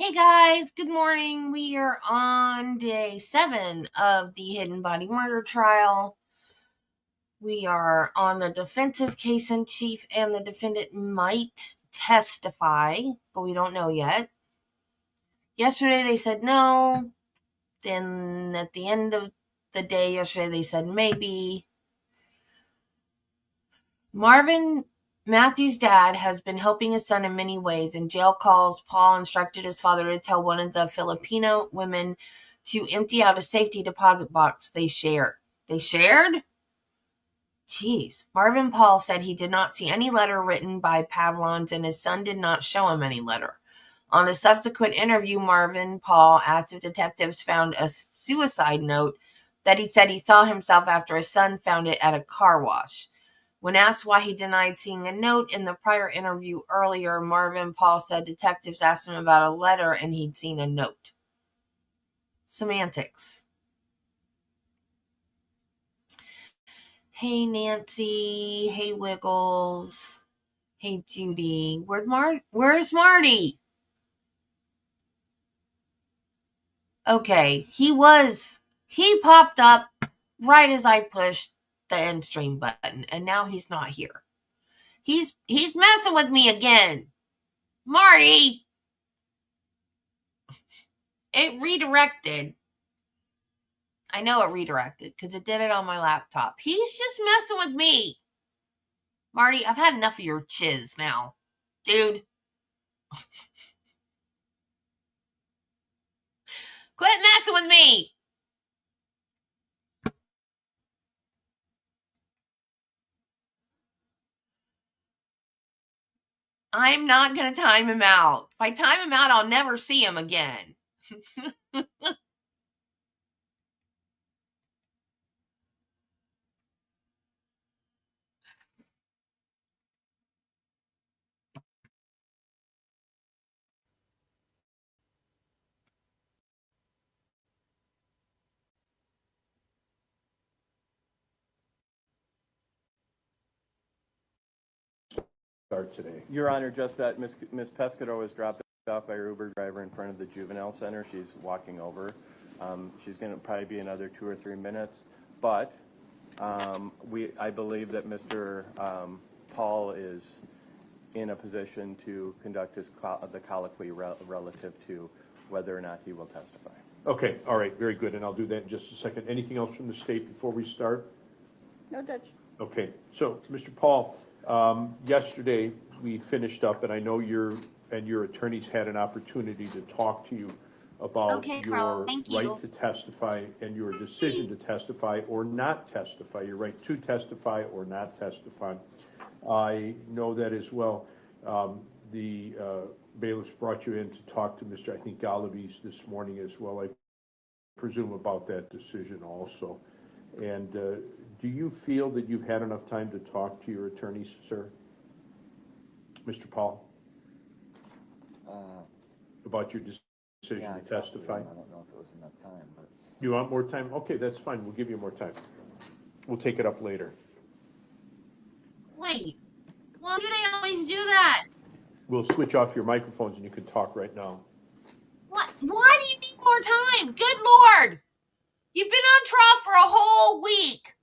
Hey guys, good morning. We are on day 7 of the hidden body murder trial. We are on the defense's case in chief, and the defendant might testify, but we don't know yet. Yesterday they said no. Then at the end of the day yesterday they said maybe. Marvin Matthew's dad has been helping his son in many ways. In jail calls, Pahl instructed his father to tell one of the Filipino women to empty out a safety deposit box they shared. They shared? Jeez. Marvin Pahl said he did not see any letter written by Pavlons, and his son did not show him any letter. On a subsequent interview, Marvin Pahl asked if detectives found a suicide note that he said he saw himself after his son found it at a car wash. When asked why he denied seeing a note in the prior interview earlier, Marvin Pahl said detectives asked him about a letter and he'd seen a note. Semantics. Hey, Nancy. Hey, Wiggles. Hey, Judy. Where's Marty? Okay, he popped up right as I pushed the end stream button, and now he's not here. He's messing with me again. Marty! It redirected. I know it redirected because it did it on my laptop. He's just messing with me. Marty, I've had enough of your chiz now. Dude. Quit messing with me. I'm not going to time him out. If I time him out, I'll never see him again. Start today. Your Honor, just that Ms. Pescador was dropped off by her Uber driver in front of the juvenile center. She's walking over. She's going to probably be another 2 or 3 minutes, but I believe that Mr. Pahl is in a position to conduct the colloquy relative to whether or not he will testify. Okay, all right, very good, and I'll do that in just a second. Anything else from the state before we start? No, Judge. Okay, so, Mr. Pahl, yesterday we finished up, and I know your attorneys had an opportunity to talk to you about your right to testify and your decision to testify or not testify, your right to testify or not testify. I know that as well. The bailiffs brought you in to talk to Mr. I think Galaviz this morning as well, I presume, about that decision also. And do you feel that you've had enough time to talk to your attorneys, sir? Mr. Pahl? About your decision to testify? I don't know if it was enough time, but... You want more time? Okay, that's fine. We'll give you more time. We'll take it up later. Wait, why do they always do that? We'll switch off your microphones and you can talk right now. What? Why do you need more time? Good Lord! You've been on trial for a whole week.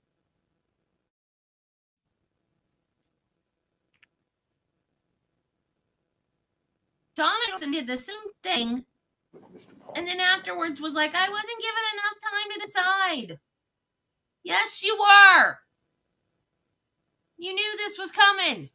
Donaldson did the same thing, and then afterwards was like, I wasn't given enough time to decide. Yes, you were. You knew this was coming.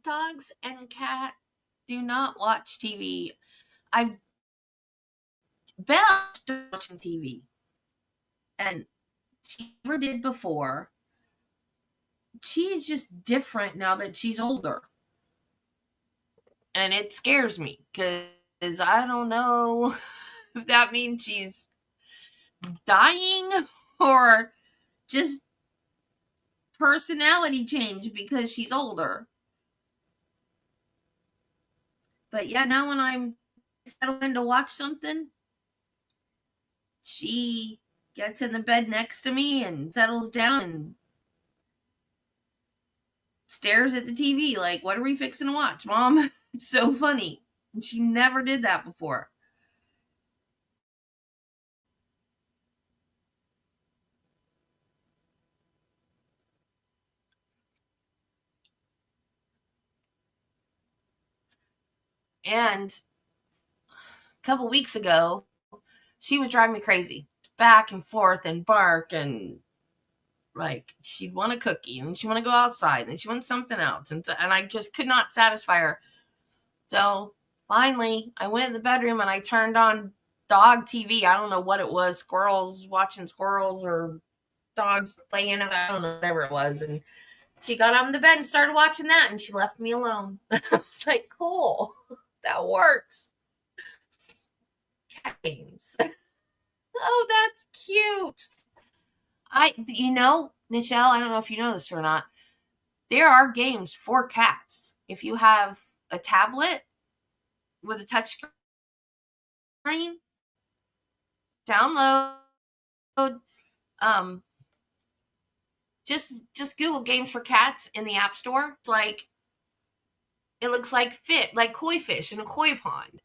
Dogs and cat do not watch TV. I Belle started watching TV, and she never did before. She's just different now that she's older, and it scares me because I don't know if that means she's dying or just personality change because she's older. But yeah, now when I'm settled in to watch something, she gets in the bed next to me and settles down and stares at the TV like, what are we fixing to watch, Mom? It's so funny. And she never did that before. And a couple weeks ago, she would drive me crazy, back and forth and bark, and like she'd want a cookie and she'd want to go outside and she wanted something else. And I just could not satisfy her. So finally, I went in the bedroom and I turned on dog TV. I don't know what it was, squirrels, watching squirrels or dogs playing. I don't know, whatever it was. And she got on the bed and started watching that, and she left me alone. I was like, cool, that works. Cat games. Oh, that's cute. Nichelle, I don't know if you know this or not. There are games for cats. If you have a tablet with a touch screen, download. Just Google games for cats in the App Store. It's like it looks like koi fish in a koi pond,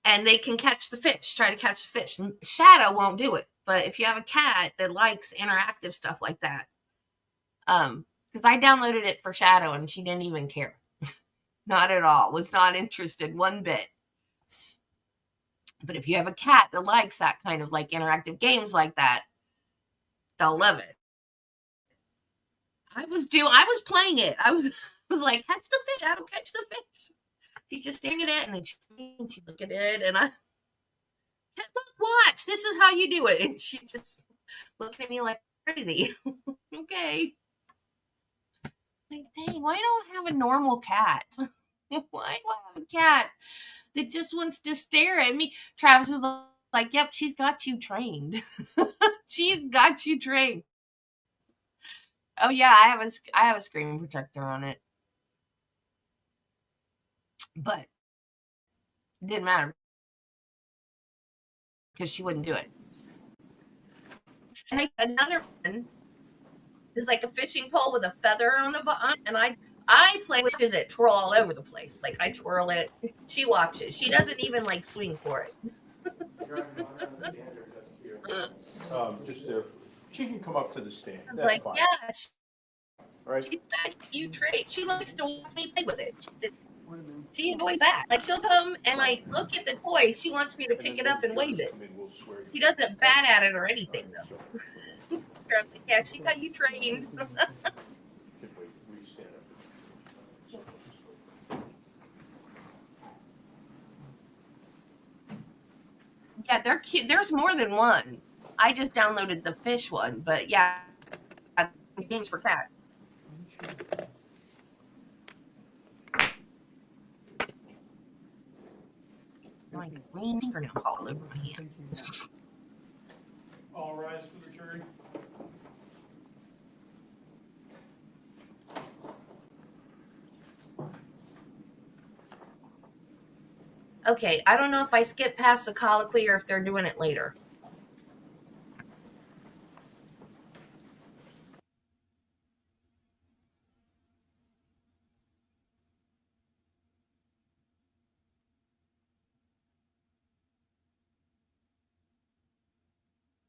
and they can catch the fish. Try to catch the fish. Shadow won't do it, but if you have a cat that likes interactive stuff like that, because I downloaded it for Shadow and she didn't even care. Not at all. Was not interested one bit. But if you have a cat that likes that kind of like interactive games like that, they'll love it. I was playing it. I was like, catch the fish. I don't catch the fish. She's just staring at it, and then she look at it, and I, look, watch. This is how you do it. And she just looking at me like crazy. Okay. Like, dang, why don't I have a normal cat? Why do I have a cat that just wants to stare at me? Travis is like, yep, she's got you trained. She's got you trained. Oh yeah, I have a screen protector on it. But it didn't matter because she wouldn't do it. And another one is like a fishing pole with a feather on the bottom, and I play with it, twirl all over the place. Like I twirl it. She watches. She doesn't even like swing for it. Just there. She can come up to the stand. That's like, fine. yeah, Right? she's got you trained. She likes to watch me play with it. She enjoys that. Like she'll come and like look at the toy. She wants me to pick it up and wave it. She doesn't bat at it or anything though. Yeah, she got you trained. Yeah, they're cute. There's more than one. I just downloaded the fish one, but yeah, games for cat. Like green fingernail all over my hand. All rise for the jury. Okay, I don't know if I skip past the colloquy or if they're doing it later.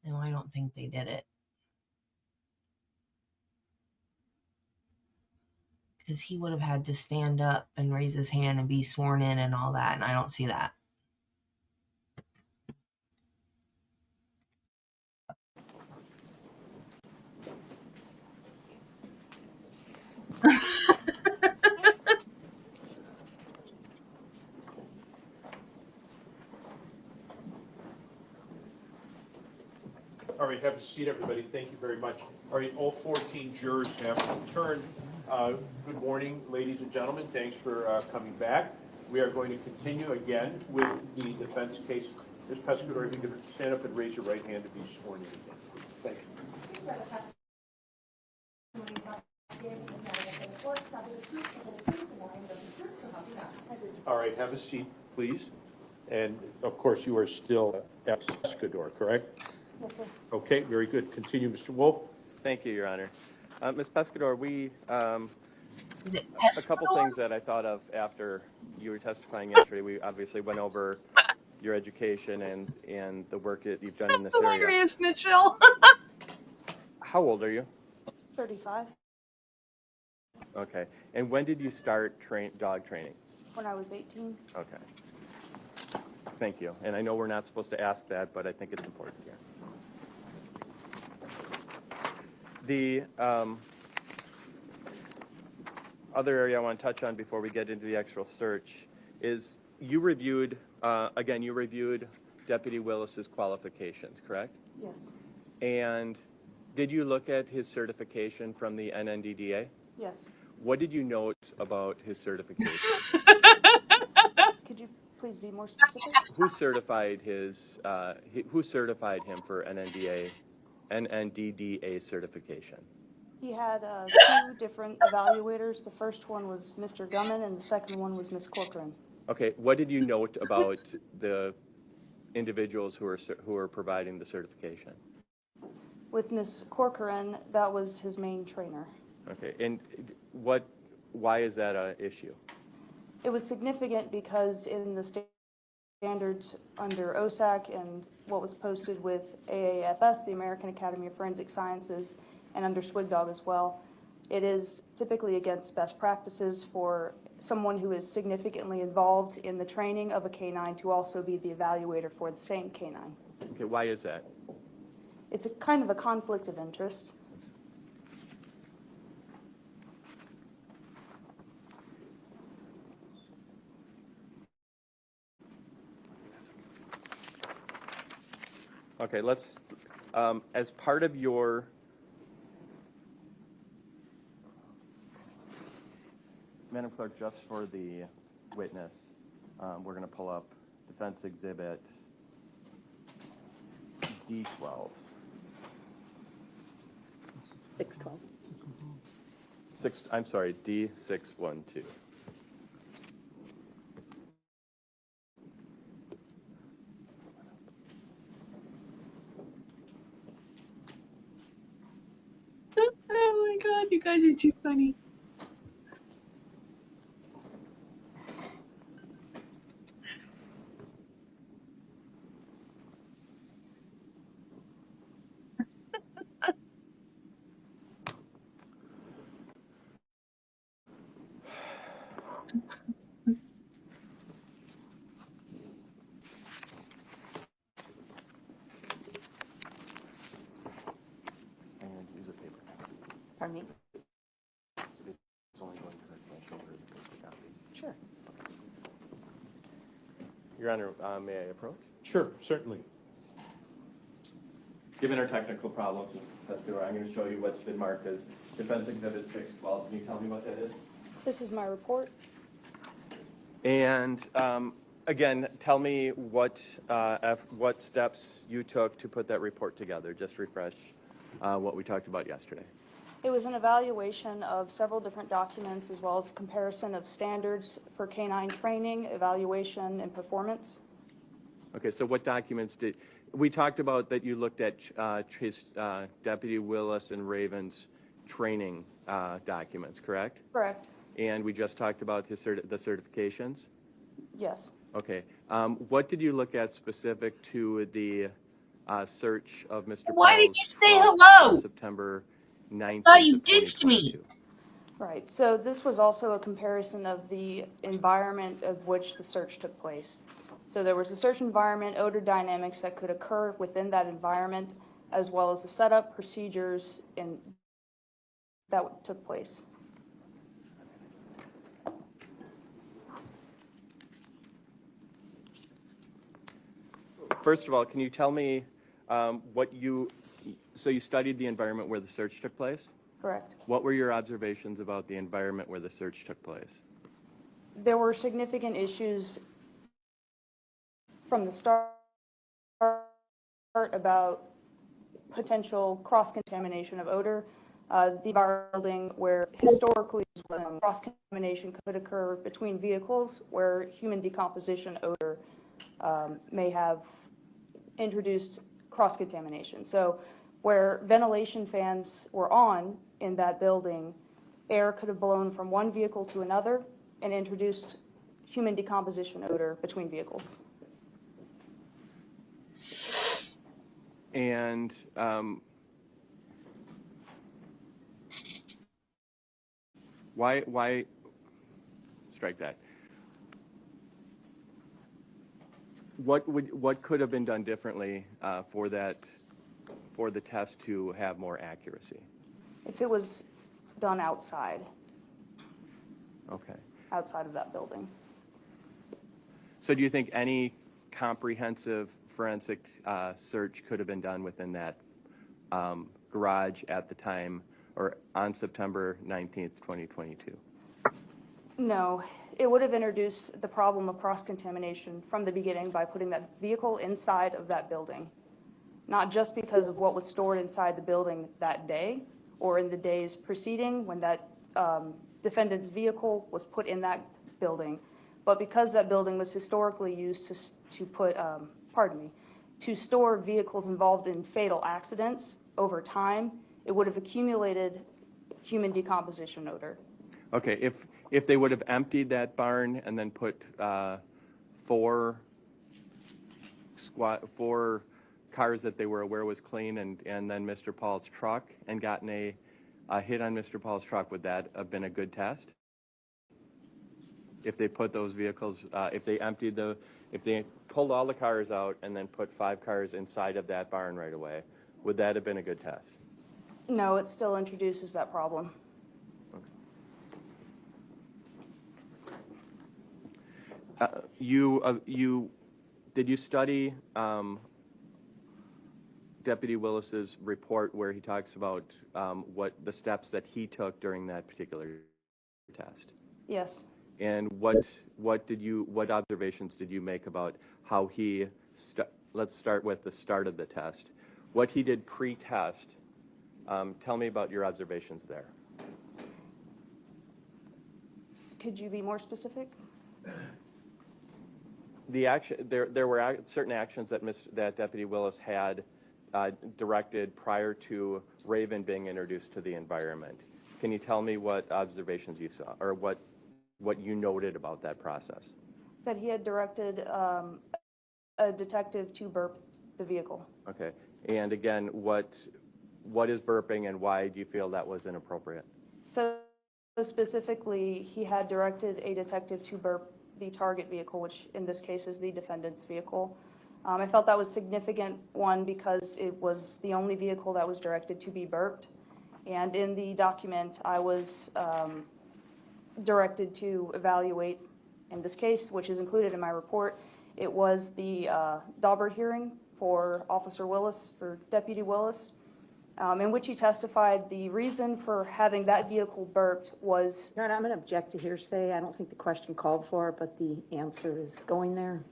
No, I don't think they did it. Because he would have had to stand up and raise his hand and be sworn in and all that, and I don't see that. right, have a seat, everybody. Thank you very much. All right, all 14 jurors have returned. Good morning, ladies and gentlemen. Thanks for coming back. We are going to continue again with the defense case. Ms. Pescador, if you could stand up and raise your right hand to be sworn in again. Thank you. All right, have a seat, please. And of course, you are still Pescador, correct? Yes, sir. Okay, very good. Continue, Mr. Wolf. Thank you, Your Honor. Ms. Pescador, we Is it a couple Pescador? things that I thought of after you were testifying yesterday. We obviously went over your education and the work that you've done in this That's area. hilarious, Mitchell. How old are you? 35, Okay. And when did you start dog training? when I was 18. Okay. Thank you. And I know we're not supposed to ask that, but I think it's important here. The other area I want to touch on before we get into the actual search is you reviewed, again, you reviewed Deputy Willis's qualifications, correct? Yes. And did you look at his certification from the NNDDA? Yes. What did you note about his certification? Could you please be more specific? Who certified his? Who certified him for NNDDA certification? He had 2 different evaluators. The first one was Mr. Gumman, and the second one was Ms. Corcoran. Okay. What did you note about the individuals who are providing the certification? With Ms. Corcoran, that was his main trainer. Okay. And why is that an issue? It was significant because in the standards under OSAC and what was posted with AAFS, the American Academy of Forensic Sciences, and under SWGDOG as well, it is typically against best practices for someone who is significantly involved in the training of a canine to also be the evaluator for the same canine. Okay. Why is that? It's a kind of a conflict of interest. Okay, let's, as part of your, Madam Clerk, just for the witness, we're going to pull up Defense Exhibit D12. 612. I'm sorry, D612. Oh my God, you guys are too funny. And use a paper. Pardon me? It's only going to hurt my shoulder because we got the... Sure. Your Honor, may I approach? Sure, certainly. Given our technical problems with Pescador, I'm going to show you what's been marked as Defense Exhibit 612. Can you tell me what that is? This is my report. And again, tell me what steps you took to put that report together. Just refresh what we talked about yesterday. It was an evaluation of several different documents as well as a comparison of standards for canine training, evaluation, and performance. Okay, so what documents did we talked about that you looked at Deputy Willis and Raven's training documents, correct? Correct. And we just talked about the certifications? Yes. Okay. What did you look at specific to the search of Mr. Why did Pahl's you say truck hello? on September 9th? Thought you ditched me. Right. So this was also a comparison of the environment of which the search took place. So there was a search environment, odor dynamics that could occur within that environment, as well as the setup, procedures, and that took place. First of all, can you tell me what you So you studied the environment where the search took place? Correct. What were your observations about the environment where the search took place? There were significant issues from the start about potential cross-contamination of odor. The building where historically cross-contamination could occur between vehicles where human decomposition odor may have introduced cross-contamination. So where ventilation fans were on in that building, air could have blown from one vehicle to another and introduced human decomposition odor between vehicles. And why strike that? What could have been done differently for the test to have more accuracy? If it was done outside. Okay. Outside of that building. So do you think any comprehensive forensic search could have been done within that garage at the time or on September 19th, 2022? No, it would have introduced the problem of cross-contamination from the beginning by putting that vehicle inside of that building, not just because of what was stored inside the building that day or in the days preceding when that defendant's vehicle was put in that building, but because that building was historically used to store vehicles involved in fatal accidents over time, it would have accumulated human decomposition odor. Okay, if they would have emptied that barn and then put four cars that they were aware was clean and then Mr. Pahl's truck and gotten a hit on Mr. Pahl's truck, would that have been a good test? If they put those vehicles, if they pulled all the cars out and then put 5 cars inside of that barn right away, would that have been a good test? No, it still introduces that problem. Did you study Deputy Willis's report where he talks about what the steps that he took during that particular test? Yes. And what observations did you make about how he let's start with the start of the test. What he did pre-test. Tell me about your observations there. Could you be more specific? There were certain actions that Deputy Willis had directed prior to Raven being introduced to the environment. Can you tell me what observations you saw, or what you noted about that process? That he had directed a detective to burp the vehicle. Okay, and again, what is burping, and why do you feel that was inappropriate? So specifically, he had directed a detective to burp the target vehicle, which in this case is the defendant's vehicle. I felt that was significant, one, because it was the only vehicle that was directed to be burped. And in the document, I was directed to evaluate, in this case, which is included in my report, it was the Dauber hearing for Officer Willis, for Deputy Willis, in which he testified the reason for having that vehicle burped was... Your Honor, I'm going to object to hearsay. I don't think the question called for it, but the answer is going there.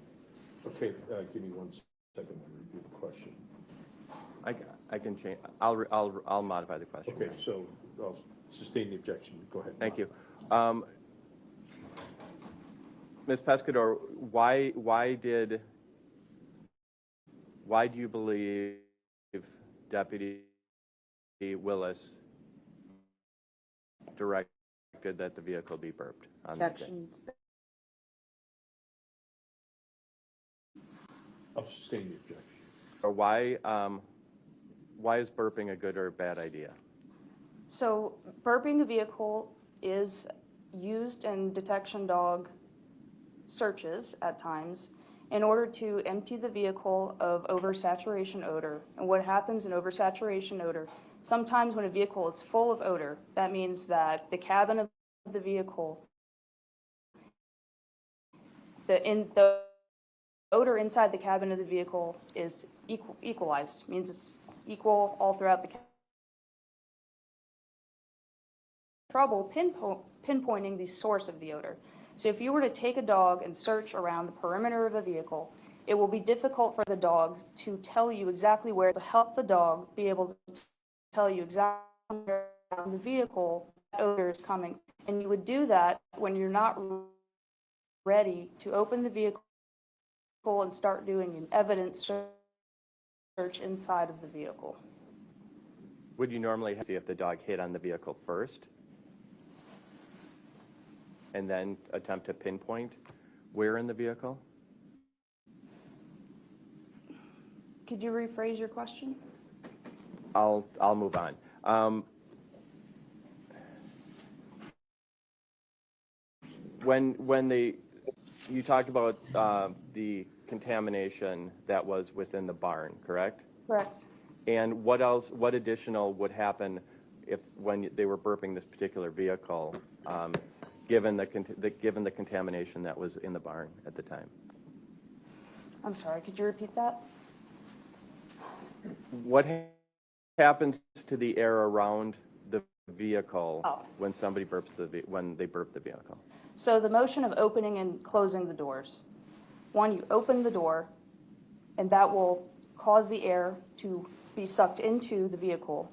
Okay, give me 1 second to review the question. I can change. I'll modify the question. Okay, so I'll sustain the objection. Go ahead. Thank you. Ms. Pescador, why do you believe Deputy Willis directed that the vehicle be burped on that day? I'll sustain the objection. Or why is burping a good or a bad idea? So burping a vehicle is used in detection dog searches at times in order to empty the vehicle of oversaturation odor. And what happens in oversaturation odor, sometimes when a vehicle is full of odor, that means that the cabin of the vehicle, the odor inside the cabin of the vehicle is equalized, means it's equal all throughout the trouble pinpointing the source of the odor. So if you were to take a dog and search around the perimeter of a vehicle, it will be difficult for the dog to tell you exactly where, to help the dog be able to tell you exactly where around the vehicle that odor is coming. And you would do that when you're not ready to open the vehicle and start doing an evidence search inside of the vehicle. Would you normally see if the dog hit on the vehicle first and then attempt to pinpoint where in the vehicle? Could you rephrase your question? I'll move on. You talked about the contamination that was within the barn, correct? Correct. And what additional would happen when they were burping this particular vehicle, given the contamination that was in the barn at the time? I'm sorry, could you repeat that? What happens to the air around the vehicle when somebody when they burp the vehicle? So the motion of opening and closing the doors. One, you open the door, and that will cause the air to be sucked into the vehicle.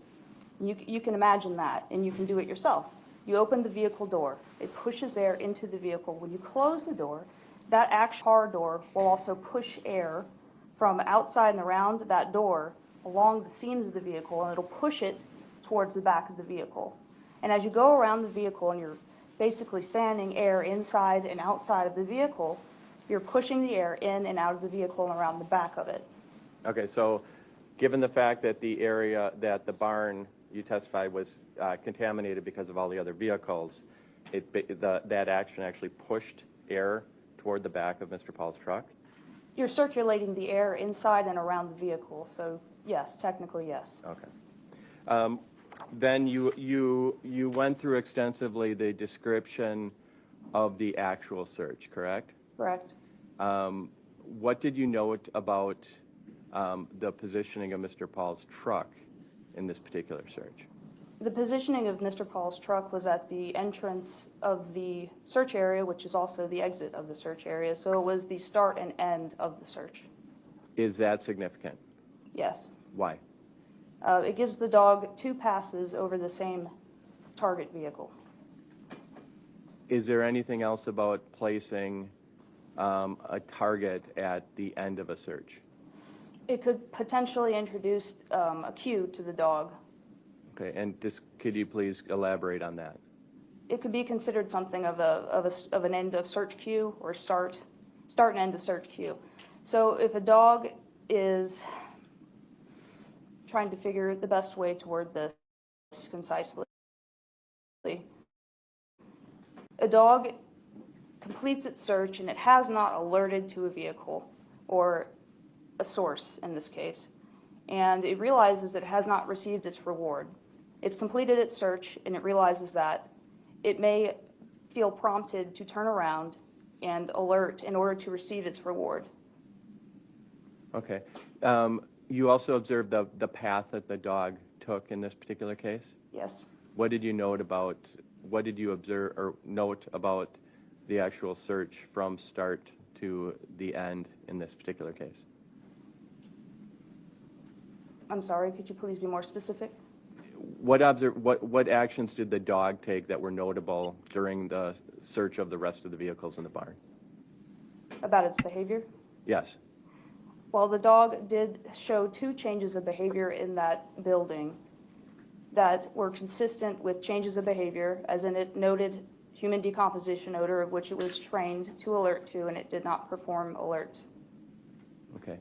You can imagine that, and you can do it yourself. You open the vehicle door. It pushes air into the vehicle. When you close the door, that actual car door will also push air from outside and around that door along the seams of the vehicle, and it'll push it towards the back of the vehicle. And as you go around the vehicle and you're basically fanning air inside and outside of the vehicle, you're pushing the air in and out of the vehicle and around the back of it. Okay, so given the fact that the area that the barn, you testified, was contaminated because of all the other vehicles, that action actually pushed air toward the back of Mr. Pahl's truck? You're circulating the air inside and around the vehicle, so yes, technically yes. Okay. Then you went through extensively the description of the actual search, correct? Correct. What did you know about the positioning of Mr. Pahl's truck in this particular search? The positioning of Mr. Pahl's truck was at the entrance of the search area, which is also the exit of the search area, so it was the start and end of the search. Is that significant? Yes. Why? It gives the dog 2 passes over the same target vehicle. Is there anything else about placing a target at the end of a search? It could potentially introduce a cue to the dog. Okay, and could you please elaborate on that? It could be considered something of an end of search cue or start and end of search cue. So if a dog is trying to figure the best way to word this concisely, a dog completes its search and it has not alerted to a vehicle or a source in this case, and it realizes it has not received its reward. It's completed its search and it realizes that it may feel prompted to turn around and alert in order to receive its reward. Okay. You also observed the path that the dog took in this particular case? Yes. What did you observe or note about the actual search from start to the end in this particular case? I'm sorry, could you please be more specific? What actions did the dog take that were notable during the search of the rest of the vehicles in the barn? About its behavior? Yes. Well, the dog did show 2 changes of behavior in that building that were consistent with changes of behavior, as in it noted human decomposition odor, of which it was trained to alert to, and it did not perform alert. Okay.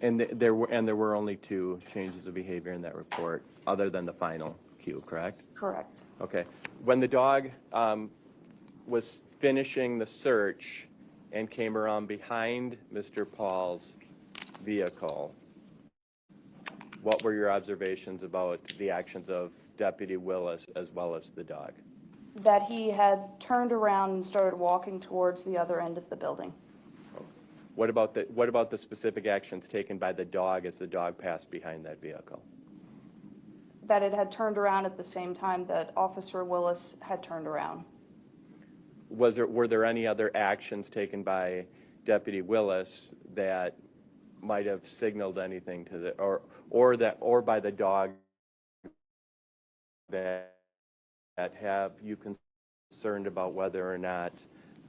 And there were only 2 changes of behavior in that report, other than the final cue, correct? Correct. Okay. When the dog was finishing the search and came around behind Mr. Pahl's vehicle, what were your observations about the actions of Deputy Willis as well as the dog? That he had turned around and started walking towards the other end of the building. What about the specific actions taken by the dog as the dog passed behind that vehicle? That it had turned around at the same time that Officer Willis had turned around. Were there any other actions taken by Deputy Willis that might have signaled anything to the or by the dog that have you concerned about whether or not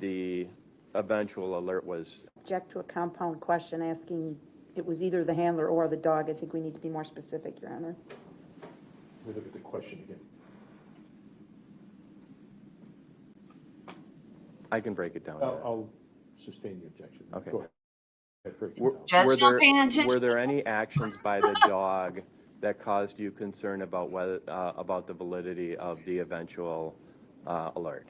the eventual alert was? Object to a compound question asking it was either the handler or the dog. I think we need to be more specific, Your Honor. Let me look at the question again. I can break it down. I'll sustain the objection. Okay. Go ahead. Judge not paying attention. Were there any actions by the dog that caused you concern about whether about the validity of the eventual alert?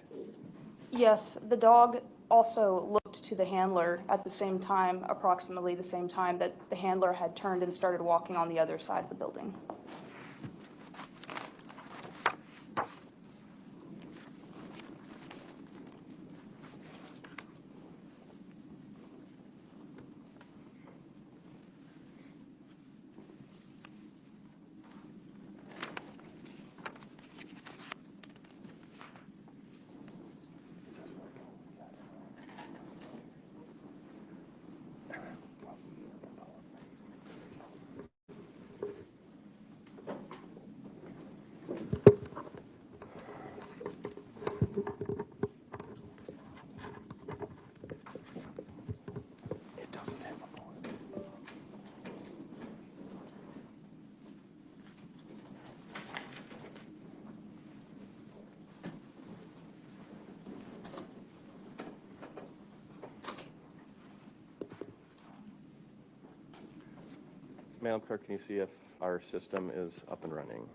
Yes, the dog also looked to the handler at the same time, approximately the same time that the handler had turned and started walking on the other side of the building. It doesn't have a phone. Madam Clerk, can you see if our system is up and running?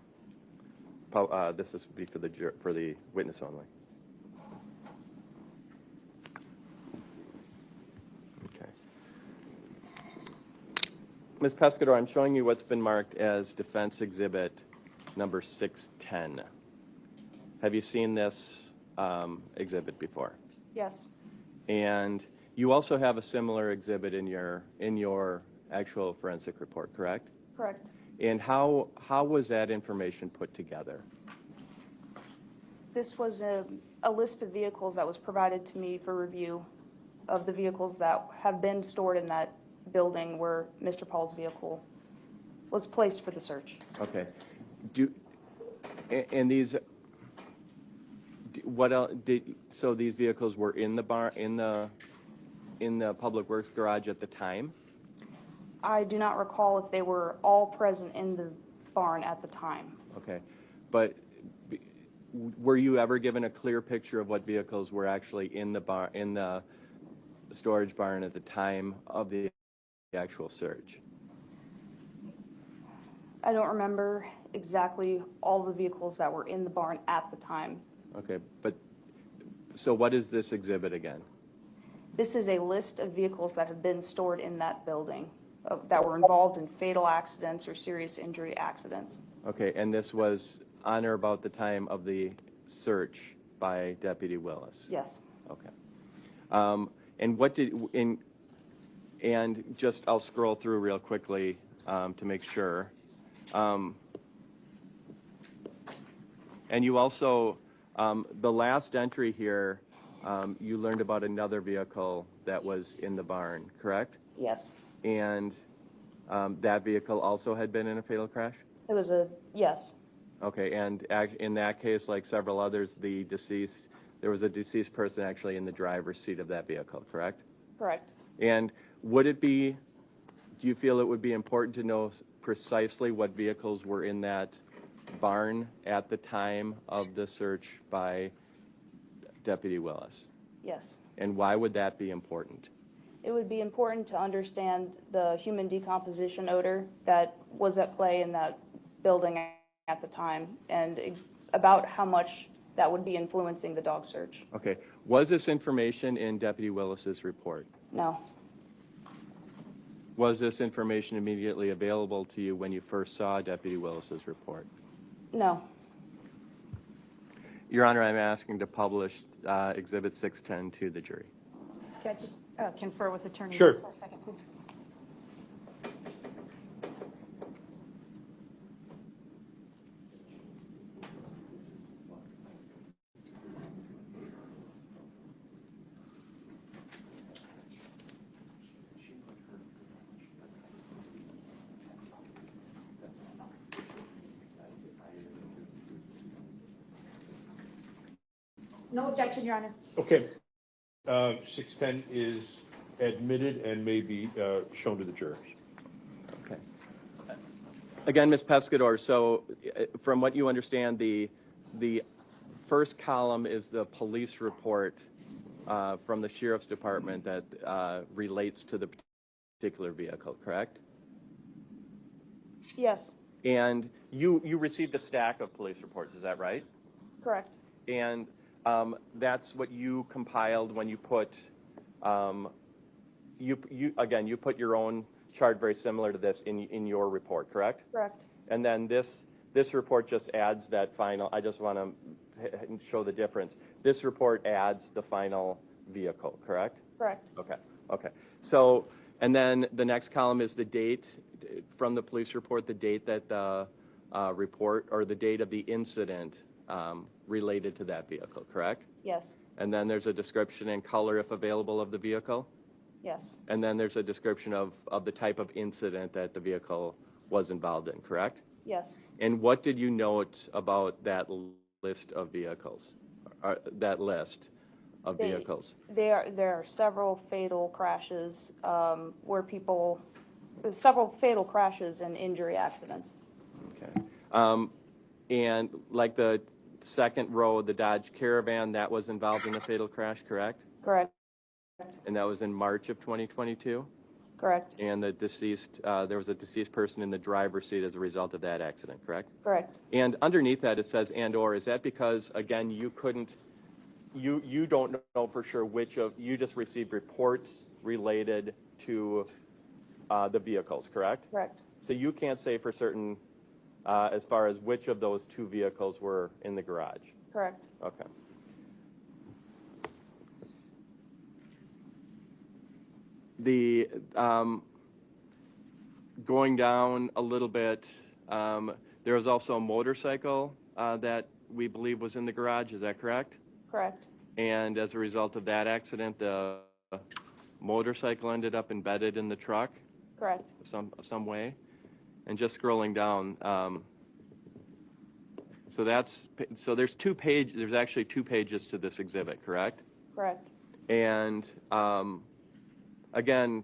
This is be for the witness only. Okay. Ms. Pescador, I'm showing you what's been marked as Defense Exhibit number 610. Have you seen this exhibit before? Yes, And you also have a similar exhibit in your actual forensic report, correct? correct. And how was that information put together? This was a list of vehicles that was provided to me for review of the vehicles that have been stored in that building where Mr. Pahl's vehicle was placed for the search. Okay. And these, what else so these vehicles were in the bar, in the Public Works garage at the time? I do not recall if they were all present in the barn at the time. Okay. But were you ever given a clear picture of what vehicles were actually in the storage barn at the time of the actual search? I don't remember exactly all the vehicles that were in the barn at the time. Okay, but so what is this exhibit again? This is a list of vehicles that have been stored in that building that were involved in fatal accidents or serious injury accidents. Okay, and this was on or about the time of the search by Deputy Willis? Yes. Okay. And what did, and just, I'll scroll through real quickly to make sure. And you also, the last entry here, you learned about another vehicle that was in the barn, correct? Yes. And that vehicle also had been in a fatal crash? It was yes. Okay, and in that case, like several others, there was a deceased person actually in the driver's seat of that vehicle, correct? Correct. And do you feel it would be important to know precisely what vehicles were in that barn at the time of the search by Deputy Willis? Yes. And why would that be important? It would be important to understand the human decomposition odor that was at play in that building at the time and about how much that would be influencing the dog search. Okay. Was this information in Deputy Willis's report? No. Was this information immediately available to you when you first saw Deputy Willis's report? No. Your Honor, I'm asking to publish Exhibit 610 to the jury. Can I just confer with Attorney Sure. for a second, please. No objection, Your Honor. Okay. 610 is admitted and may be shown to the jurors. Okay. Again, Ms. Pescador, so from what you understand, the first column is the police report from the Sheriff's Department that relates to the particular vehicle, correct? Yes, And you received a stack of police reports, is that right? correct. And that's what you compiled when you put, you put your own chart very similar to this in your report, correct? Correct. And then this report just adds that final, I just want to show the difference. This report adds the final vehicle, correct? Correct. Okay. So, and then the next column is the date from the police report, the date that the report, or the date of the incident related to that vehicle, correct? Yes. And then there's a description and color, if available, of the vehicle? Yes. And then there's a description of the type of incident that the vehicle was involved in, correct? Yes. And what did you note about that list of vehicles, that list of vehicles? There are several fatal crashes several fatal crashes and injury accidents. Okay. And like the second row, the Dodge Caravan, that was involved in a fatal crash, correct? Correct. And that was in March of 2022? Correct. And the deceased, there was a deceased person in the driver's seat as a result of that accident, correct? Correct. And underneath that it says and/or. Is that because, again, you don't know for sure which of, you just received reports related to the vehicles, correct? Correct. So you can't say for certain as far as which of those two vehicles were in the garage? Correct. Okay. The going down a little bit, there was also a motorcycle that we believe was in the garage. Is that correct? Correct. And as a result of that accident, the motorcycle ended up embedded in the truck. Correct. Some way. And just scrolling down, so there's there's actually 2 pages to this exhibit, correct? Correct. And again,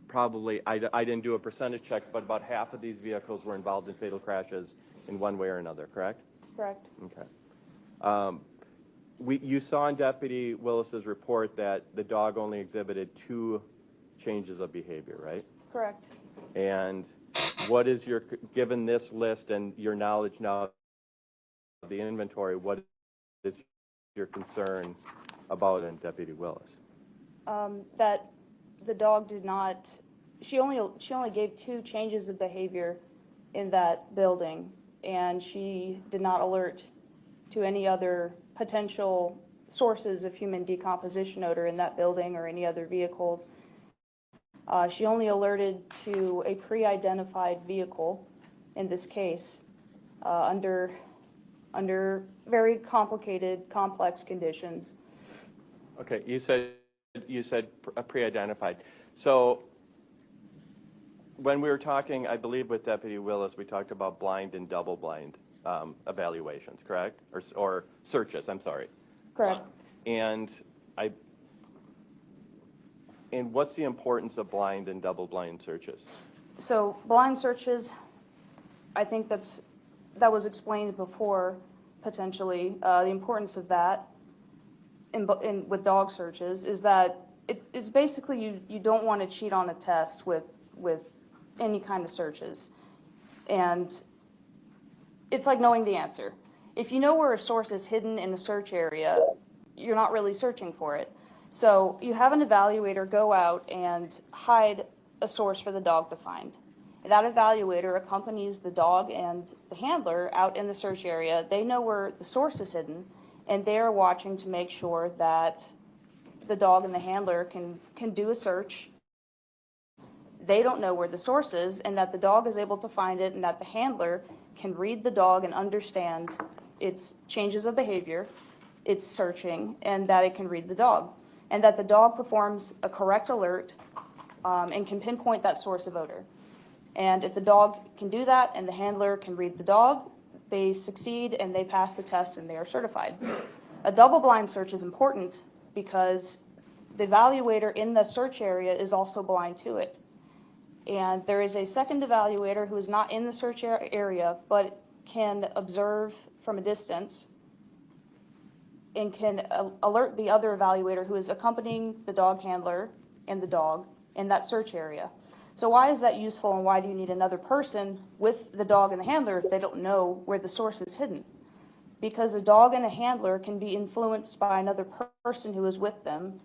probably, I didn't do a percentage check, but about half of these vehicles were involved in fatal crashes in one way or another, correct? Correct. Okay. You saw in Deputy Willis's report that the dog only exhibited 2 changes of behavior, right? Correct. And what is given this list and your knowledge now of the inventory, what is your concern about in Deputy Willis? That the dog did not, she only gave 2 changes of behavior in that building, and she did not alert to any other potential sources of human decomposition odor in that building or any other vehicles. She only alerted to a pre-identified vehicle in this case under very complicated, complex conditions. Okay, you said pre-identified. So when we were talking, I believe with Deputy Willis, we talked about blind and double blind evaluations, correct? Or searches, I'm sorry. Correct. And what's the importance of blind and double blind searches? So blind searches, I think that was explained before, potentially. The importance of that with dog searches is that it's basically you don't want to cheat on a test with any kind of searches. And it's like knowing the answer. If you know where a source is hidden in the search area, you're not really searching for it. So you have an evaluator go out and hide a source for the dog to find. And that evaluator accompanies the dog and the handler out in the search area. They know where the source is hidden, and they're watching to make sure that the dog and the handler can do a search. They don't know where the source is, and that the dog is able to find it, and that the handler can read the dog and understand its changes of behavior, its searching, and that it can read the dog. And that the dog performs a correct alert and can pinpoint that source of odor. And if the dog can do that and the handler can read the dog, they succeed and they pass the test and they are certified. A double-blind search is important because the evaluator in the search area is also blind to it. And there is a second evaluator who is not in the search area but can observe from a distance and can alert the other evaluator who is accompanying the dog handler and the dog in that search area. So why is that useful, and why do you need another person with the dog and the handler if they don't know where the source is hidden? Because a dog and a handler can be influenced by another person who is with them.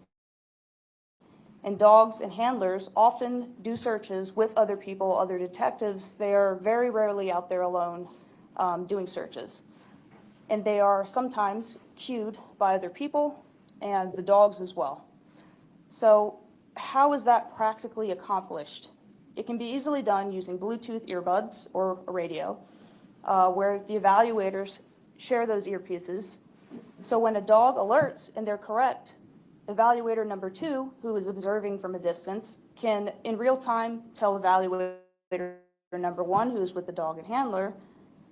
And dogs and handlers often do searches with other people, other detectives. They are very rarely out there alone doing searches. And they are sometimes cued by other people and the dogs as well. So how is that practically accomplished? It can be easily done using Bluetooth earbuds or a radio, where the evaluators share those earpieces. So when a dog alerts and they're correct, evaluator number 2, who is observing from a distance, can in real time tell evaluator number 1, who is with the dog and handler,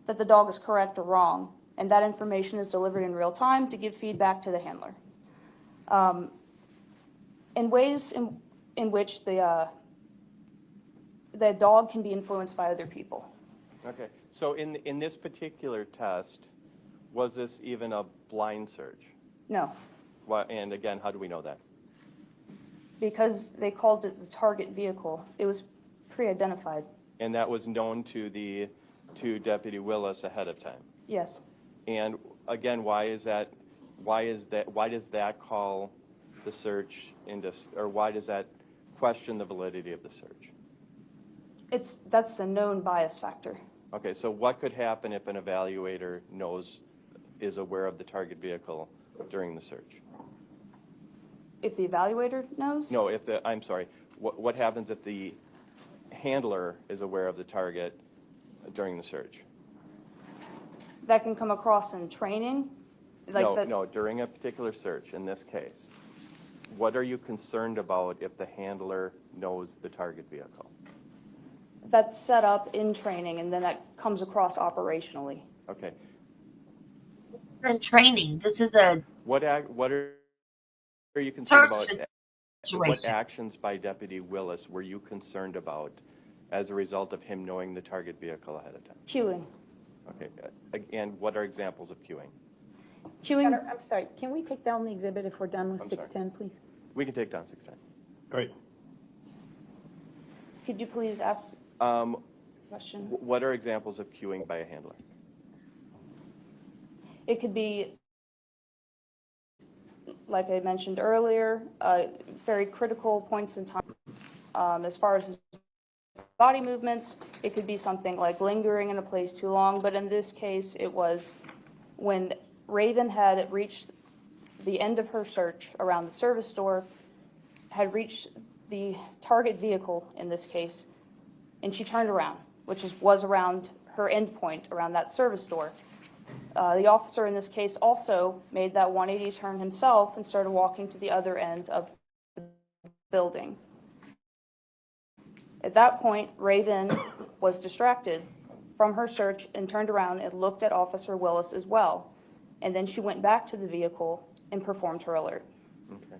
that the dog is correct or wrong. And that information is delivered in real time to give feedback to the handler. In ways in which the dog can be influenced by other people. Okay, so in this particular test, was this even a blind search? No. And again, how do we know that? Because they called it the target vehicle. It was pre-identified. And that was known to Deputy Willis ahead of time? Yes. And again, why does that call the search into, or why does that question the validity of the search? That's a known bias factor. Okay, so what could happen if an evaluator is aware of the target vehicle during the search? If the evaluator knows? No, I'm sorry. What happens if the handler is aware of the target during the search? That can come across in training? No, during a particular search, in this case. What are you concerned about if the handler knows the target vehicle? That's set up in training, and then that comes across operationally. Okay. In training, this is a What are you concerned search about? situation. What actions by Deputy Willis were you concerned about as a result of him knowing the target vehicle ahead of time? Queuing. Okay. And what are examples of queuing? Queuing. I'm sorry, can we take down the exhibit if we're done with I'm sorry. 610, please? We can take down 610. All right. Could you please ask the question? What are examples of queuing by a handler? It could be, like I mentioned earlier, very critical points in time. As far as his body movements, it could be something like lingering in a place too long, but in this case, it was when Raven had reached the end of her search around the service door, had reached the target vehicle in this case, and she turned around, which was around her end point, around that service door. The officer in this case also made that 180 turn himself and started walking to the other end of the building. At that point, Raven was distracted from her search and turned around and looked at Officer Willis as well. And then she went back to the vehicle and performed her alert. Okay.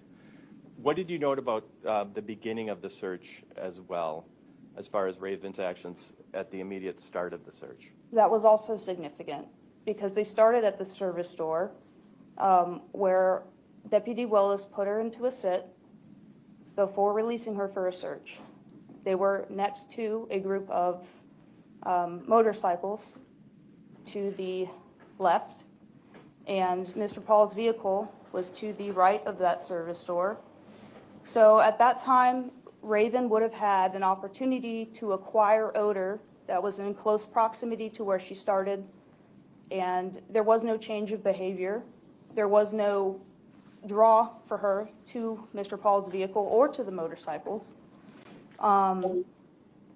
What did you note about the beginning of the search as well, as far as Raven's actions at the immediate start of the search? That was also significant because they started at the service door where Deputy Willis put her into a sit before releasing her for a search. They were next to a group of motorcycles to the left, and Mr. Pahl's vehicle was to the right of that service door. So at that time, Raven would have had an opportunity to acquire odor that was in close proximity to where she started, and there was no change of behavior. There was no draw for her to Mr. Pahl's vehicle or to the motorcycles.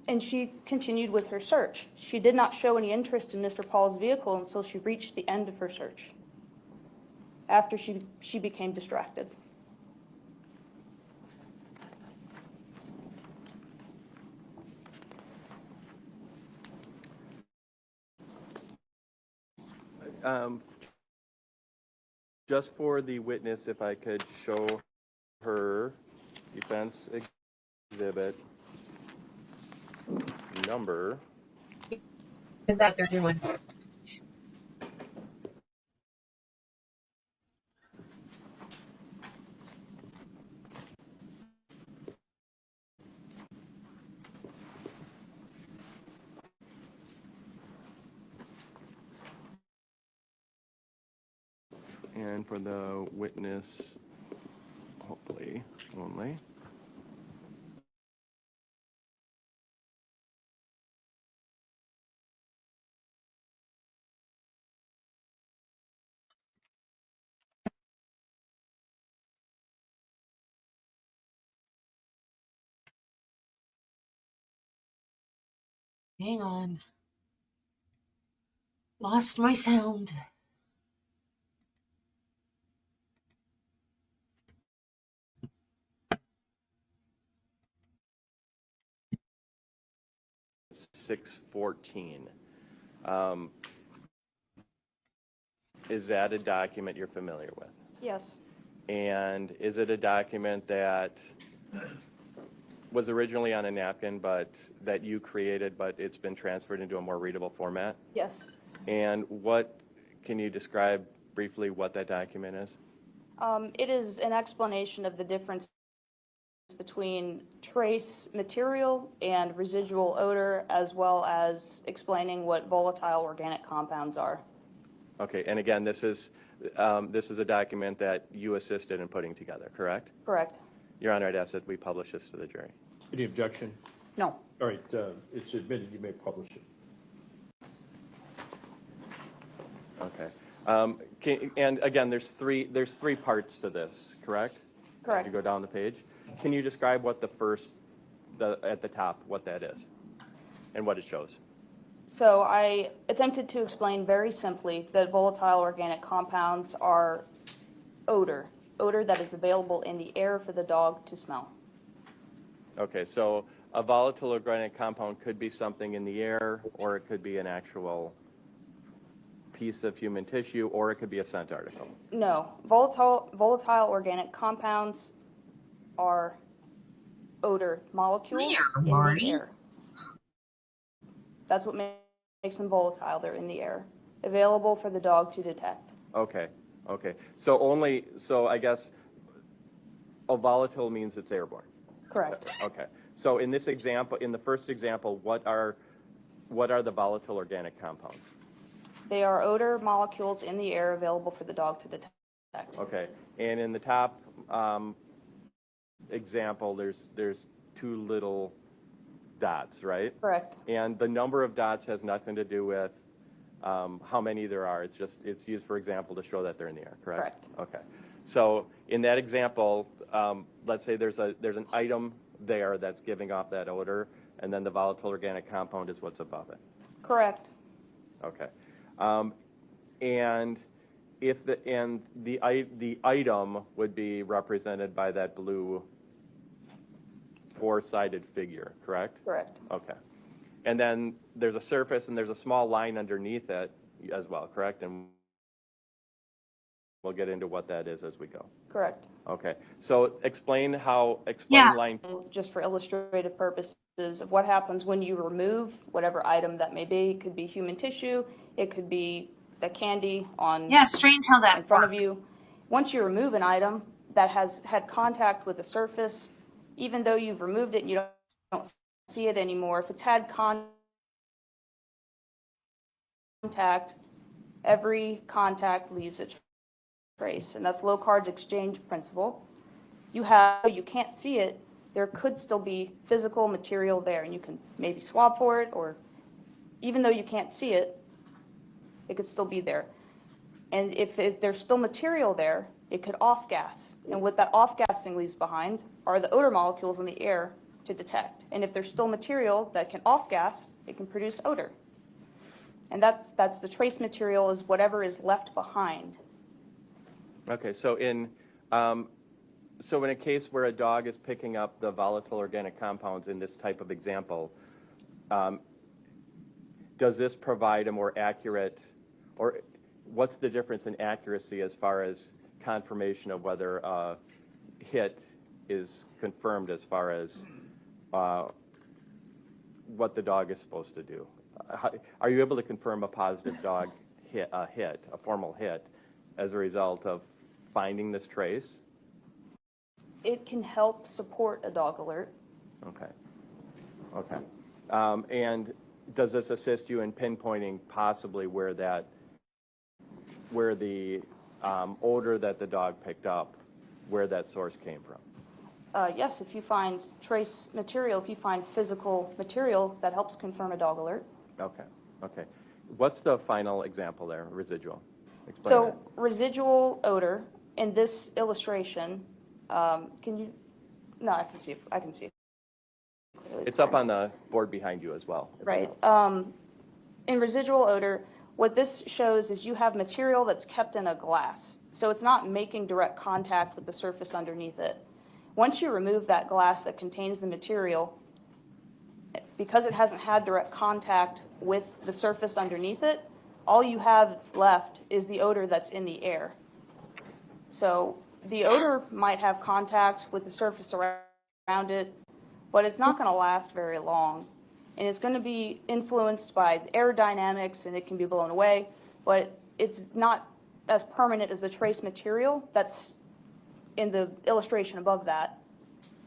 And she continued with her search. She did not show any interest in Mr. Pahl's vehicle until she reached the end of her search, after she became distracted. Just for the witness, if I could show her defense exhibit number. Is that they're doing? And for the witness, hopefully only. Hang on. Lost my sound. $614. Is that a document you're familiar with? Yes, And is it a document that was originally on a napkin, but that you created, but it's been transferred into a more readable format? yes. And can you describe briefly what that document is? It is an explanation of the difference between trace material and residual odor, as well as explaining what volatile organic compounds are. Okay, and again, this is a document that you assisted in putting together, correct? Correct. Your Honor, I'd ask that we publish this to the jury. Any objection? No. All right, it's admitted, you may publish it. Okay. And again, there's three parts to this, correct? Correct. You go down the page. Can you describe what at the top, what that is and what it shows? So I attempted to explain very simply that volatile organic compounds are odor that is available in the air for the dog to smell. Okay, so a volatile organic compound could be something in the air, or it could be an actual piece of human tissue, or it could be a scent article. No, volatile organic compounds are odor molecules in the air. That's what makes them volatile. They're in the air, available for the dog to detect. Okay. So I guess a volatile means it's airborne. Correct. Okay. So in this example, in the first example, what are the volatile organic compounds? They are odor molecules in the air available for the dog to detect. Okay. And in the top example, there's two little dots, right? Correct. And the number of dots has nothing to do with how many there are. It's used, for example, to show that they're in the air, correct? Correct. Okay. So in that example, let's say there's an item there that's giving off that odor, and then the volatile organic compound is what's above it. Correct. Okay. And the item would be represented by that blue four-sided figure, correct? Correct. Okay. And then there's a surface and there's a small line underneath it as well, correct? And we'll get into what that is as we go. Correct. Okay. So explain Yeah. line. Just for illustrative purposes of what happens when you remove whatever item that may be. It could be human tissue. It could be the candy on Yeah, strange how that in front of works. you. Once you remove an item that has had contact with the surface, even though you've removed it and you don't see it anymore, if it's had contact, every contact leaves its trace, and that's Locard's exchange principle. You can't see it, there could still be physical material there, and you can maybe swab for it, or even though you can't see it, it could still be there. And if there's still material there, it could off-gas. And what that off-gassing leaves behind are the odor molecules in the air to detect. And if there's still material that can off-gas, it can produce odor. And that's the trace material, is whatever is left behind. Okay, so in a case where a dog is picking up the volatile organic compounds in this type of example, does this provide a more accurate, or what's the difference in accuracy as far as confirmation of whether a hit is confirmed as far as what the dog is supposed to do? Are you able to confirm a positive dog hit, a formal hit, as a result of finding this trace? It can help support a dog alert. Okay. Okay. And does this assist you in pinpointing possibly where the odor that the dog picked up, where that source came from? Yes, if you find trace material, if you find physical material, that helps confirm a dog alert. Okay. Okay. What's the final example there? Residual. Explain So that. residual odor in this illustration, can you? No, I can see. I can see. It's up on the board behind you as well. Right. In residual odor, what this shows is you have material that's kept in a glass. So it's not making direct contact with the surface underneath it. Once you remove that glass that contains the material, because it hasn't had direct contact with the surface underneath it, all you have left is the odor that's in the air. So the odor might have contact with the surface around it, but it's not going to last very long. And it's going to be influenced by the aerodynamics, and it can be blown away, but it's not as permanent as the trace material that's in the illustration above that,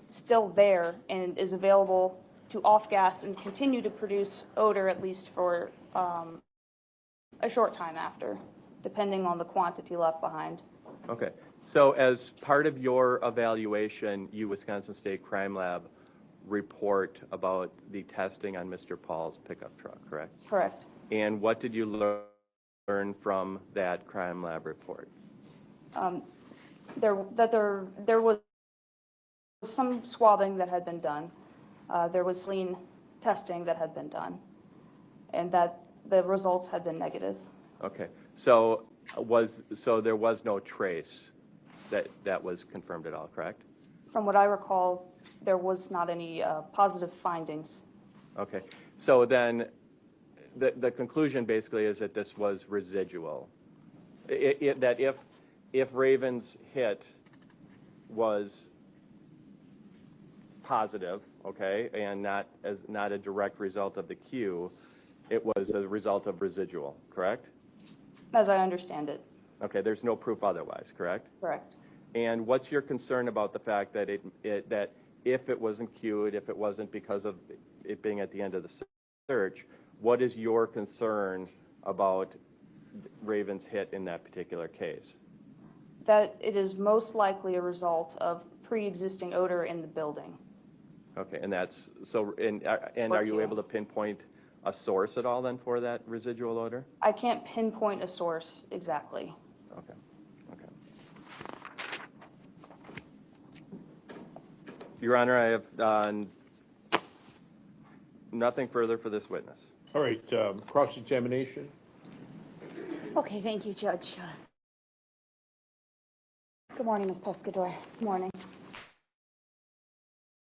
still there and is available to off-gas and continue to produce odor, at least for a short time after, depending on the quantity left behind. Okay. So as part of your evaluation, you, Wisconsin State Crime Lab, report about the testing on Mr. Pahl's pickup truck, correct? Correct. And what did you learn from that crime lab report? There was some swabbing that had been done. There was lean testing that had been done, and that the results had been negative. Okay. So there was no trace that was confirmed at all, correct? From what I recall, there was not any positive findings. Okay. So then the conclusion basically is that this was residual. That if Raven's hit was positive, okay, and not a direct result of the cue, it was a result of residual, correct? As I understand it. Okay, there's no proof otherwise, correct? Correct. And what's your concern about the fact that that if it wasn't cued, if it wasn't because of it being at the end of the search, what is your concern about Raven's hit in that particular case? That it is most likely a result of pre-existing odor in the building. Okay, and that's so. And are you able to pinpoint a source at all then for that residual odor? I can't pinpoint a source exactly. Okay. Okay. Your Honor, I have nothing further for this witness. All right, cross-examination. Okay, thank you, Judge. Good morning, Ms. Pescador. Good morning.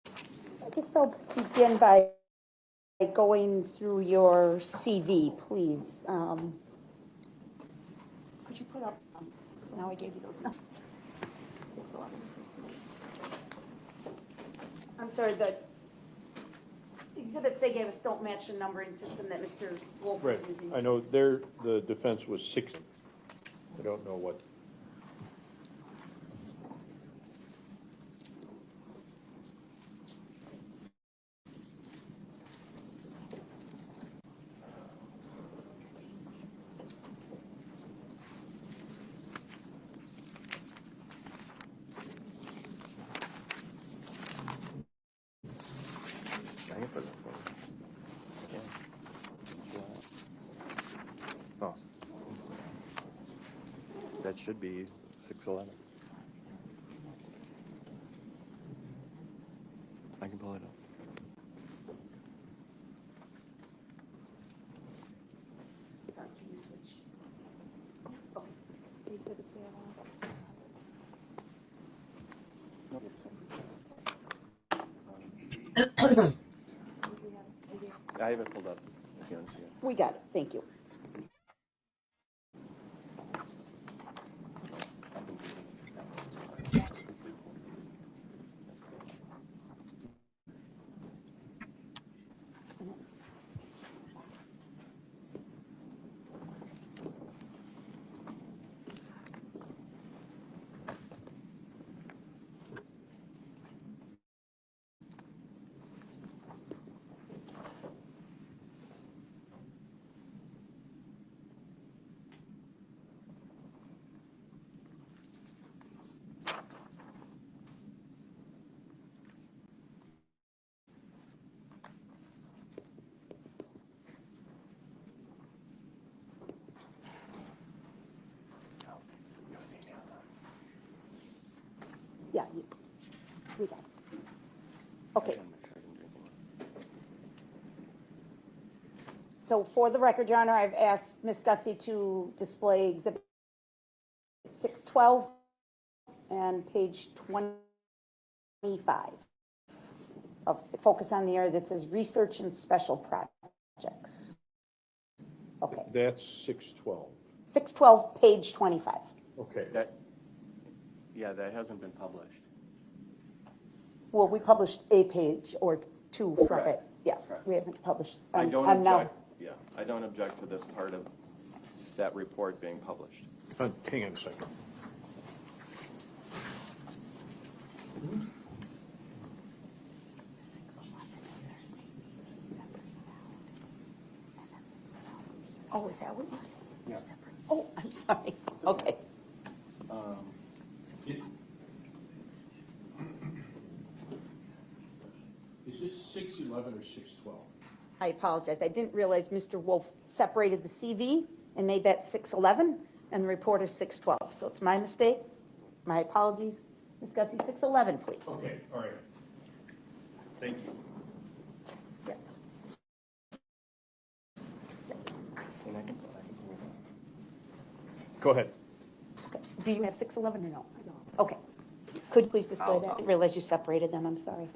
I guess I'll begin by going through your CV, please. Could you put up, now I gave you those. I'm sorry, the exhibits they gave us don't match the numbering system that Mr. Wolf was Right. using. I know the defense was 6. I don't know what. Oh. That should be 611. I can pull it up. Sorry, can you switch? Okay. You put it there on. I have it pulled up if you want to see it. We got it, thank you. Yeah, we got it. Okay. So for the record, Your Honor, I've asked Ms. Gussie to display Exhibit 612 and page 25. Focus on the area that says research and special projects. Okay. That's 612. 612, page 25. Okay. Yeah, that hasn't been published. Well, we published a page or two from it. Correct. Yes, Correct. we haven't published. I don't I'm now- object. Yeah, I don't object to this part of that report being published. Hang on a second. Oh, is that what you? Yeah. Oh, I'm sorry. Okay. Is this 611 or 612? I apologize. I didn't realize Mr. Wolf separated the CV and made that 611 and the report is 612. So it's my mistake. My apologies. Ms. Gussie, 611, please. Okay, all right. Thank you. Yeah. And I can pull it up. Go ahead. Okay. Do you have 611 or no? I don't. Okay. Could you please display that? I didn't realize you separated them. I'm sorry.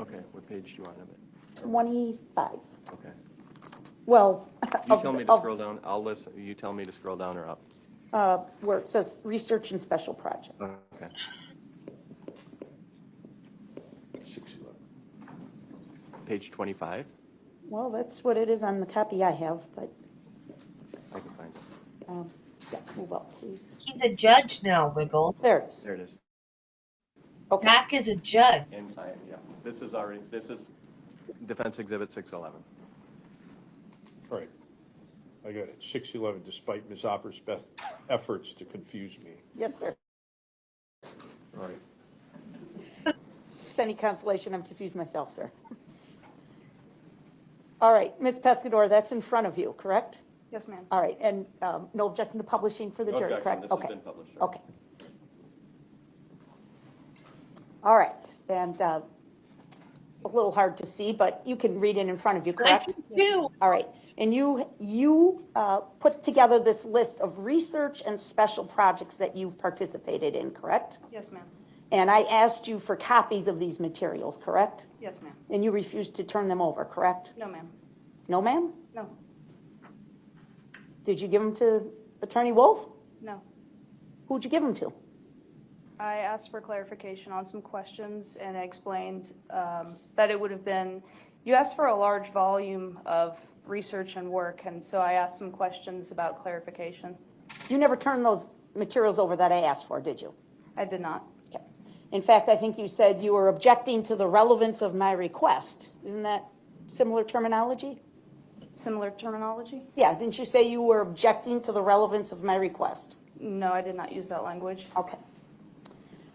Okay, what page do you want of it? 25. Okay. Well, You tell me to scroll down. I'll listen. You tell me to scroll down or up. Where it says research and special projects. Okay. 611. Page 25. Well, that's what it is on the copy I have, but I can find it. yeah, move up, please. He's a judge now, Wiggles. There it is. There it is. Okay. Mac is a judge. And yeah, this is Defense Exhibit 611. All right. I got it. 611, despite Ms. Opper's best efforts to confuse me. Yes, sir. All right. It's any consolation, I'm confused myself, sir. All right, Ms. Pescador, that's in front of you, correct? Yes, ma'am. All right, and no objection to publishing for the No jury, objection. correct? This Okay. has been published. Okay. All right, and a little hard to see, but you can read it in front of you, I correct? can too. All right, and you put together this list of research and special projects that you've participated in, correct? Yes, ma'am. And I asked you for copies of these materials, correct? Yes, ma'am. And you refused to turn them over, correct? No, ma'am. No, ma'am? No. Did you give them to Attorney Wolf? No. Who'd you give them to? I asked for clarification on some questions, and I explained that it would have been, you asked for a large volume of research and work, and so I asked some questions about clarification. You never turned those materials over that I asked for, did you? I did not. Okay. In fact, I think you said you were objecting to the relevance of my request. Isn't that similar terminology? Similar terminology? Yeah, didn't you say you were objecting to the relevance of my request? No, I did not use that language. Okay.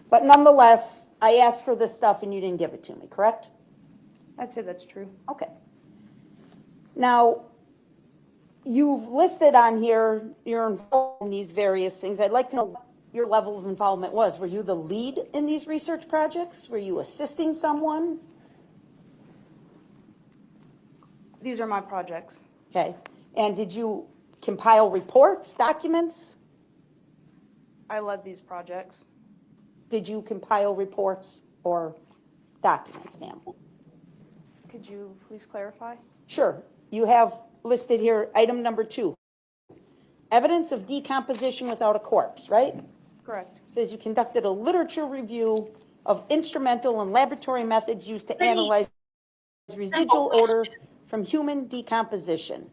But nonetheless, I asked for this stuff and you didn't give it to me, correct? I'd say that's true. Okay. Now, you've listed on here, you're involved in these various things. I'd like to know what your level of involvement was. Were you the lead in these research projects? Were you assisting someone? These are my projects. Okay. And did you compile reports, documents? I led these projects. Did you compile reports or documents, ma'am? Could you please clarify? Sure. You have listed here item number 2, evidence of decomposition without a corpse, right? Correct. Says you conducted a literature review of instrumental and laboratory methods used to analyze residual odor from human decomposition.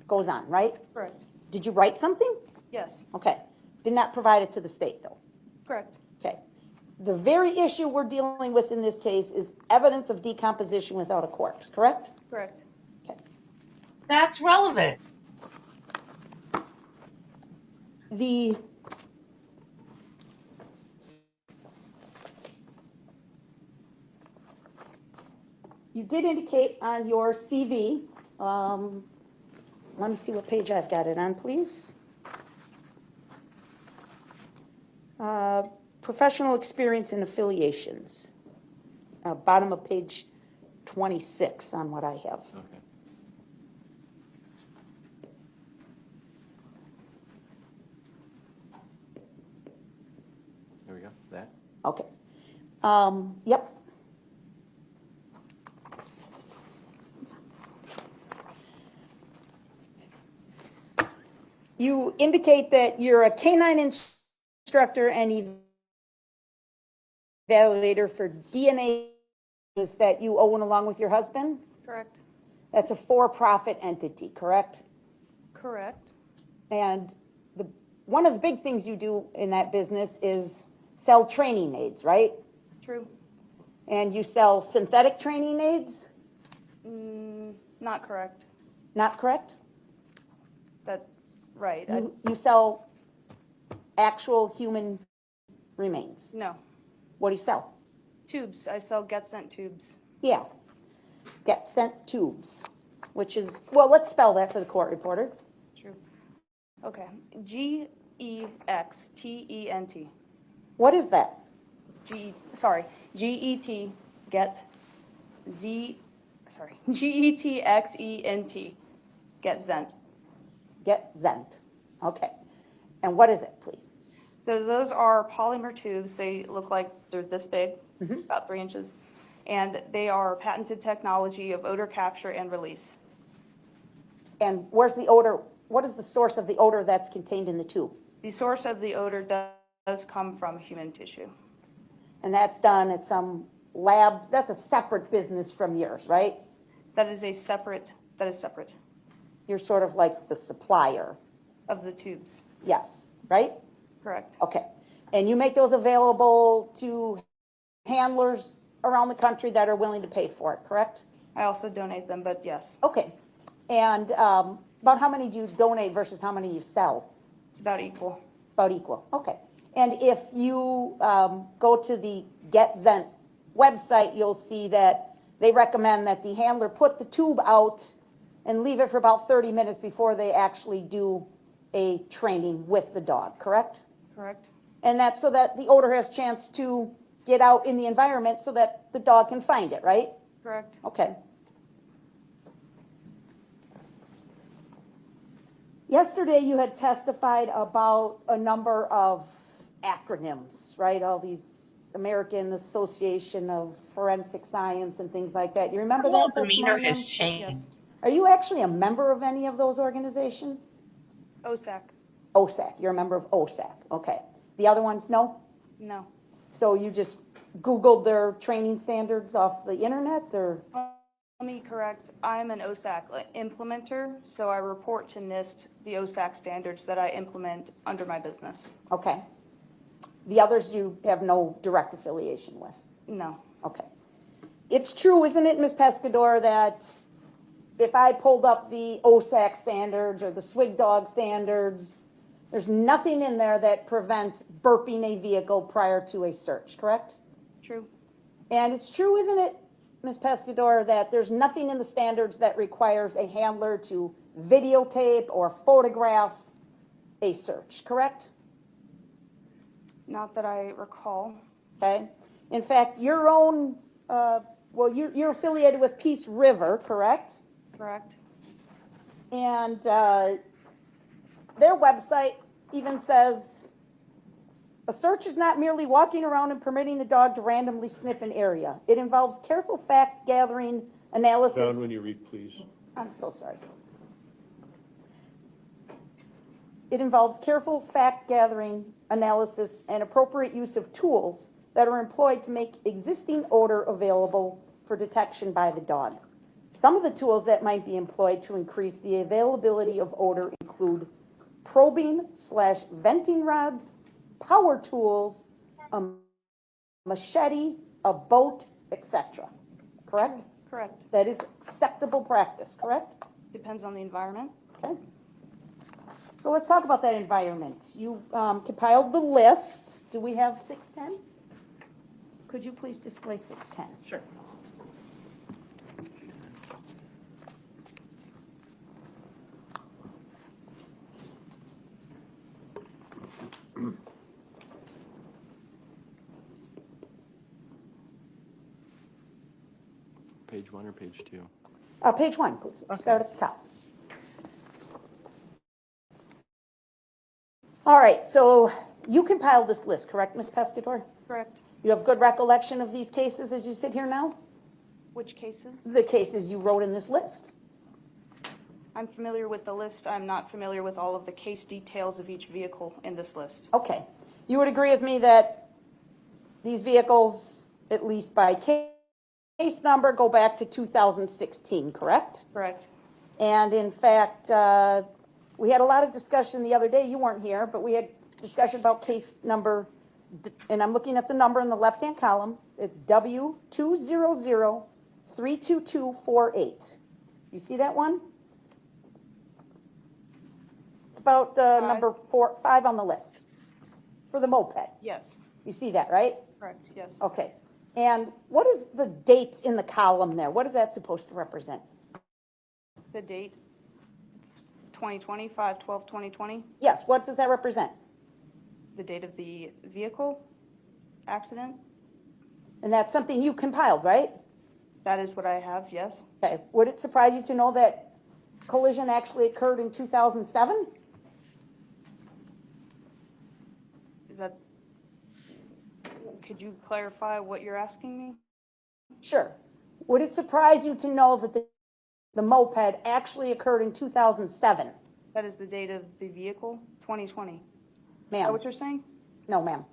Goes on, right? Correct. Did you write something? Yes. Okay. Did not provide it to the state, though. Correct. Okay. The very issue we're dealing with in this case is evidence of decomposition without a corpse, correct? Correct. Okay. That's relevant. You did indicate on your CV, let me see what page I've got it on, please. Professional experience and affiliations. Bottom of page 26 on what I have. Okay. There we go, that. Okay. Yep. You indicate that you're a canine instructor and evaluator for DNA that you own along with your husband? Correct. That's a for-profit entity, correct? Correct. And one of the big things you do in that business is sell training aids, right? True. And you sell synthetic training aids? Not correct. Not correct? Right. You sell actual human remains. No. What do you sell? Tubes. I sell get sent tubes. Yeah. Get sent tubes, which is, well, let's spell that for the court reporter. True. Okay. Gextent. What is that? GET, get, GETXENT, get Zent. Get Zent. Okay. And what is it, please? So those are polymer tubes. They look like they're this big, about 3 inches. And they are patented technology of odor capture and release. And where's the odor? What is the source of the odor that's contained in the tube? The source of the odor does come from human tissue. And that's done at some lab. That's a separate business from yours, right? That is separate. You're sort of like the supplier. Of the tubes. Yes, right? Correct. Okay. And you make those available to handlers around the country that are willing to pay for it, correct? I also donate them, but yes. Okay. And about how many do you donate versus how many you sell? It's about equal. About equal. Okay. And if you go to the Get Zent website, you'll see that they recommend that the handler put the tube out and leave it for about 30 minutes before they actually do a training with the dog, correct? Correct. And that's so that the odor has a chance to get out in the environment so that the dog can find it, right? Correct. Okay. Yesterday you had testified about a number of acronyms, right? All these American Association of Forensic Science and things like that. You remember that? Demeanor testimony? has changed. Yes. Are you actually a member of any of those organizations? OSAC. OSAC, you're a member of OSAC, okay. The other ones, no? No. So you just Googled their training standards off the internet, or? Let me correct. I'm an OSAC implementer, so I report to NIST the OSAC standards that I implement under my business. Okay. The others you have no direct affiliation with? No. Okay. It's true, isn't it, Ms. Pescador, that if I pulled up the OSAC standards or the Swig Dog standards, there's nothing in there that prevents burping a vehicle prior to a search, correct? True. And it's true, isn't it, Ms. Pescador, that there's nothing in the standards that requires a handler to videotape or photograph a search, correct? Not that I recall. Okay. In fact, your own, you're affiliated with Peace River, correct? Correct. And their website even says, a search is not merely walking around and permitting the dog to randomly sniff an area. It involves careful fact gathering, analysis. Down when you read, please. I'm so sorry. It involves careful fact gathering, analysis, and appropriate use of tools that are employed to make existing odor available for detection by the dog. Some of the tools that might be employed to increase the availability of odor include probing/venting rods, power tools, a machete, a boat, etc. Correct? Correct. That is acceptable practice, correct? Depends on the environment. Okay. So let's talk about that environment. You compiled the list. Do we have 610? Could you please display 610? Sure. Page 1 or page 2? Page 1, please. Start at the top. All right, so you compiled this list, correct, Ms. Pescatore? Correct. You have good recollection of these cases as you sit here now? Which cases? The cases you wrote in this list. I'm familiar with the list. I'm not familiar with all of the case details of each vehicle in this list. Okay. You would agree with me that these vehicles, at least by case number, go back to 2016, correct? Correct. And in fact, we had a lot of discussion the other day. You weren't here, but we had discussion about case number, and I'm looking at the number in the left-hand column. It's W20032248. You see that one? It's about number 5 on the list for the moped. Yes. You see that, right? Correct. Yes. Okay. And what is the date in the column there? What is that supposed to represent? The date, 2020, 5/12/2020. Yes, what does that represent? The date of the vehicle accident. And that's something you compiled, right? That is what I have, yes. Okay. Would it surprise you to know that collision actually occurred in 2007? Is that, could you clarify what you're asking me? Sure. Would it surprise you to know that the moped actually occurred in 2007? That is the date of the vehicle, 2020. Is that Ma'am. what you're saying? No, ma'am.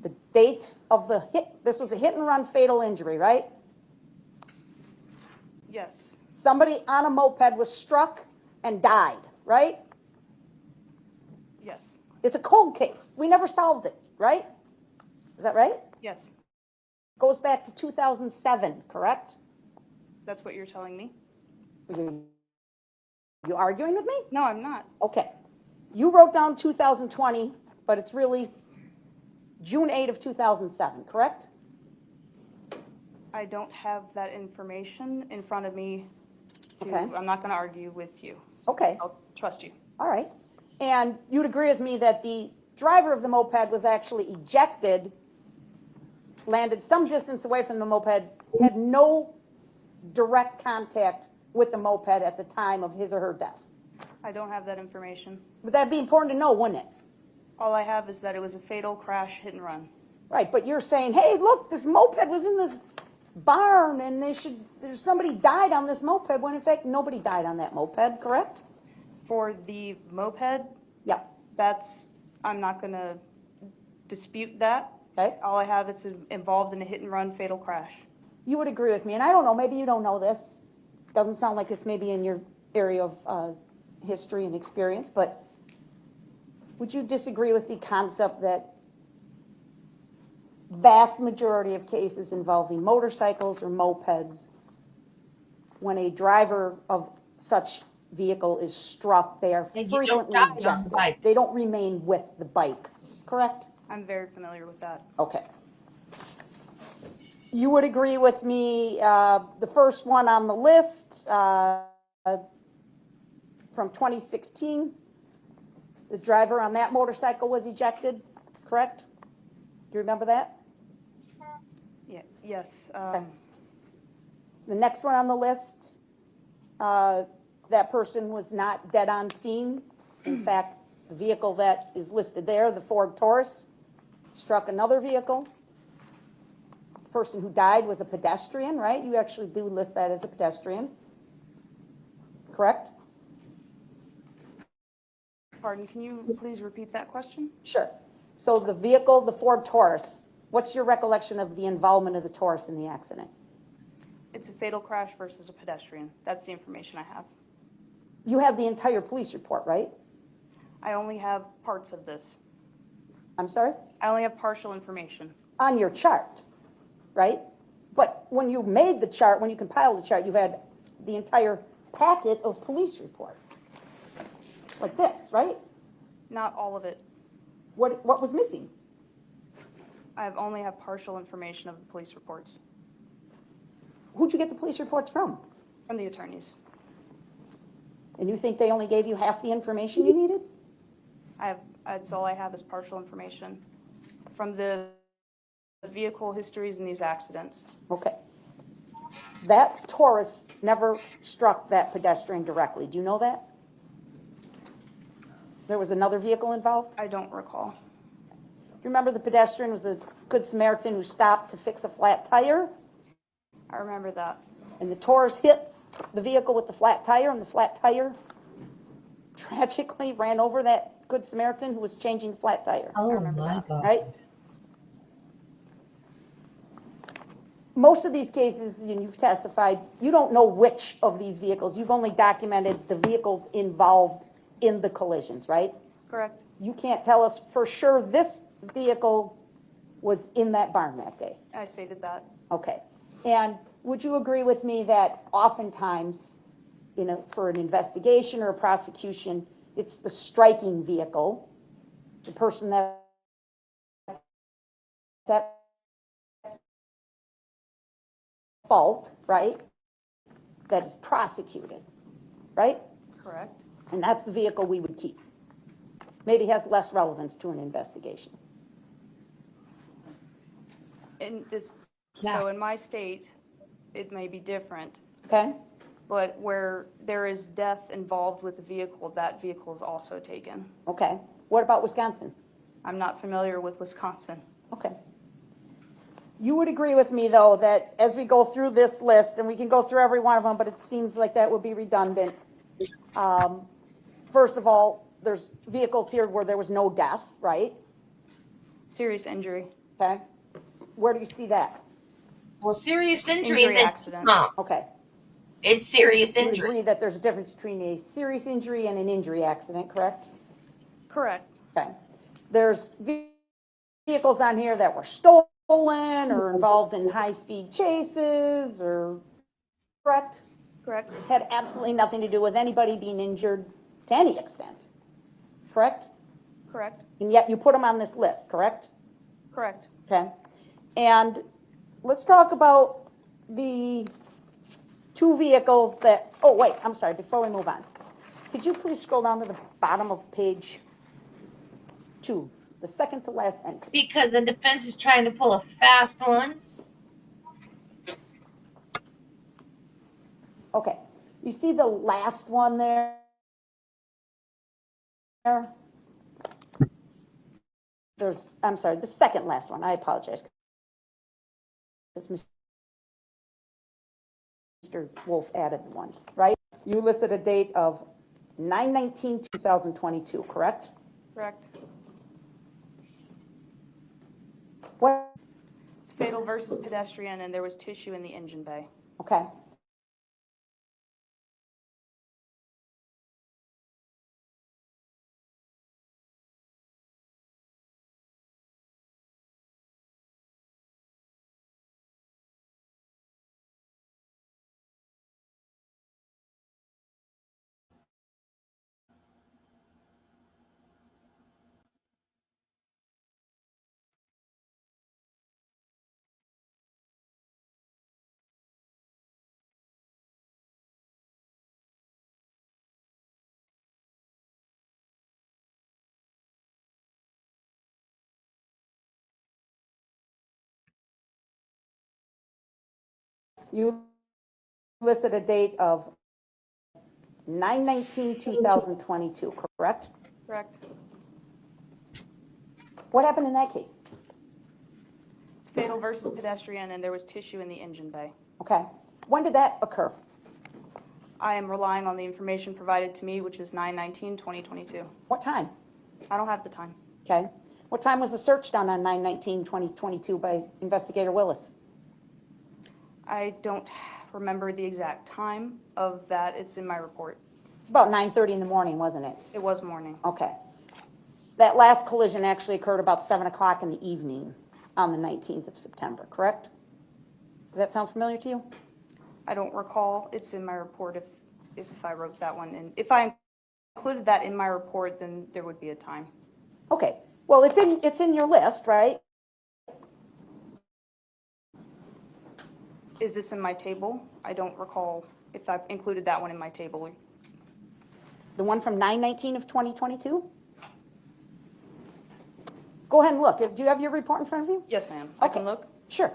The date of the hit, this was a hit and run fatal injury, right? Yes. Somebody on a moped was struck and died, right? Yes. It's a cold case. We never solved it, right? Is that right? Yes. Goes back to 2007, correct? That's what you're telling me? You arguing with me? No, I'm not. Okay. You wrote down 2020, but it's really June 8 of 2007, correct? I don't have that information in front of me. Okay. I'm not going to argue with you. Okay. I'll trust you. All right. And you'd agree with me that the driver of the moped was actually ejected, landed some distance away from the moped, had no direct contact with the moped at the time of his or her death. I don't have that information. But that'd be important to know, wouldn't it? All I have is that it was a fatal crash, hit and run. Right, but you're saying, hey, look, this moped was in this barn and there's somebody died on this moped, when in fact nobody died on that moped, correct? For the moped, Yeah. I'm not going to dispute that. Okay. All I have is involved in a hit and run fatal crash. You would agree with me, and I don't know, maybe you don't know this. Doesn't sound like it's maybe in your area of history and experience, but would you disagree with the concept that vast majority of cases involving motorcycles or mopeds, when a driver of such vehicle is struck, they are And you don't frequently die on the ejected. bike. They don't remain with the bike, correct? I'm very familiar with that. Okay. You would agree with me, the first one on the list, from 2016. The driver on that motorcycle was ejected, correct? Do you remember that? Yeah, yes. Okay. The next one on the list, that person was not dead on scene. In fact, the vehicle that is listed there, the Ford Taurus, struck another vehicle. The person who died was a pedestrian, right? You actually do list that as a pedestrian, correct? Pardon, can you please repeat that question? Sure. So the vehicle, the Ford Taurus, what's your recollection of the involvement of the Taurus in the accident? It's a fatal crash versus a pedestrian. That's the information I have. You have the entire police report, right? I only have parts of this. I'm sorry? I only have partial information. On your chart, right? But when you made the chart, when you compiled the chart, you had the entire packet of police reports. Like this, right? Not all of it. What was missing? I only have partial information of the police reports Who'd you get the police reports from? from the attorneys. And you think they only gave you half the information you needed? That's all I have is partial information from the vehicle histories in these accidents. Okay. That Taurus never struck that pedestrian directly. Do you know that? There was another vehicle involved? I don't recall. You remember the pedestrian was a Good Samaritan who stopped to fix a flat tire? I remember that. And the Taurus hit the vehicle with the flat tire, and the flat tire tragically ran over that Good Samaritan who was changing the flat tire. Oh my God. Right? Most of these cases, and you've testified, you don't know which of these vehicles. You've only documented the vehicles involved in the collisions, right? Correct. You can't tell us for sure this vehicle was in that barn that day. I stated that. Okay. And would you agree with me that oftentimes, for an investigation or a prosecution, it's the striking vehicle, the person that's at fault, right, that is prosecuted, right? Correct. And that's the vehicle we would keep. Maybe has less relevance to an investigation. In this, Yeah. So in my state, it may be different, Okay? but where there is death involved with the vehicle, that vehicle is also taken. Okay. What about Wisconsin? I'm not familiar with Wisconsin. Okay. You would agree with me, though, that as we go through this list, and we can go through every one of them, but it seems like that would be redundant. First of all, there's vehicles here where there was no death, right? Serious injury. Okay. Where do you see that? Well, serious injury Injury is accident. Okay. It's serious You would injury. agree that there's a difference between a serious injury and an injury accident, correct? Correct. Okay. There's vehicles on here that were stolen or involved in high-speed chases or, correct? Correct. Had absolutely nothing to do with anybody being injured to any extent, correct? Correct. And yet you put them on this list, correct? Correct. Okay. And let's talk about the two vehicles that, oh, wait, I'm sorry, before we move on. Could you please scroll down to the bottom of page 2, the second to last entry? Because the defense is trying to pull a fast one. Okay. You see the last one there? I'm sorry, the second last one. I apologize. Because Mr. Wolf added one, right? You listed a date of 9/19/2022, correct? Correct. What? It's fatal versus pedestrian, and there was tissue in the engine bay. Okay. You listed a date of 9/19/2022, correct? Correct. What happened in that case? It's fatal versus pedestrian, and there was tissue in the engine bay. Okay. When did that occur? I am relying on the information provided to me, which is 9/19/2022. What time? I don't have the time. Okay. What time was the search done on 9/19/2022 by Investigator Willis? I don't remember the exact time of that. It's in my report. It's about 9:30 in the morning, wasn't it? It was morning. Okay. That last collision actually occurred about 7 o'clock in the evening on the 19th of September, correct? Does that sound familiar to you? I don't recall. It's in my report if I wrote that one in. If I included that in my report, then there would be a time. Okay. Well, it's in your list, right? Is this in my table? I don't recall if I included that one in my table. The one from 9/19 of 2022? Go ahead and look. Do you have your report in front of you? Yes, ma'am. I can look. Sure.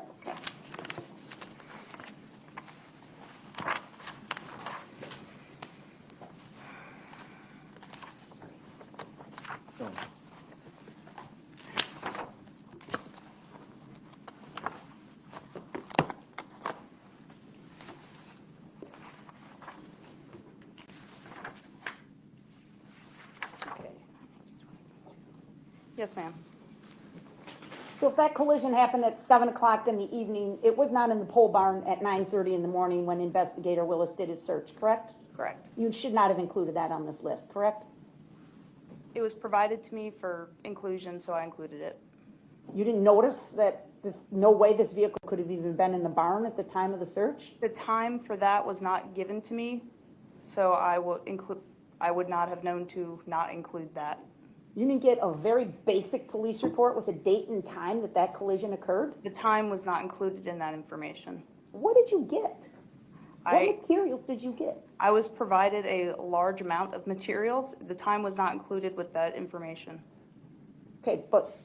Yes, ma'am. So if that collision happened at 7 o'clock in the evening, it was not in the pole barn at 9:30 in the morning when Investigator Willis did his search, correct? Correct. You should not have included that on this list, correct? It was provided to me for inclusion, so I included it. You didn't notice that there's no way this vehicle could have even been in the barn at the time of the search? The time for that was not given to me, so I would not have known to not include that. You didn't get a very basic police report with a date and time that that collision occurred? The time was not included in that information. What did you get? What materials did you get? I was provided a large amount of materials. The time was not included with that information. Okay, but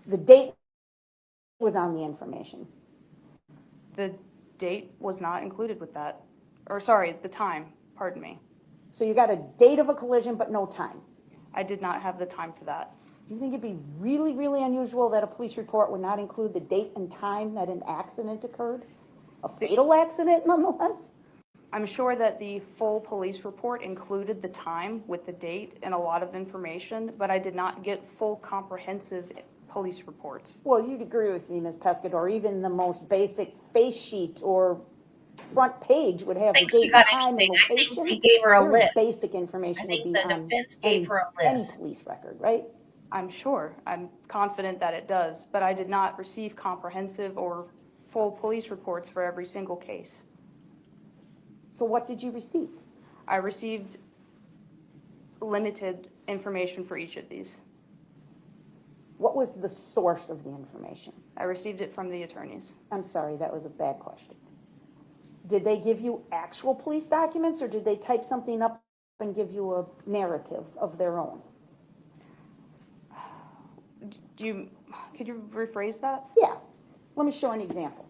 the date was on the information. The date was not included with that. Or sorry, the time, pardon me. So you got a date of a collision, but no time. I did not have the time for that. Do you think it'd be really, really unusual that a police report would not include the date and time that an accident occurred? A fatal accident, nonetheless? I'm sure that the full police report included the time with the date and a lot of information, but I did not get full comprehensive police reports. Well, you'd agree with me, Ms. Pescador, even the most basic face sheet or front page would have the date, time, and location. I think we gave her a Very list. basic information I think would be the on defense gave her a any list. police record, right? I'm sure. I'm confident that it does, but I did not receive comprehensive or full police reports for every single case. So what did you receive? I received limited information for each of these. What was the source of the information? I received it from the attorneys. I'm sorry, that was a bad question. Did they give you actual police documents, or did they type something up and give you a narrative of their own? Could you rephrase that? Yeah. Let me show an example.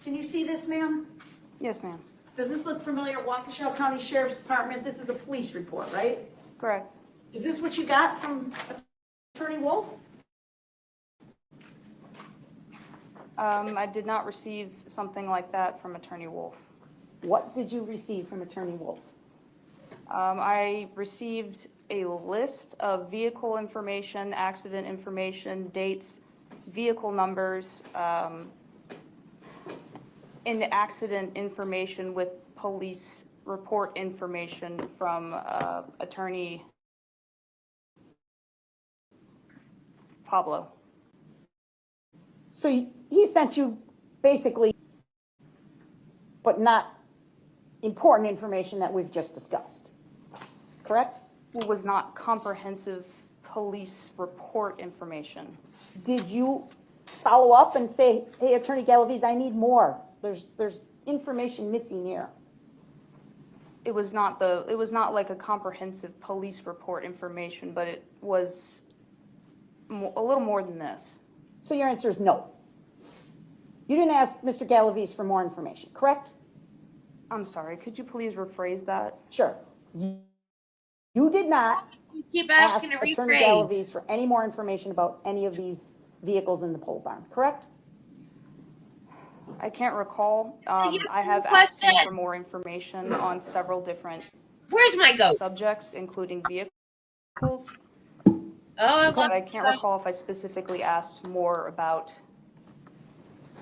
Can you see this, ma'am? Yes, ma'am. Does this look familiar? Waukesha County Sheriff's Department, this is a police report, right? Correct. Is this what you got from Attorney Wolf? I did not receive something like that from Attorney Wolf. What did you receive from Attorney Wolf? I received a list of vehicle information, accident information, dates, vehicle numbers, and accident information with police report information from Attorney Pablo. So he sent you basically, but not important information that we've just discussed, correct? It was not comprehensive police report information. Did you follow up and say, hey, Attorney Galaviz, I need more. There's information missing here. it was not like a comprehensive police report information, but it was a little more than this. So your answer is no. You didn't ask Mr. Galaviz for more information, correct? I'm sorry, could you please rephrase that? Sure. You did not You keep ask asking to Attorney Galaviz rephrase. for any more information about any of these vehicles in the pole barn, correct? I can't recall. a yes I or no have asked him question. for more information on several different Where's my goat? subjects, including vehicles, Oh, I but lost I my can't goat. recall if I specifically asked more about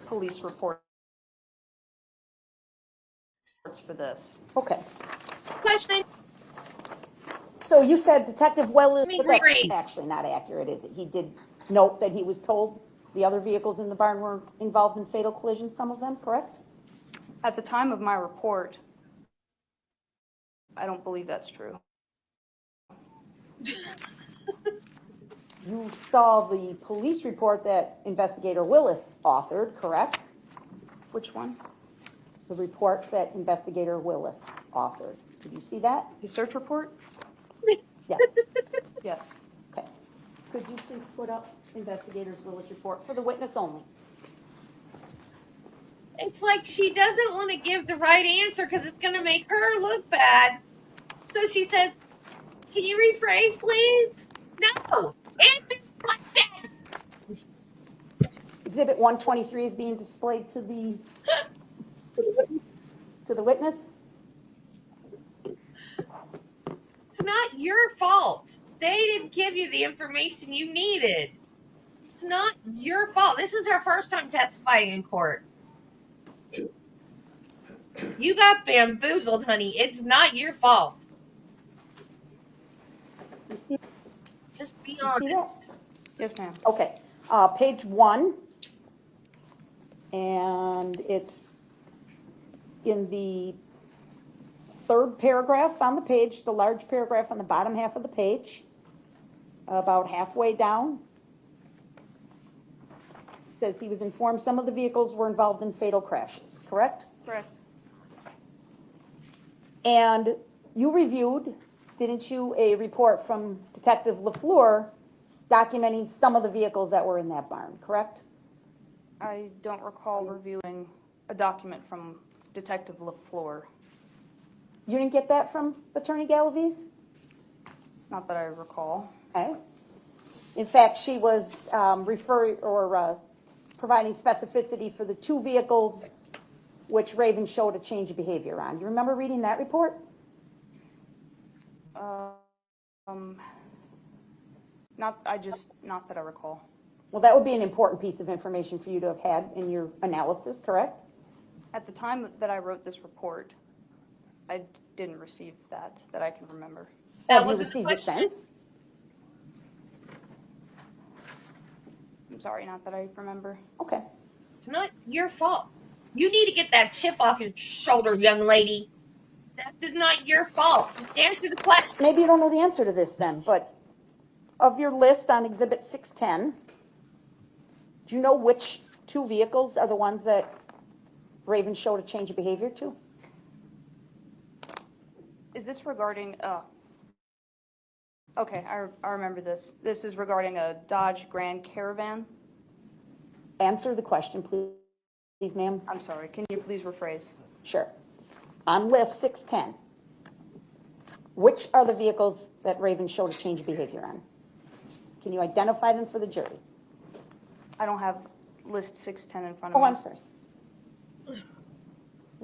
police reports for this. Okay. Question. So you said Detective Willis, Me but that's rephrase. actually not accurate, is it? He did note that he was told the other vehicles in the barn were involved in fatal collisions, some of them, correct? At the time of my report, I don't believe that's true. You saw the police report that Investigator Willis authored, correct? Which one? The report that Investigator Willis authored. Did you see that? The search report? Yes. Yes. Okay. Could you please put up Investigator Willis' report for the witness only? It's like she doesn't want to give the right answer because it's going to make her look bad. So she says, "Can you rephrase, please?" No. Answer the question. Exhibit 123 is being displayed to the witness. It's not your fault. They didn't give you the information you needed. It's not your fault. This is her first time testifying in court. You got bamboozled, honey. It's not your fault. Just be You see that? honest. Yes, ma'am. Okay, page 1, and it's in the third paragraph on the page, the large paragraph on the bottom half of the page, about halfway down. Says he was informed some of the vehicles were involved in fatal crashes, correct? Correct. And you reviewed, didn't you, a report from Detective LaFleur documenting some of the vehicles that were in that barn, correct? I don't recall reviewing a document from Detective LaFleur. You didn't get that from Attorney Galaviz? Not that I recall. Okay. In fact, she was providing specificity for the 2 vehicles which Raven showed a change of behavior on. You remember reading that report? Not that I recall. Well, that would be an important piece of information for you to have had in your analysis, correct? At the time that I wrote this report, I didn't receive that I can remember. That Have you wasn't the received it question. since? I'm sorry, not that I remember. Okay. It's not your fault. You need to get that chip off your shoulder, young lady. That is not your fault. Just answer the question. Maybe you don't know the answer to this then, but of your list on Exhibit 610, do you know which 2 vehicles are the ones that Raven showed a change of behavior to? Is this regarding, okay, I remember this. This is regarding a Dodge Grand Caravan. Answer the question, please, ma'am. I'm sorry, can you please rephrase? Sure. On list 610, which are the vehicles that Raven showed a change of behavior on? Can you identify them for the jury? I don't have list 610 in front of Oh, me. I'm sorry.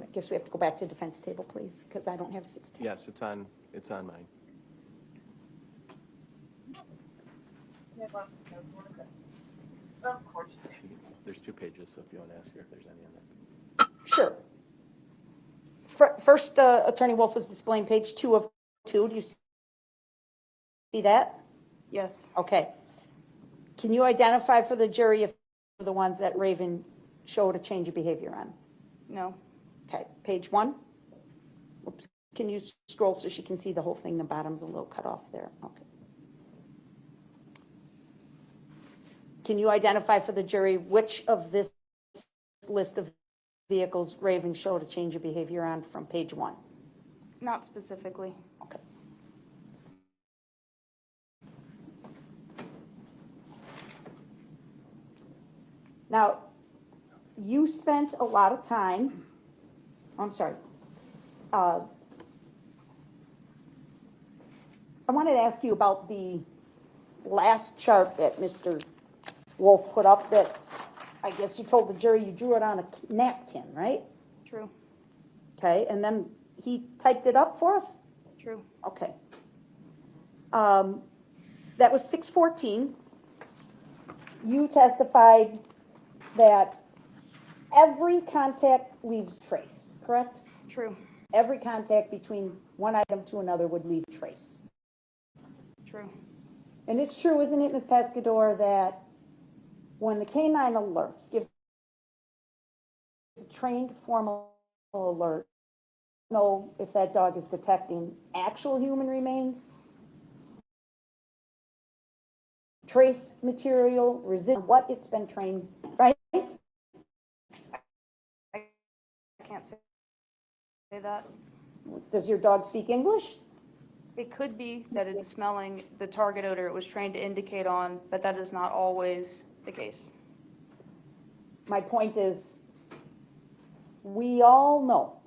I guess we have to go back to defense table, please, because I don't have 610. Yes, it's on mine. Of course. There's 2 pages, so if you want to ask her if there's any on there. Sure. First, Attorney Wolf is displaying page 2 of 2. Do you see that? Yes. Okay. Can you identify for the jury if the ones that Raven showed a change of behavior on? No. Okay, page 1. Oops. Can you scroll so she can see the whole thing? The bottom's a little cut off there. Okay. Can you identify for the jury which of this list of vehicles Raven showed a change of behavior on from page 1? Not specifically. Okay. Now, you spent a lot of time, I'm sorry. I wanted to ask you about the last chart that Mr. Wolf put up that I guess you told the jury you drew it on a napkin, right? True. Okay, and then he typed it up for us? True. Okay. That was 6/14. You testified that every contact leaves trace, correct? True. Every contact between one item to another would leave trace. True. And it's true, isn't it, Ms. Pescador, that when the canine alerts gives a trained formal alert, know if that dog is detecting actual human remains, trace material, what it's been trained, right? I can't say that. Does your dog speak English? It could be that it's smelling the target odor it was trained to indicate on, but that is not always the case. My point is, we all know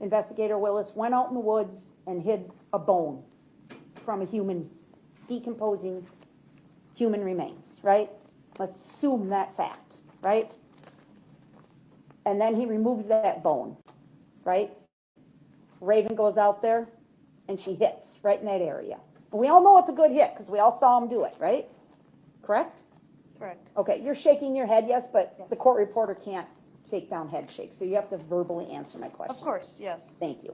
Investigator Willis went out in the woods and hid a bone from a human, decomposing human remains, right? Let's assume that fact, right? And then he removes that bone, right? Raven goes out there and she hits right in that area. And we all know it's a good hit because we all saw him do it, right? Correct? Correct. Okay, you're shaking your head, yes, but Yes. the court reporter can't take down head shakes, so you have to verbally answer my question. Of course, yes. Thank you.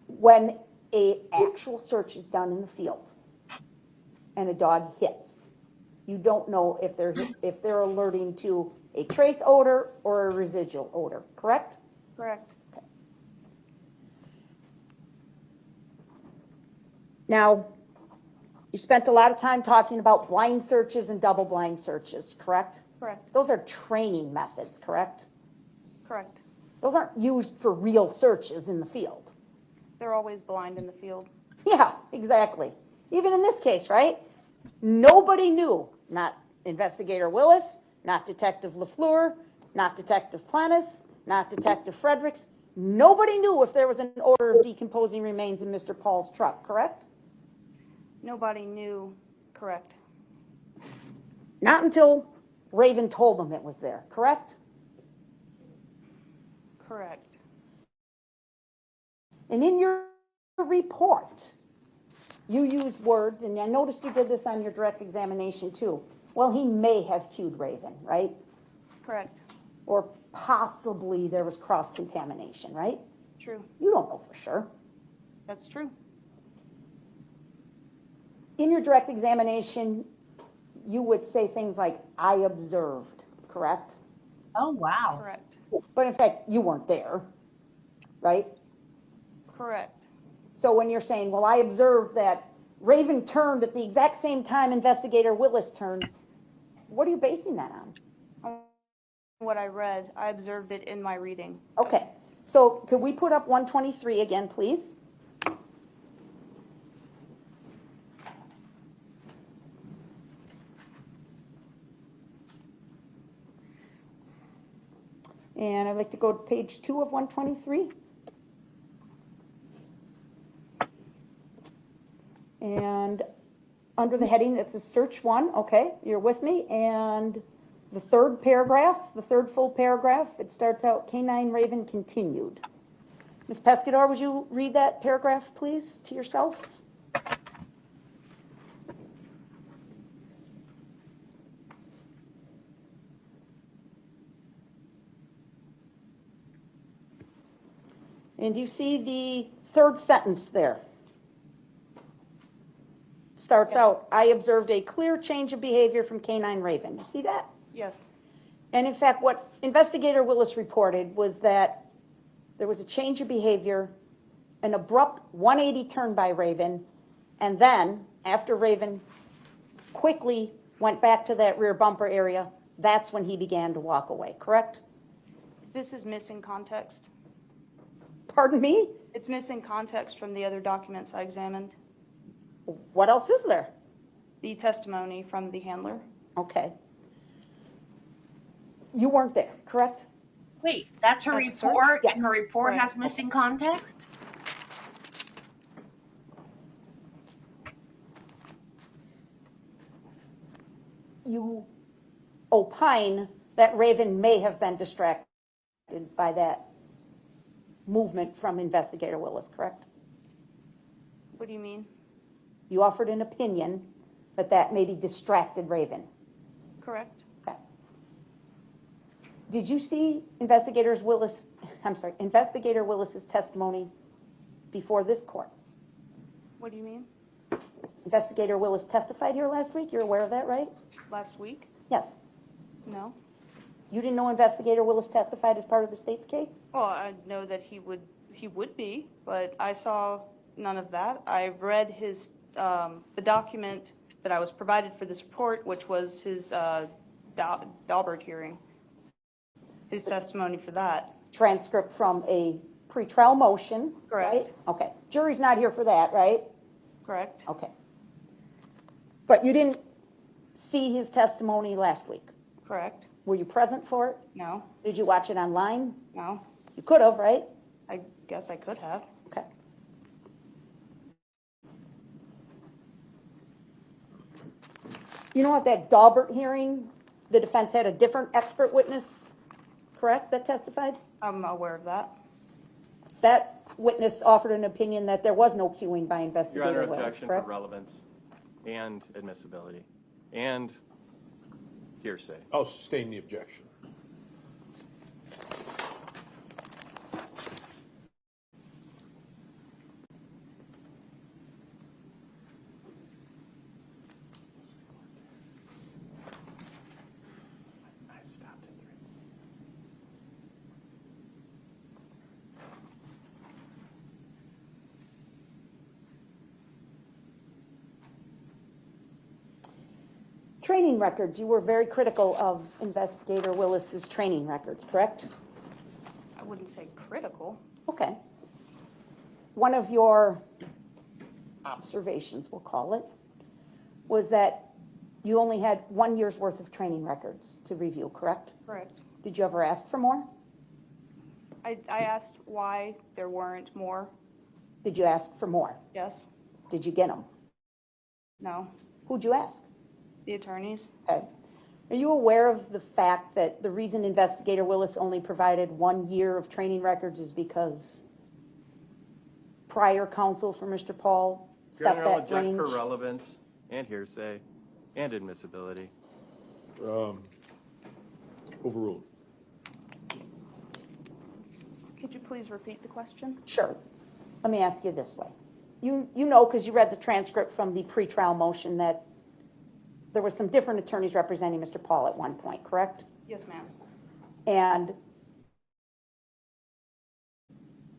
When a actual search is done in the field and a dog hits, you don't know if they're alerting to a trace odor or a residual odor, correct? Correct. Now, you spent a lot of time talking about blind searches and double blind searches, correct? Correct. Those are training methods, correct? Correct. Those aren't used for real searches in the field. They're always blind in the field. Yeah, exactly. Even in this case, right? Nobody knew, not Investigator Willis, not Detective LaFleur, not Detective Planis, not Detective Fredericks. Nobody knew if there was an odor of decomposing remains in Mr. Pahl's truck, correct? Nobody knew. Correct. Not until Raven told them it was there, correct? Correct. And in your report, you use words, and I noticed you did this on your direct examination too. Well, he may have cued Raven, right? Correct. Or possibly there was cross-contamination, right? True. You don't know for sure. That's true. In your direct examination, you would say things like, I observed, correct? Oh, wow. Correct. But in fact, you weren't there, right? Correct. So when you're saying, well, I observed that Raven turned at the exact same time Investigator Willis turned, what are you basing that on? What I read, I observed it in my reading. Okay, so could we put up 123 again, please? And I'd like to go to page 2 of 123. And under the heading that says search 1, okay, you're with me. And the third paragraph, the third full paragraph, it starts out, Canine Raven continued. Ms. Pescador, would you read that paragraph, please, to yourself? And you see the third sentence there? Starts out, I observed a clear change of behavior from Canine Raven. You see that? Yes. And in fact, what Investigator Willis reported was that there was a change of behavior, an abrupt 180 turn by Raven, and then, after Raven quickly went back to that rear bumper area, that's when he began to walk away, correct? This is missing context. Pardon me? It's missing context from the other documents I examined. What else is there? The testimony from the handler. Okay. You weren't there, correct? Wait, that's her That's her? report, Yes. and her report Right. has missing context? You opine that Raven may have been distracted by that movement from Investigator Willis, correct? What do you mean? You offered an opinion that that maybe distracted Raven. Correct. Okay. Did you see Investigator Willis's testimony before this court? What do you mean? Investigator Willis testified here last week. You're aware of that, right? Last week? Yes. No. You didn't know Investigator Willis testified as part of the state's case? Well, I know that he would be, but I saw none of that. I read his the document that I was provided for this report, which was his Daubert hearing, his testimony for that. Transcript from a pretrial motion, Correct. right? Okay. Jury's not here for that, right? Correct. Okay. But you didn't see his testimony last week? Correct. Were you present for it? No. Did you watch it online? No. You could have, right? I guess I could have. Okay. You know, at that Daubert hearing, the defense had a different expert witness, correct, that testified? I'm aware of that. That witness offered an opinion that there was no cueing by Your Investigator Honor, Willis, objection for correct? relevance and admissibility and hearsay. I'll sustain the objection. I stopped at 3. Training records, you were very critical of Investigator Willis's training records, correct? I wouldn't say critical. Okay. One of your observations, we'll call it, was that you only had 1 year's worth of training records to review, correct? Correct. Did you ever ask for more? I asked why there weren't more. Did you ask for more? Yes. Did you get them? No. Who'd you ask? The attorneys. Okay. Are you aware of the fact that the reason Investigator Willis only provided 1 year of training records is because prior counsel for Mr. Pahl Your set Honor, I'll that object range? for relevance and hearsay and admissibility. Overruled. Could you please repeat the question? Sure. Let me ask you this way. You know, because you read the transcript from the pretrial motion, that there were some different attorneys representing Mr. Pahl at one point, correct? Yes, ma'am. And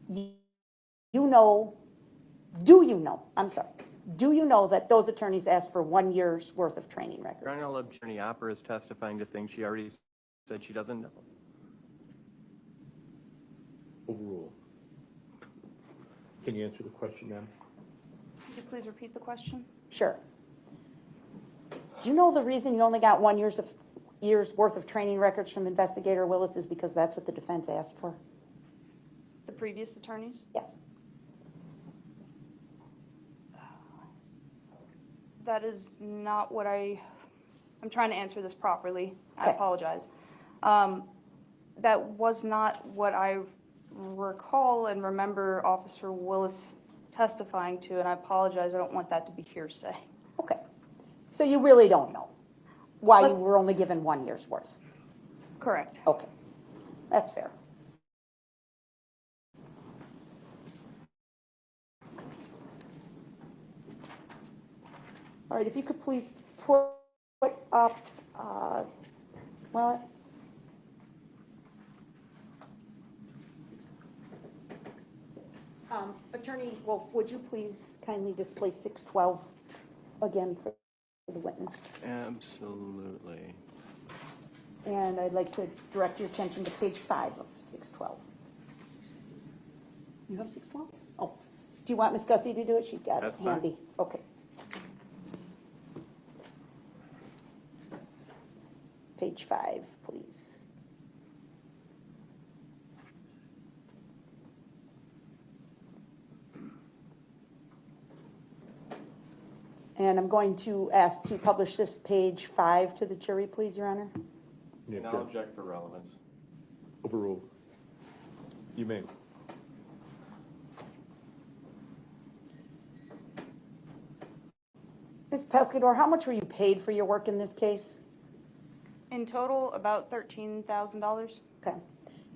do you know that those attorneys asked for 1 year's worth of training records? Your Honor, I'll object. Attorney Opera is testifying to things she already said she doesn't know. Overruled. Can you answer the question, ma'am? Could you please repeat the question? Sure. Do you know the reason you only got 1 year's worth of training records from Investigator Willis is because that's what the defense asked for? The previous attorneys? Yes. That is not what I'm trying to answer this properly. I Okay. apologize. That was not what I recall and remember Officer Willis testifying to, and I apologize. I don't want that to be hearsay. Okay. So you really don't know why Let's- you were only given 1 year's worth? Correct. Okay. That's fair. All right, if you could please put up, well, Attorney Wolf, would you please kindly display 612 again for the witness? Absolutely. And I'd like to direct your attention to page 5 of 612. You have 612? Oh, do you want Ms. Gussie to do it? She's got it That's fine. handy. Okay. Page 5, please. And I'm going to ask to publish this page 5 to the jury, please, Your Honor. Yeah, I'll object for relevance. Overruled. You may. Ms. Pescador, how much were you paid for your work in this case? In total, about $13,000. Okay.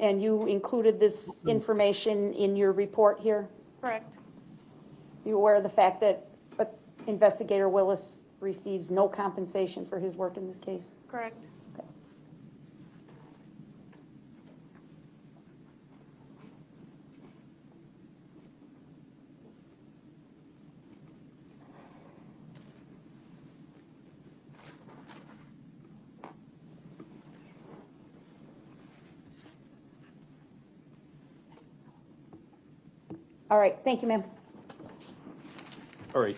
And you included this information in your report here? Correct. You aware of the fact that Investigator Willis receives no compensation for his work in this case? Correct. Okay. All right, thank you, ma'am. All right,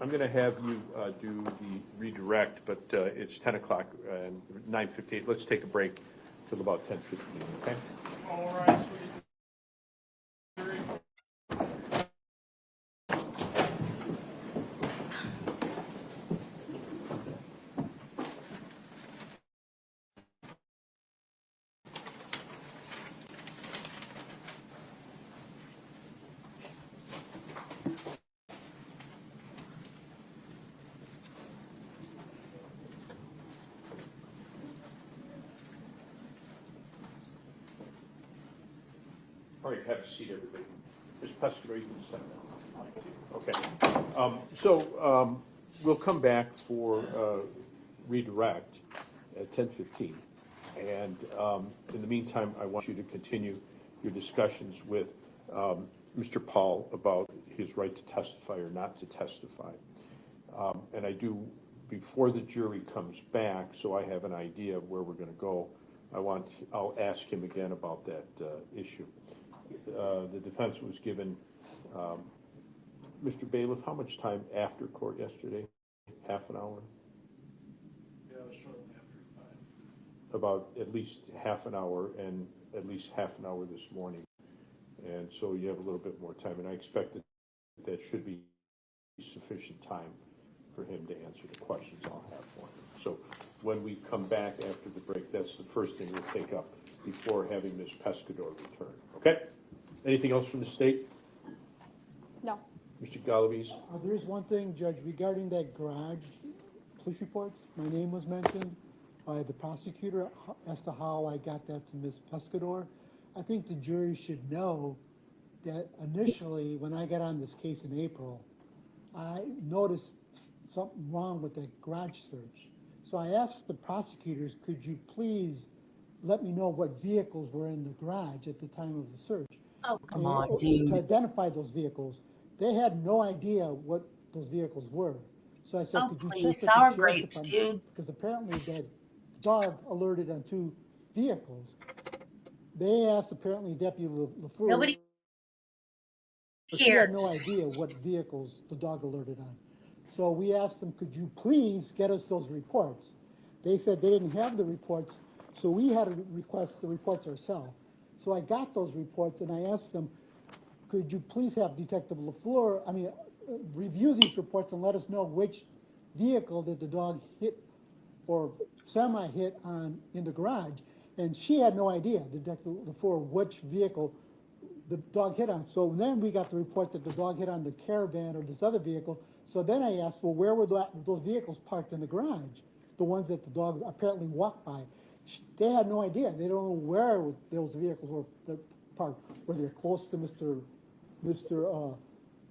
I'm going to have you do the redirect, but it's 10 o'clock and 9:58. Let's take a break till about 10:15, okay? All right. All right, have a seat, everybody. Ms. Pescador, you can step down. Okay. So we'll come back for redirect at 10:15. And in the meantime, I want you to continue your discussions with Mr. Pahl about his right to testify or not to testify. And I do, before the jury comes back, so I have an idea of where we're going to go, I'll ask him again about that issue. The defense was given, Mr. Bailiff, how much time after court yesterday? Half an hour? Yeah, shortly after 5. About at least half an hour and at least half an hour this morning. And so you have a little bit more time, and I expect that should be sufficient time for him to answer the questions I'll have for him. So when we come back after the break, that's the first thing we'll take up before having Ms. Pescador return. Okay? Anything else from the state? No. Mr. Galaviz? There is one thing, Judge, regarding that garage police reports. My name was mentioned by the prosecutor as to how I got that to Ms. Pescador. I think the jury should know that initially, when I got on this case in April, I noticed something wrong with that garage search. So I asked the prosecutors, could you please let me know what vehicles were in the garage at the time of the search? Oh, come on, dude. To identify those vehicles. They had no idea what those vehicles were. So I said, Oh, could you please, check sour with the sheriff's grapes, department? dude. Because apparently that dog alerted on 2 vehicles. They asked apparently Deputy LaFleur. Nobody But she had no cares. idea what vehicles the dog alerted on. So we asked them, could you please get us those reports? They said they didn't have the reports, so we had to request the reports ourselves. So I got those reports and I asked them, could you please have Detective LaFleur, review these reports and let us know which vehicle that the dog hit or semi-hit on in the garage. And she had no idea, Detective LaFleur, which vehicle the dog hit on. So then we got the report that the dog hit on the Caravan or this other vehicle. So then I asked, well, where were those vehicles parked in the garage? The ones that the dog apparently walked by. They had no idea. They don't know where those vehicles were parked. Were they close to Mr.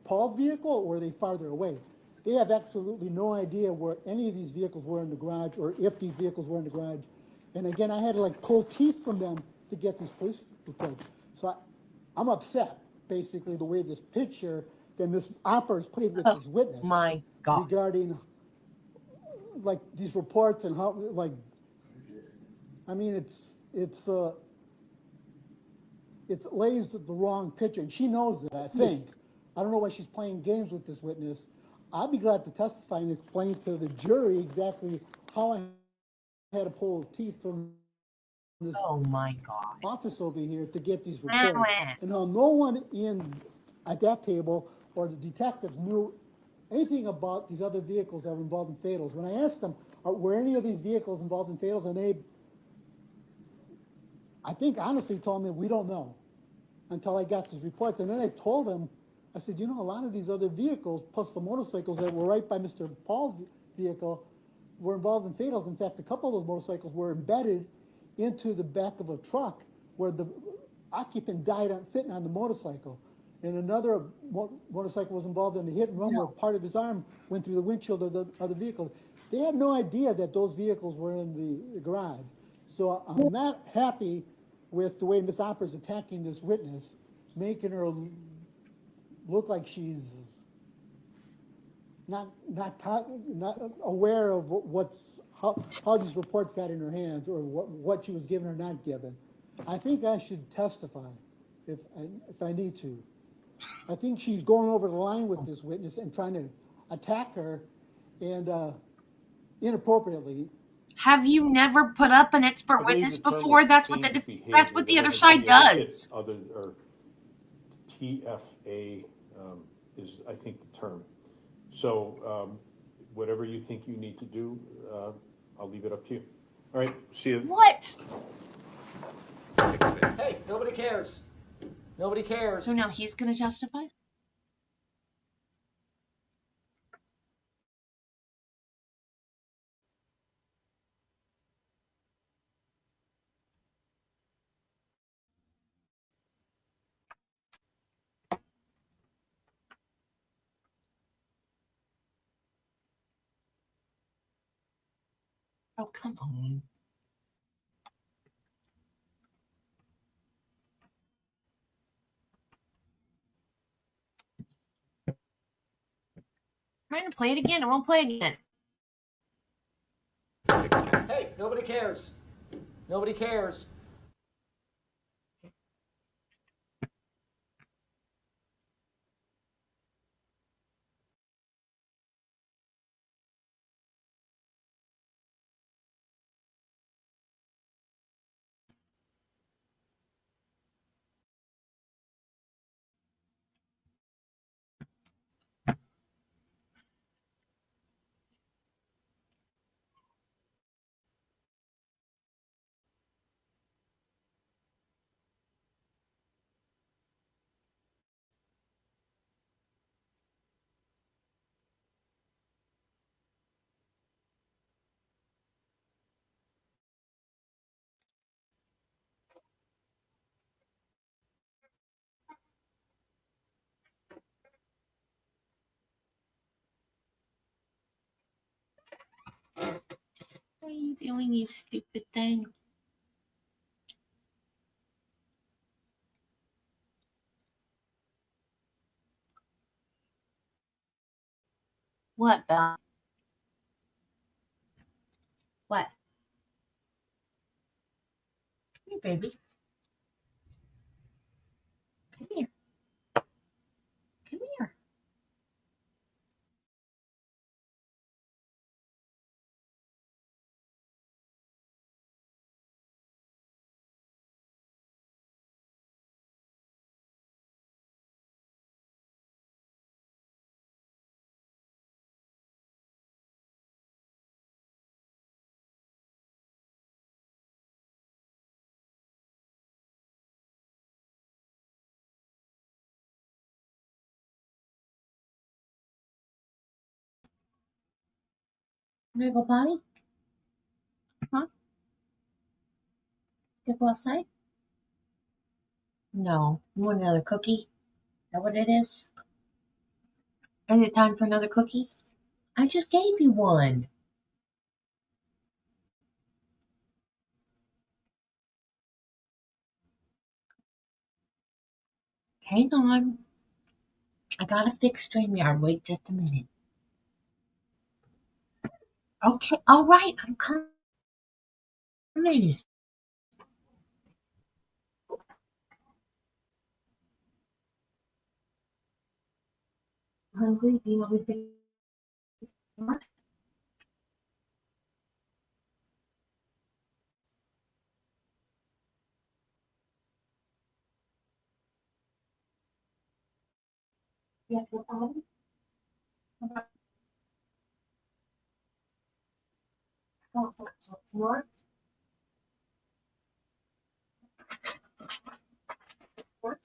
Paul's vehicle, or were they farther away? They have absolutely no idea where any of these vehicles were in the garage, or if these vehicles were in the garage. And again, I had to pull teeth from them to get these police reports. So I'm upset, basically, the way this picture that Ms. Oppers played with this witness. My God. Regarding, these reports and how, I mean, it lays the wrong picture, and she knows it, I think. I don't know why she's playing games with this witness. I'd be glad to testify and explain to the jury exactly how I had to pull teeth from this Oh my God. office over here to get these Wah, reports. wah. And how no one at that table or the detectives knew anything about these other vehicles that were involved in fatals. When I asked them, were any of these vehicles involved in fatals, and they, I think honestly told me, we don't know, until I got these reports. And then I told them, I said, a lot of these other vehicles, plus the motorcycles that were right by Mr. Paul's vehicle, were involved in fatals. In fact, a couple of those motorcycles were embedded into the back of a truck where the occupant died sitting on the motorcycle. And another motorcycle was involved in a hit and run where part of his arm went through the windshield of the vehicle. They had no idea that those vehicles were in the garage. So I'm not happy with the way Ms. Opper's attacking this witness, making her look like she's not aware of how these reports got in her hands, or what she was given or not given. I think I should testify if I need to. I think she's going over the line with this witness and trying to attack her, and inappropriately. Have you never put up an expert witness before? That's what the other side does. Or TFA is, I think, the term. So whatever you think you need to do, I'll leave it up to you. All right, see you. What? Hey, nobody cares. Nobody cares. So now he's going to testify? Oh, come on. Trying to play it again. It won't play again. Hey, nobody cares. Nobody cares. What are you doing, you stupid thing? What, Belle? What? Come here, baby. Come here. Come here. You gonna go potty? Huh? You go outside? No. You want another cookie? Is that what it is? Is it time for another cookie? I just gave you one. Hang on. I gotta fix StreamYard. Wait just a minute. Okay, all right, I'm coming. Hungry? Do you know anything more? Yeah, what Adam? More? What?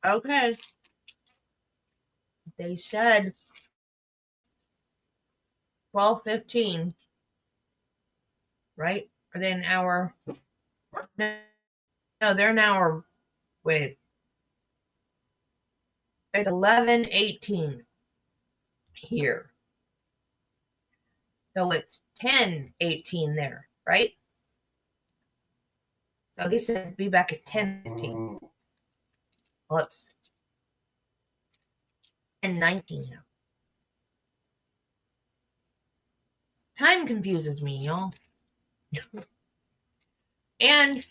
Okay. They said 12:15, right? Are they an hour? No, they're an hour. Wait. It's 11:18 here. So it's 10:18 there, right? So they said be back at 10:15. Well, it's 10:19 now. Time confuses me, y'all. And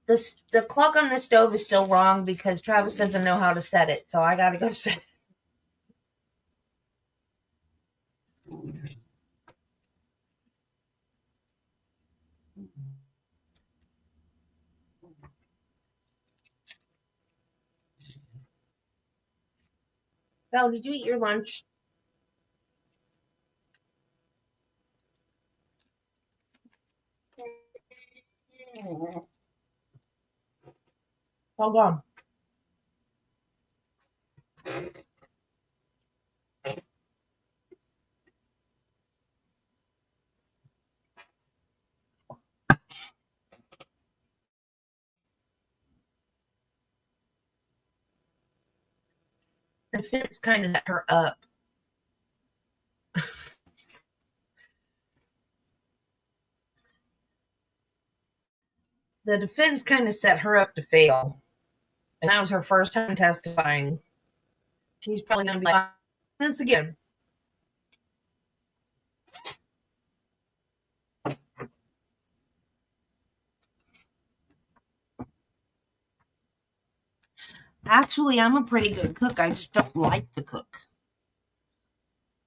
the clock on the stove is still wrong because Travis doesn't know how to set it. So I got to go set it. Belle, did you eat your lunch? Hold on. The defense kind of set her up. The defense kind of set her up to fail. And that was her first time testifying. She's probably going to be like, this again. Actually, I'm a pretty good cook. I just don't like to cook.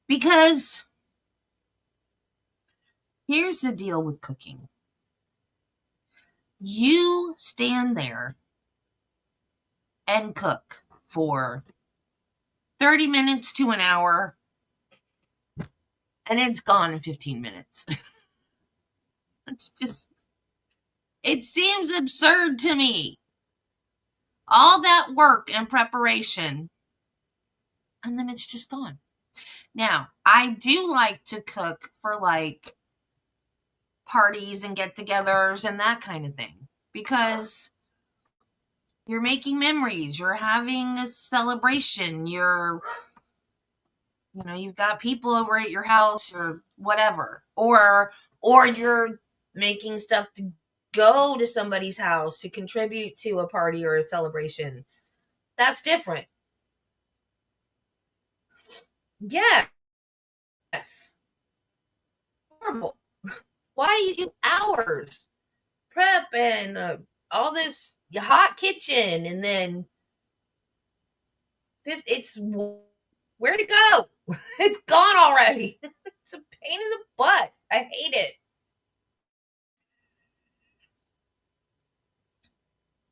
Because here's the deal with cooking. You stand there and cook for 30 minutes to an hour, and it's gone in 15 minutes. It's just, it seems absurd to me. All that work and preparation, and then it's just gone. Now, I do like to cook for like parties and get-togethers and that kind of thing because you're making memories, you're having a celebration, you've got people over at your house or whatever, or you're making stuff to go to somebody's house to contribute to a party or a celebration. That's different. Yes. Horrible. Why you hours prep and all this hot kitchen, and then it's where'd it go? It's gone already. It's a pain in the butt. I hate it.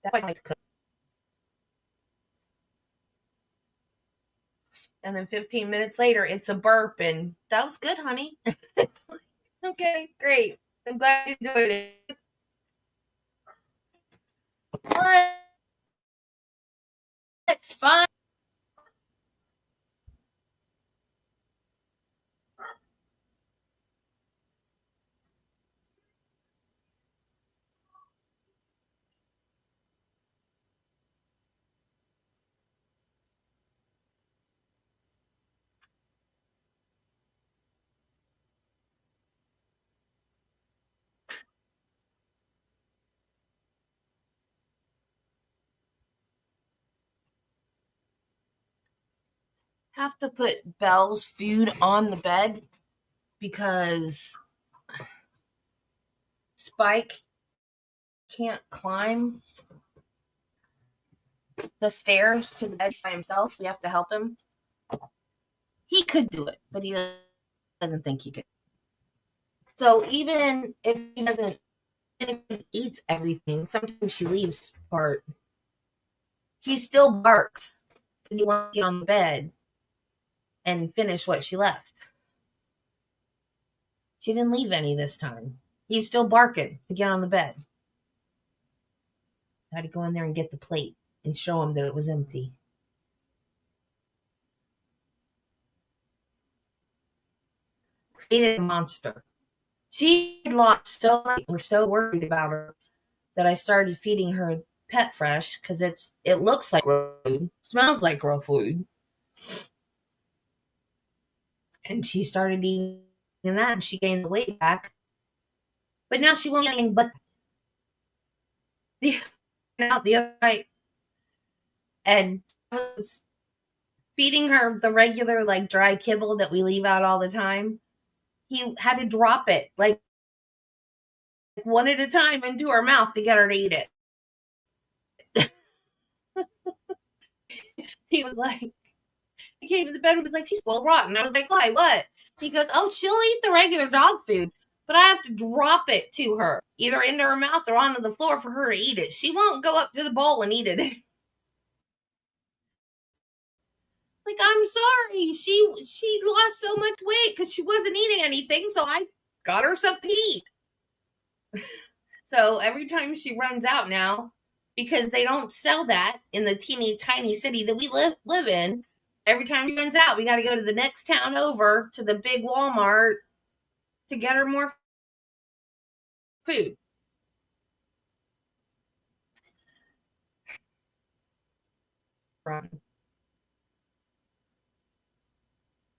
That's why I like to cook. And then 15 minutes later, it's a burp, and that was good, honey. Okay, great. I'm glad you enjoyed it. What? It's fine. have to put Belle's food on the bed because Spike can't climb the stairs to the bed by himself. We have to help him. He could do it, but he doesn't think he could. So even if he doesn't, if he eats everything, sometimes she leaves part. He still barks because he wants to get on the bed and finish what she left. She didn't leave any this time. He's still barking to get on the bed. I had to go in there and get the plate and show him that it was empty. Created a monster. She lost so much. We're so worried about her that I started feeding her Pet Fresh because it looks like raw food, smells like raw food. And she started eating that and she gained the weight back. But now she won't eat anything but the other night. And I was feeding her the regular like dry kibble that we leave out all the time. He had to drop it like one at a time into her mouth to get her to eat it. He was like, he came to the bed and was like, she's well rotten. I was like, why? What? He goes, oh, she'll eat the regular dog food, but I have to drop it to her, either into her mouth or onto the floor for her to eat it. She won't go up to the bowl and eat it. Like, I'm sorry. She lost so much weight because she wasn't eating anything, so I got her something to eat. So every time she runs out now, because they don't sell that in the teeny tiny city that we live in, every time she runs out, we got to go to the next town over to the big Walmart to get her more food.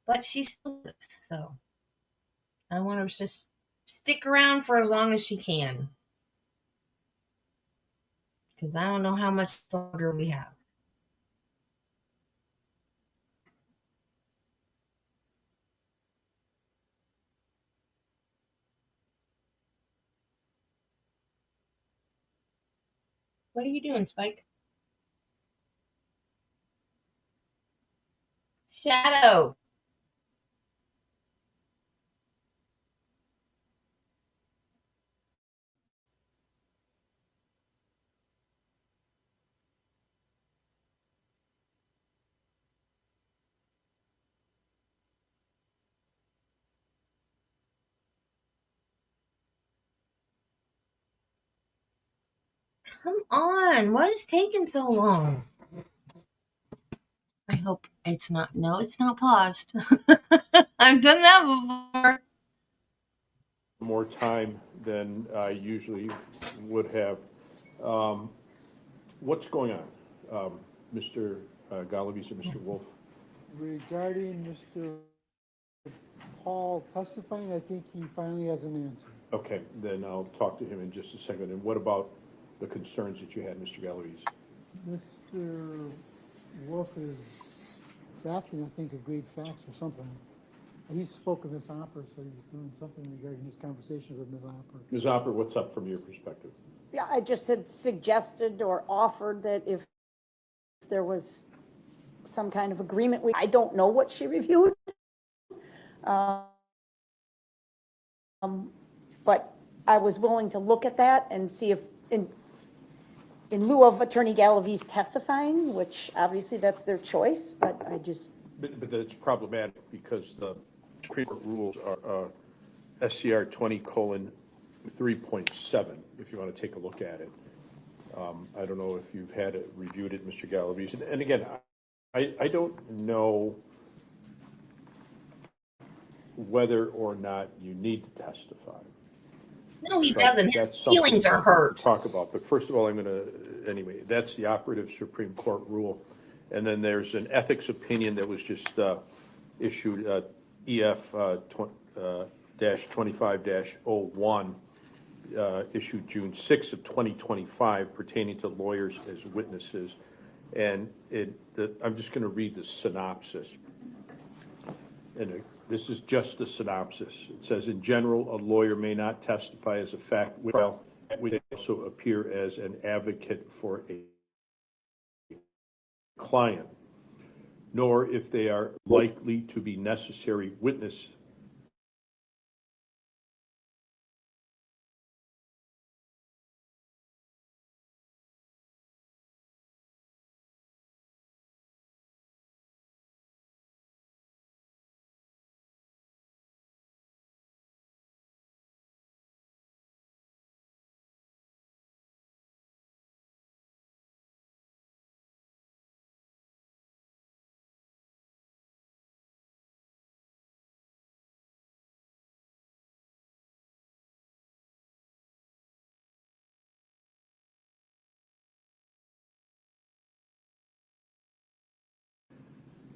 But she's still with us, so I want her to just stick around for as long as she can. Because I don't know how much longer we have. What are you doing, Spike? Shadow. Come on. What is taking so long? I hope it's not. No, it's not paused. I've done that before. More time than I usually would have. What's going on, Mr. Galavis or Mr. Wolf? Regarding Mr. Pahl testifying, I think he finally has an answer. Okay, then I'll talk to him in just a second. And what about the concerns that you had, Mr. Galavis? Mr. Wolf is drafting, I think, a great facts or something. He spoke of Ms. Hopper, so he's doing something regarding his conversations with Ms. Hopper. Ms. Hopper, what's up from your perspective? Yeah, I just had suggested or offered that if there was some kind of agreement, I don't know what she reviewed. But I was willing to look at that and see if, in lieu of Attorney Galavis testifying, which obviously that's their choice, but I just... But that's problematic because the Supreme Court rules are SCR 20:3.7, if you want to take a look at it. I don't know if you've had it reviewed it, Mr. Galavis. And again, I don't know whether or not you need to testify. No, he doesn't. His feelings are hurt. Talk about, but first of all, anyway, that's the operative Supreme Court rule. And then there's an ethics opinion that was just issued, EF 25-01, issued June 6th of 2025, pertaining to lawyers as witnesses. And I'm just going to read the synopsis. and this is just the synopsis. It says, in general, a lawyer may not testify as a fact witness, would also appear as an advocate for a client, nor if they are likely to be necessary witness.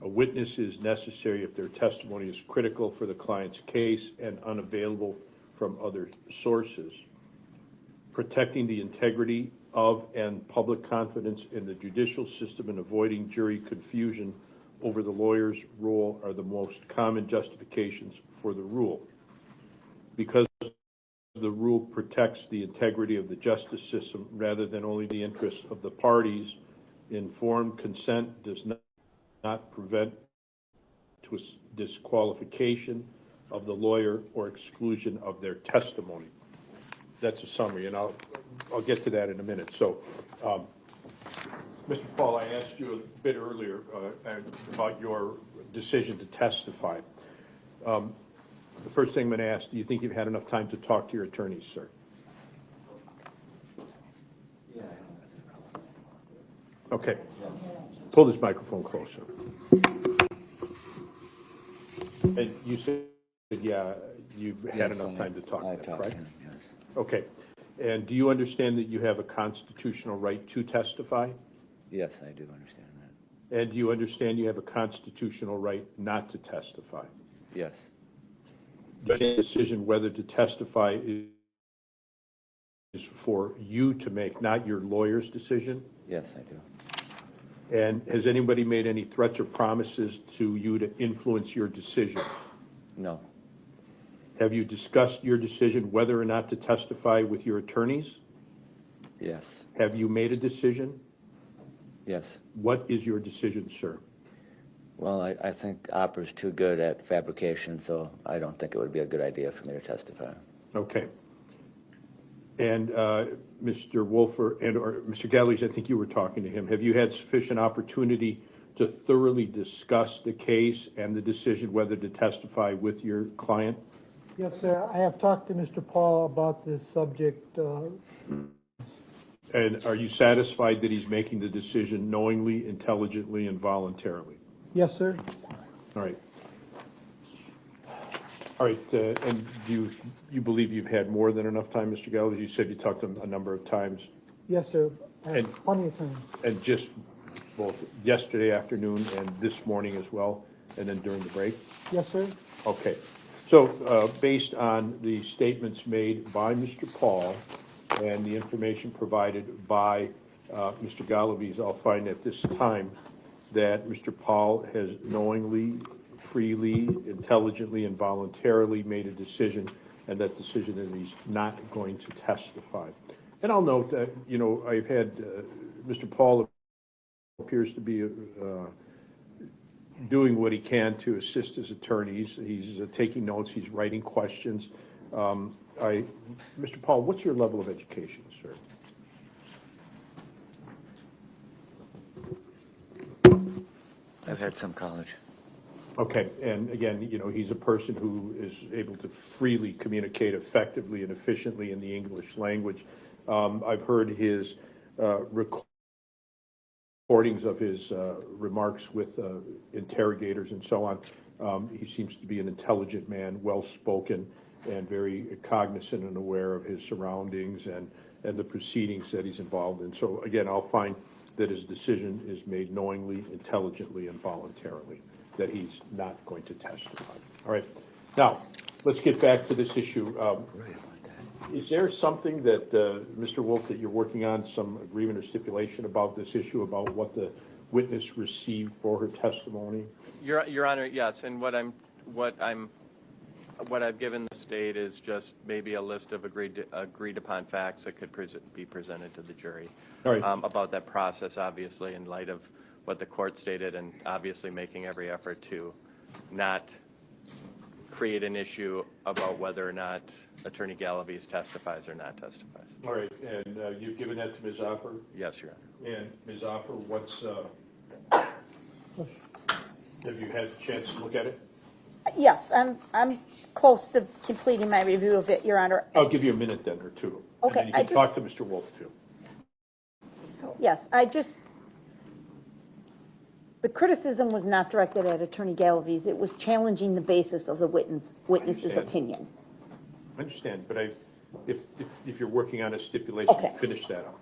A witness is necessary if their testimony is critical for the client's case and unavailable from other sources. Protecting the integrity of and public confidence in the judicial system and avoiding jury confusion over the lawyer's role are the most common justifications for the rule. Because the rule protects the integrity of the justice system rather than only the interests of the parties, informed consent does not prevent disqualification of the lawyer or exclusion of their testimony. That's a summary, and I'll get to that in a minute. So, Mr. Pahl, I asked you a bit earlier about your decision to testify. The first thing I'm going to ask, do you think you've had enough time to talk to your attorneys, sir? Yeah. Okay. Pull this microphone closer. And you said, yeah, you've had enough time to talk to them, right? Yes. Okay. And do you understand that you have a constitutional right to testify? Yes, I do understand that. And do you understand you have a constitutional right not to testify? Yes. The decision whether to testify is for you to make, not your lawyer's decision? Yes, I do. And has anybody made any threats or promises to you to influence your decision? No. Have you discussed your decision whether or not to testify with your attorneys? Yes. Have you made a decision? Yes. What is your decision, sir? Well, I think Opera's too good at fabrication, so I don't think it would be a good idea for me to testify. Okay. And Mr. Wolfer or Mr. Galleys, I think you were talking to him. Have you had sufficient opportunity to thoroughly discuss the case and the decision whether to testify with your client? Yes, sir. I have talked to Mr. Pahl about this subject. And are you satisfied that he's making the decision knowingly, intelligently, and voluntarily? Yes, sir. All right. All right, and do you believe you've had more than enough time, Mr. Galleys? You said you talked to him a number of times. Yes, sir. I have And- plenty of time. And just both yesterday afternoon and this morning as well, and then during the break? Yes, sir. Okay. So based on the statements made by Mr. Pahl and the information provided by Mr. Galleys, I'll find at this time that Mr. Pahl has knowingly, freely, intelligently, and voluntarily made a decision, and that decision is he's not going to testify. And I'll note that, you know, I've had Mr. Pahl appears to be doing what he can to assist his attorneys. He's taking notes. He's writing questions. Mr. Pahl, what's your level of education, sir? I've had some college. Okay, and again, you know, he's a person who is able to freely communicate effectively and efficiently in the English language. I've heard his recordings of his remarks with interrogators and so on. He seems to be an intelligent man, well-spoken, and very cognizant and aware of his surroundings and the proceedings that he's involved in. So again, I'll find that his decision is made knowingly, intelligently, and voluntarily, that he's not going to testify. All right. Now, let's get back to this issue. Is there something that, Mr. Wolf, that you're working on, some agreement or stipulation about this issue, about what the witness received for her testimony? Your Honor, yes, and what I'm what I've given the state is just maybe a list of agreed upon facts that could be presented to the jury. All right. About that process, obviously, in light of what the court stated, and obviously making every effort to not create an issue about whether or not Attorney Galaviz testifies or not testifies. All right, and you've given that to Ms. Opper? Yes, Your Honor. And Ms. Opper, have you had a chance to look at it? Yes, I'm close to completing my review of it, Your Honor. I'll give you a minute then, or two. Okay, And then you can talk to Mr. Wolf, too. Yes, the criticism was not directed at Attorney Galaviz. It was challenging the basis of the witness's opinion. I understand, but if you're working on a stipulation, Okay. finish that up.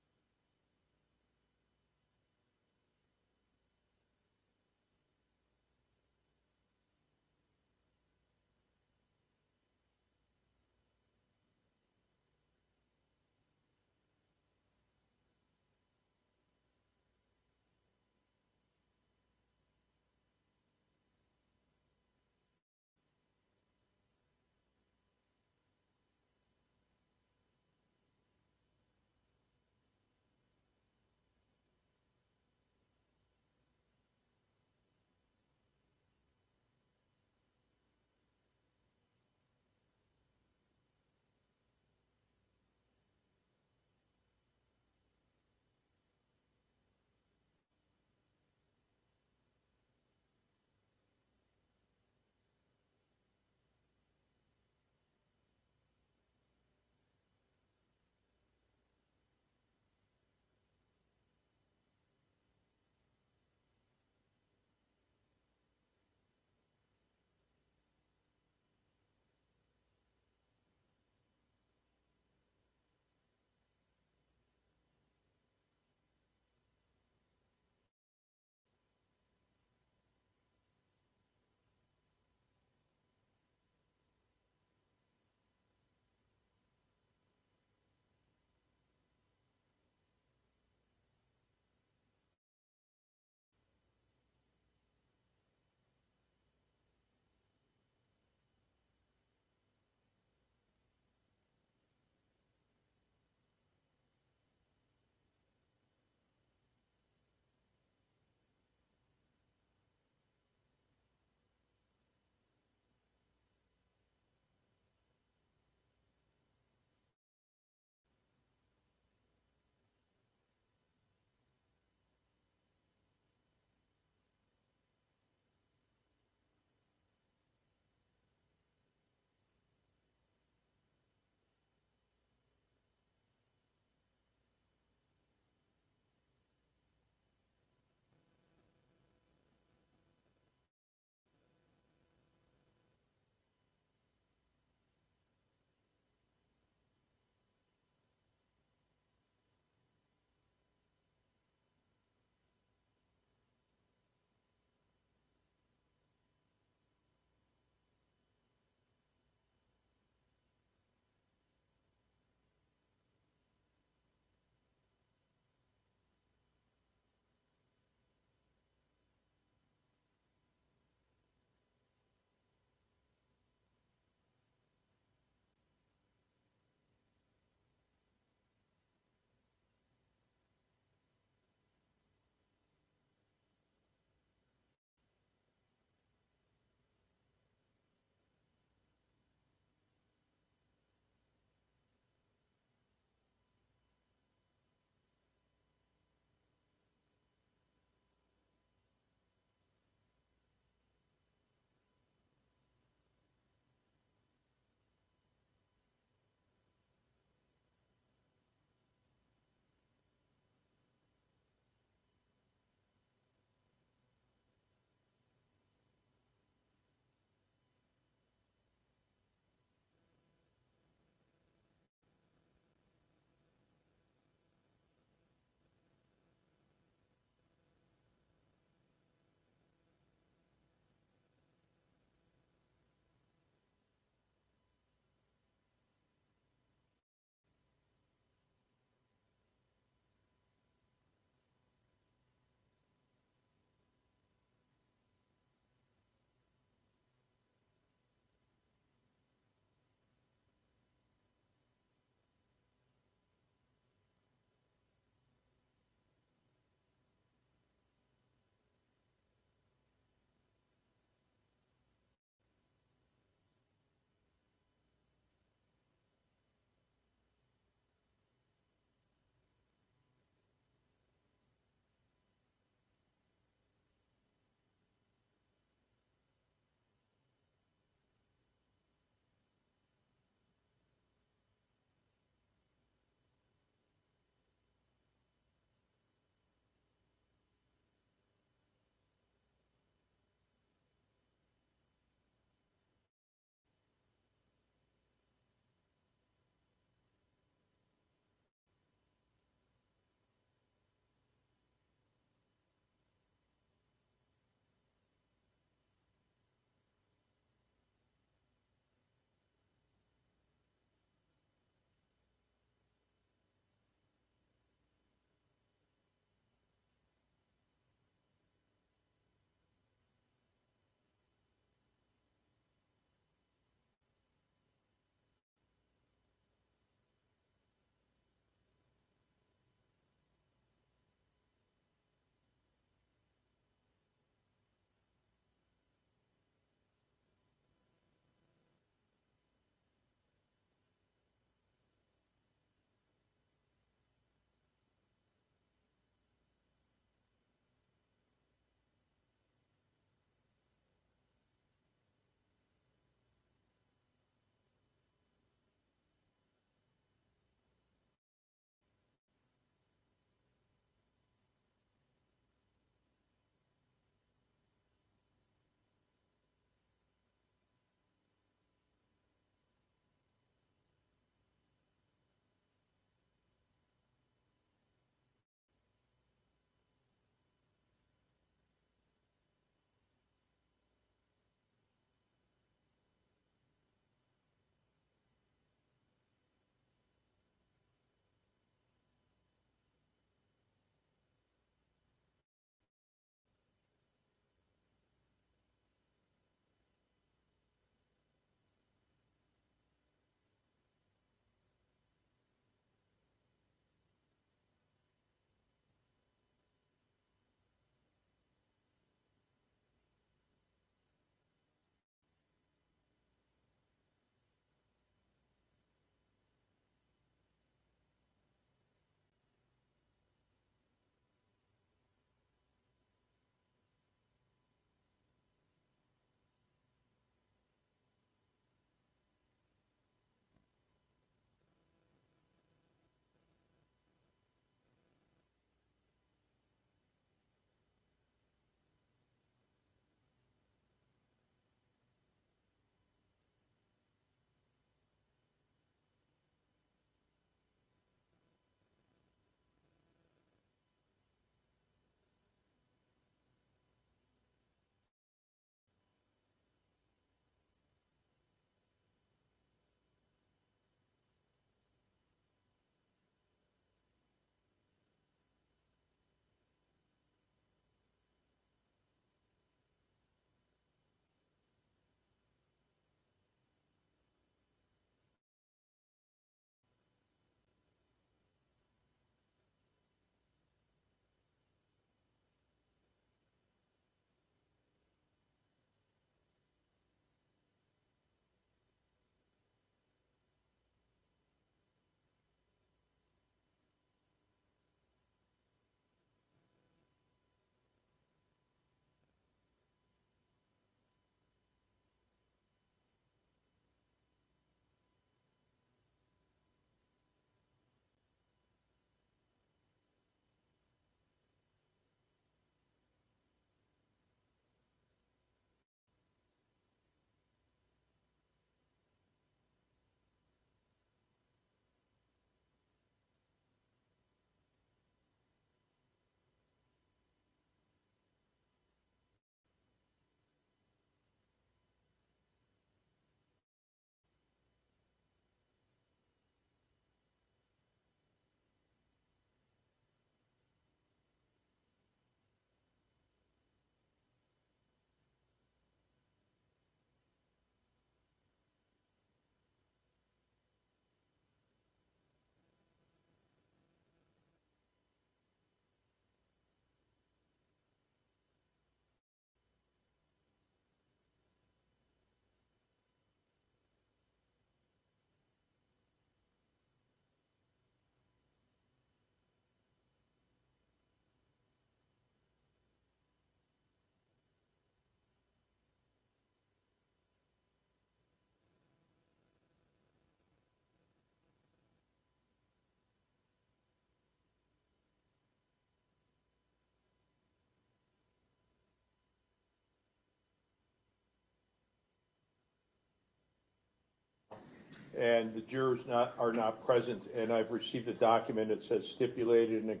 and the jurors are not present, and I've received a document that says stipulated and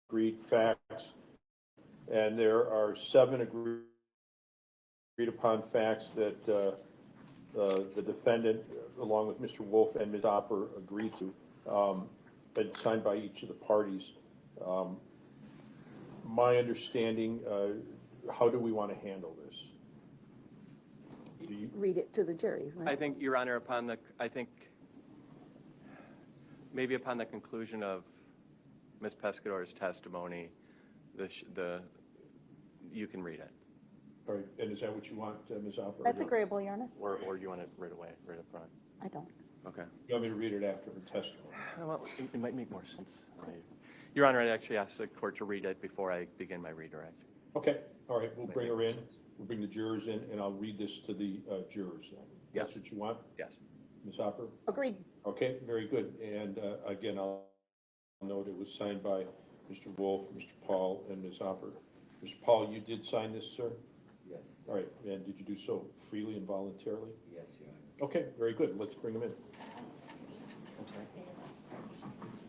agreed facts, and there are 7 agreed upon facts that the defendant, along with Mr. Wolf and Ms. Opper, agreed to, and signed by each of the parties. My understanding, how do we want to handle this? Read it to the jury, right? I think, Your Honor, maybe upon the conclusion of Ms. Pescador's testimony, you can read it. All right, and is that what you want, Ms. Opper? That's agreeable, Your Honor. Or you want it right away, right up front? I don't. Okay. You want me to read it after her testimony? Well, it might make more sense. Your Honor, I'd actually ask the court to read it before I begin my redirect. Okay, all right, we'll bring her in, we'll bring the jurors in, and I'll read this to the jurors. Yes. That's what you want? Yes. Ms. Hopper? Agreed. Okay, very good. And again, I'll note it was signed by Mr. Wolf, Mr. Pahl, and Ms. Hopper. Mr. Pahl, you did sign this, sir? Yes. All right, and did you do so freely and voluntarily? Yes, Your Honor. Okay, very good. Let's bring them in.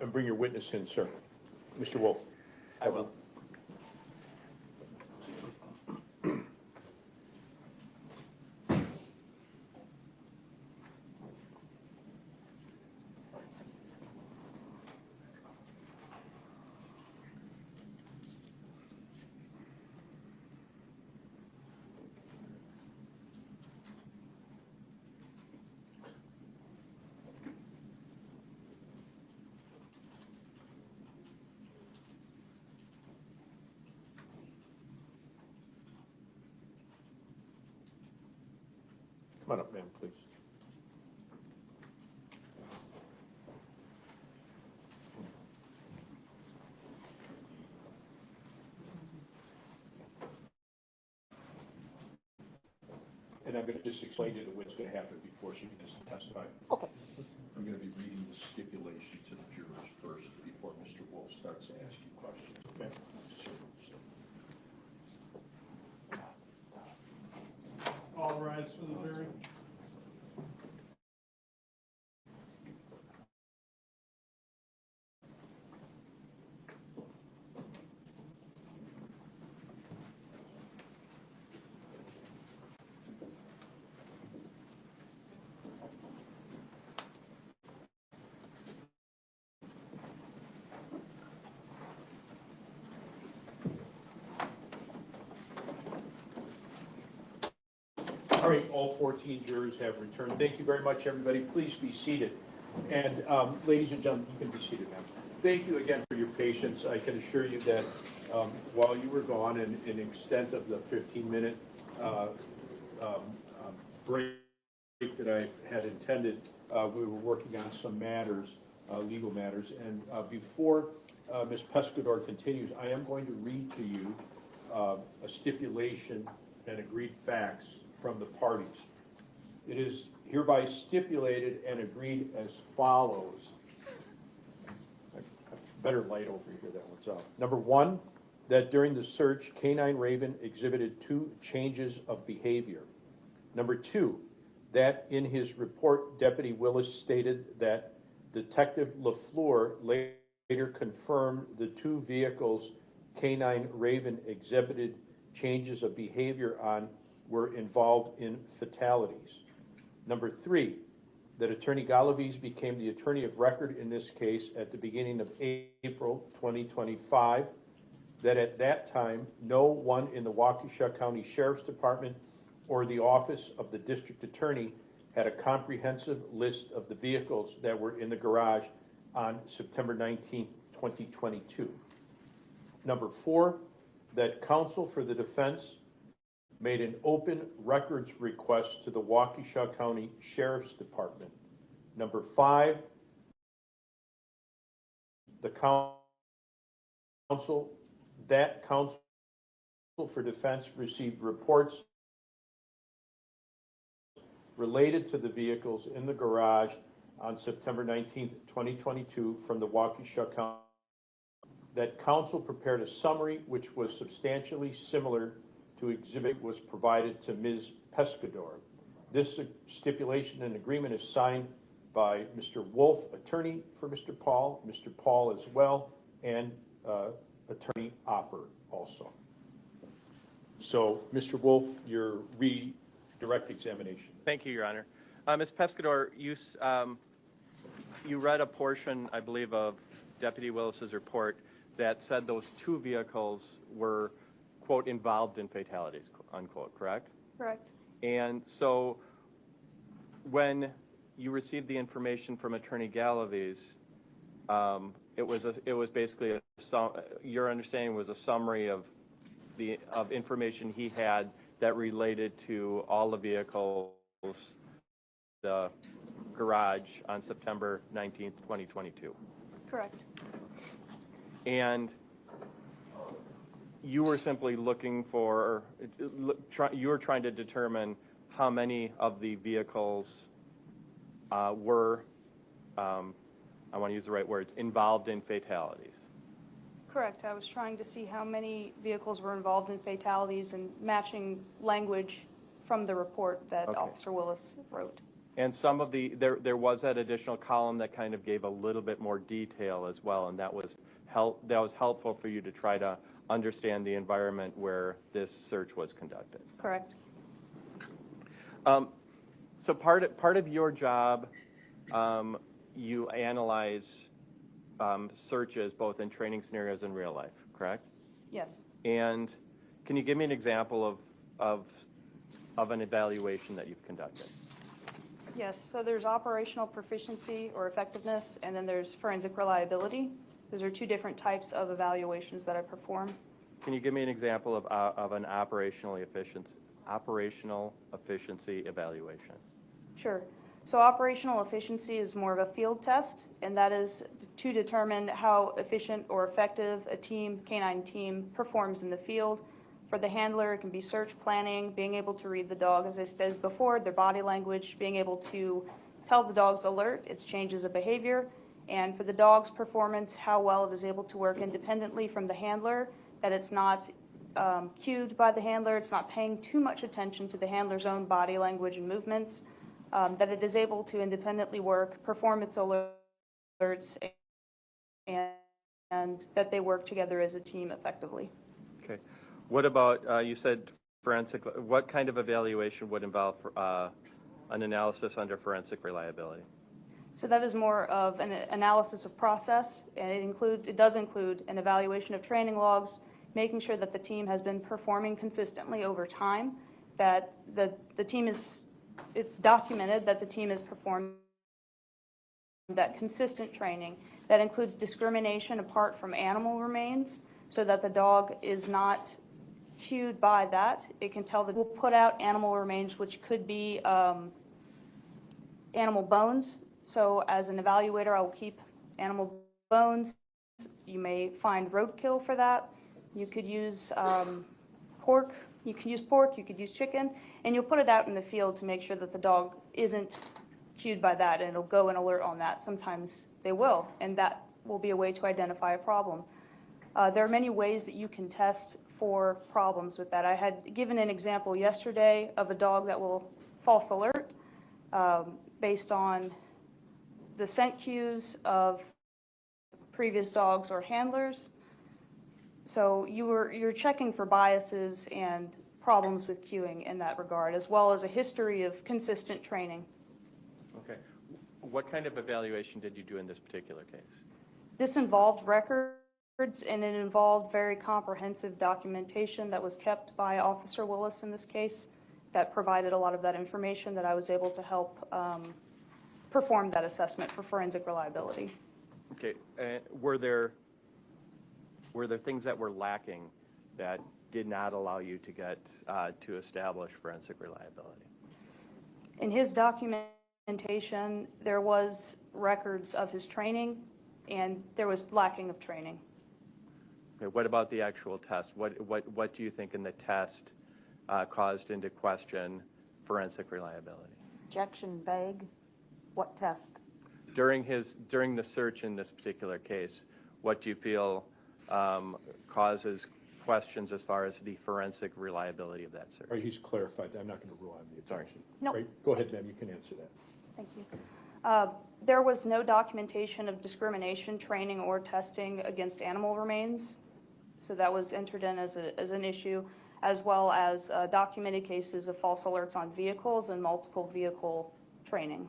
And bring your witness in, sir. Mr. Wolf. I will. Come on up, ma'am, please. And I'm going to just explain to you what's going to happen before she begins to testify. Okay. I'm going to be reading the stipulation to the jurors first before Mr. Wolf starts to ask you questions. Okay? All rise for the jury. All right, all 14 jurors have returned. Thank you very much, everybody. Please be seated. And ladies and gentlemen, you can be seated now. Thank you again for your patience. I can assure you that while you were gone, in extent of the 15-minute break that I had intended, we were working on some matters, legal matters. And before Ms. Pescador continues, I am going to read to you a stipulation and agreed facts from the parties. It is hereby stipulated and agreed as follows. Better light over here, that one's out. Number 1, that during the search, K-9 Raven exhibited 2 changes of behavior. Number 2, that in his report, Deputy Willis stated that Detective LaFleur later confirmed the 2 vehicles K-9 Raven exhibited changes of behavior on were involved in fatalities. Number 3, that Attorney Galaviz became the attorney of record in this case at the beginning of April 2025, that at that time, no one in the Waukesha County Sheriff's Department or the Office of the District Attorney had a comprehensive list of the vehicles that were in the garage on September 19, 2022. Number 4, that counsel for the defense made an open records request to the Waukesha County Sheriff's Department. Number 5, the counsel for defense received reports related to the vehicles in the garage on September 19, 2022 from the Waukesha County. That counsel prepared a summary which was substantially similar to exhibit was provided to Ms. Pescador. This stipulation and agreement is signed by Mr. Wolf, attorney for Mr. Pahl, Mr. Pahl as well, and Attorney Opper also. So, Mr. Wolf, your redirect examination. Thank you, Your Honor. Ms. Pescador, you read a portion, I believe, of Deputy Willis's report that said those two vehicles were, quote, involved in fatalities, unquote, correct? Correct. And so when you received the information from Attorney Galaviz, it was basically your understanding was a summary of information he had that related to all the vehicles, the garage on September 19th, 2022. correct. And you were simply looking for, you were trying to determine how many of the vehicles were, I want to use the right words, involved in fatalities. Correct. I was trying to see how many vehicles were involved in fatalities and matching language from the report that Officer Willis wrote. And some of there was that additional column that kind of gave a little bit more detail as well, and that was helpful for you to try to understand the environment where this search was conducted. Correct. So part of your job, you analyze searches both in training scenarios and real life, correct? Yes. And can you give me an example of an evaluation that you've conducted? Yes. So there's operational proficiency or effectiveness, and then there's forensic reliability. Those are two different types of evaluations that I perform. Can you give me an example of an operational efficiency evaluation? Sure. So operational efficiency is more of a field test, and that is to determine how efficient or effective a canine team performs in the field. For the handler, it can be search planning, being able to read the dog, as I said before, their body language, being able to tell the dog's alert, its changes of behavior, and for the dog's performance, how well it is able to work independently from the handler, that it's not cued by the handler, it's not paying too much attention to the handler's own body language and movements, that it is able to independently work, perform its alerts, and that they work together as a team effectively. Okay. What about, you said forensic, what kind of evaluation would involve an analysis under forensic reliability? So that is more of an analysis of process, and it does include an evaluation of training logs, making sure that the team has been performing consistently over time, that the team it's documented that the team has performed that consistent training. That includes discrimination apart from animal remains, so that the dog is not cued by that. It can tell that we'll put out animal remains, which could be animal bones. So as an evaluator, I will keep animal bones. You may find roadkill for that. You could use pork. You can use pork, you could use chicken, and you'll put it out in the field to make sure that the dog isn't cued by that, and it'll go and alert on that. Sometimes they will, and that will be a way to identify a problem. There are many ways that you can test for problems with that. I had given an example yesterday of a dog that will false alert based on the scent cues of previous dogs or handlers. So you're checking for biases and problems with cueing in that regard, as well as a history of consistent training. Okay. What kind of evaluation did you do in this particular case? This involved records, and it involved very comprehensive documentation that was kept by Officer Willis in this case that provided a lot of that information that I was able to help perform that assessment for forensic reliability. Okay. Were there things that were lacking that did not allow you to get to establish forensic reliability? In his documentation, there was records of his training, and there was lacking of training. Okay. What about the actual test? What do you think in the test caused into question forensic reliability? Injection bag, what test? During the search in this particular case, what do you feel causes questions as far as the forensic reliability of that search? He's clarified. I'm not going to rule on the attention. No. Right? Go ahead, ma'am. You can answer that. Thank you. There was no documentation of discrimination, training, or testing against animal remains. So that was entered in as an issue, as well as documented cases of false alerts on vehicles and multiple vehicle training.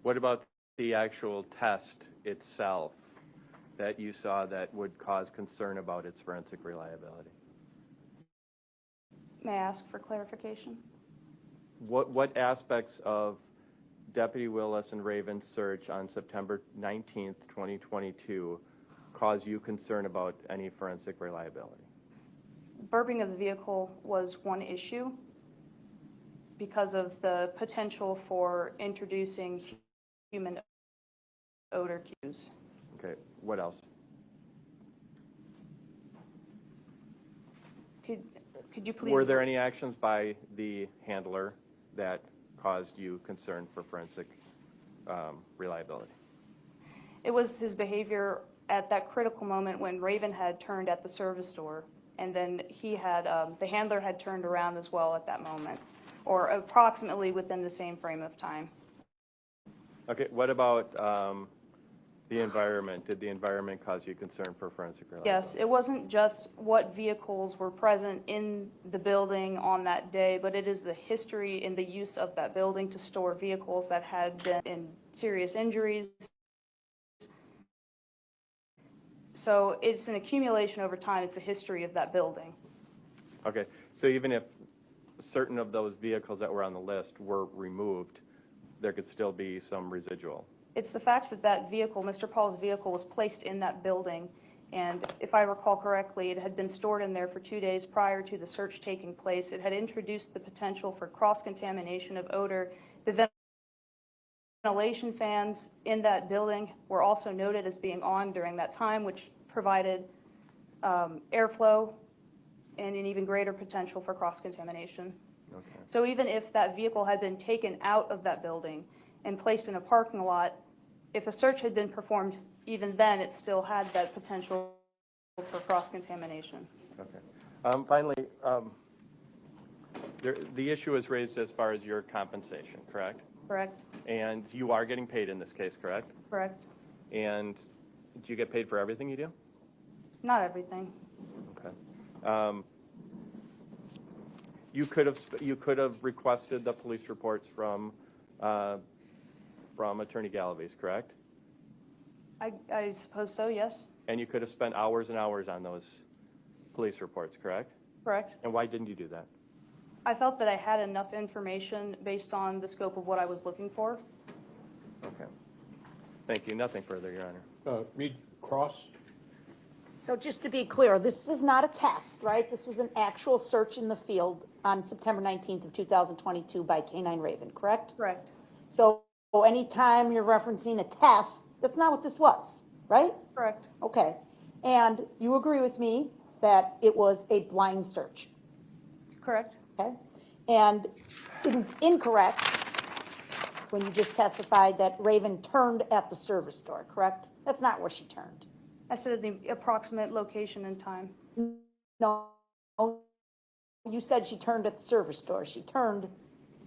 What about the actual test itself that you saw that would cause concern about its forensic reliability? May I ask for clarification? What aspects of Deputy Willis and Raven's search on September 19th, 2022 cause you concern about any forensic reliability? Burping of the vehicle was one issue because of the potential for introducing human odor cues. Okay, what else? Could you please? Were there any actions by the handler that caused you concern for forensic reliability? It was his behavior at that critical moment when Raven had turned at the service door, and then he had, the handler had turned around as well at that moment, or approximately within the same frame of time. Okay, what about the environment? Did the environment cause you concern for forensic reliability? Yes, it wasn't just what vehicles were present in the building on that day, but it is the history and the use of that building to store vehicles that had been in serious injuries. So it's an accumulation over time. It's the history of that building. Okay, so even if certain of those vehicles that were on the list were removed, there could still be some residual. It's the fact that that vehicle, Mr. Pahl's vehicle, was placed in that building, and if I recall correctly, it had been stored in there for 2 days prior to the search taking place. It had introduced the potential for cross-contamination of odor. The ventilation fans in that building were also noted as being on during that time, which provided airflow and an even greater potential for cross-contamination. Okay. So even if that vehicle had been taken out of that building and placed in a parking lot, if a search had been performed, even then it still had that potential for cross-contamination. Okay. Finally, the issue is raised as far as your compensation, correct? Correct. And you are getting paid in this case, correct? Correct. And do you get paid for everything you do? Not everything. Okay. You could have requested the police reports from Attorney Galaviz, correct? I suppose so, yes. And you could have spent hours and hours on those police reports, correct? Correct. And why didn't you do that? I felt that I had enough information based on the scope of what I was looking for. Okay. Thank you. Nothing further, Your Honor. Reed Cross? So just to be clear, this was not a test, right? This was an actual search in the field on September 19th of 2022 by K9 Raven, correct? Correct. So anytime you're referencing a test, that's not what this was, right? Correct. Okay. And you agree with me that it was a blind search, Correct. okay? And it is incorrect when you just testified that Raven turned at the service door, correct? That's not where she turned. I said the approximate location and time. No, you said she turned at the service door. She turned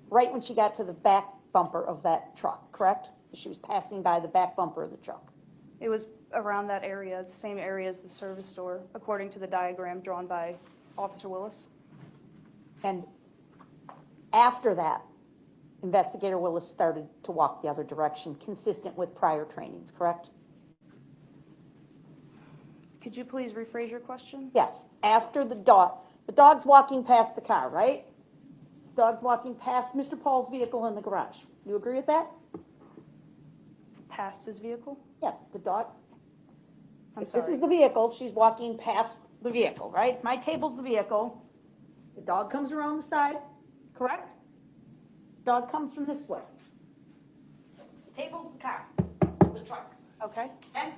right when she got to the back bumper of that truck, correct? She was passing by the back bumper of the truck. It was around that area, the same area as the service door, according to the diagram drawn by Officer Willis. And after that, Investigator Willis started to walk the other direction, consistent with prior trainings, correct? Could you please rephrase your question? Yes, after the dog's walking past the car, right? Dog's walking past Mr. Pahl's vehicle in the garage. You agree with that? Past his vehicle? Yes, the dog. I'm This sorry. is the vehicle. She's walking past the vehicle, right? My table's the vehicle. The dog comes around the side, correct? Dog comes from this way. The table's the car, the truck. Okay. Okay?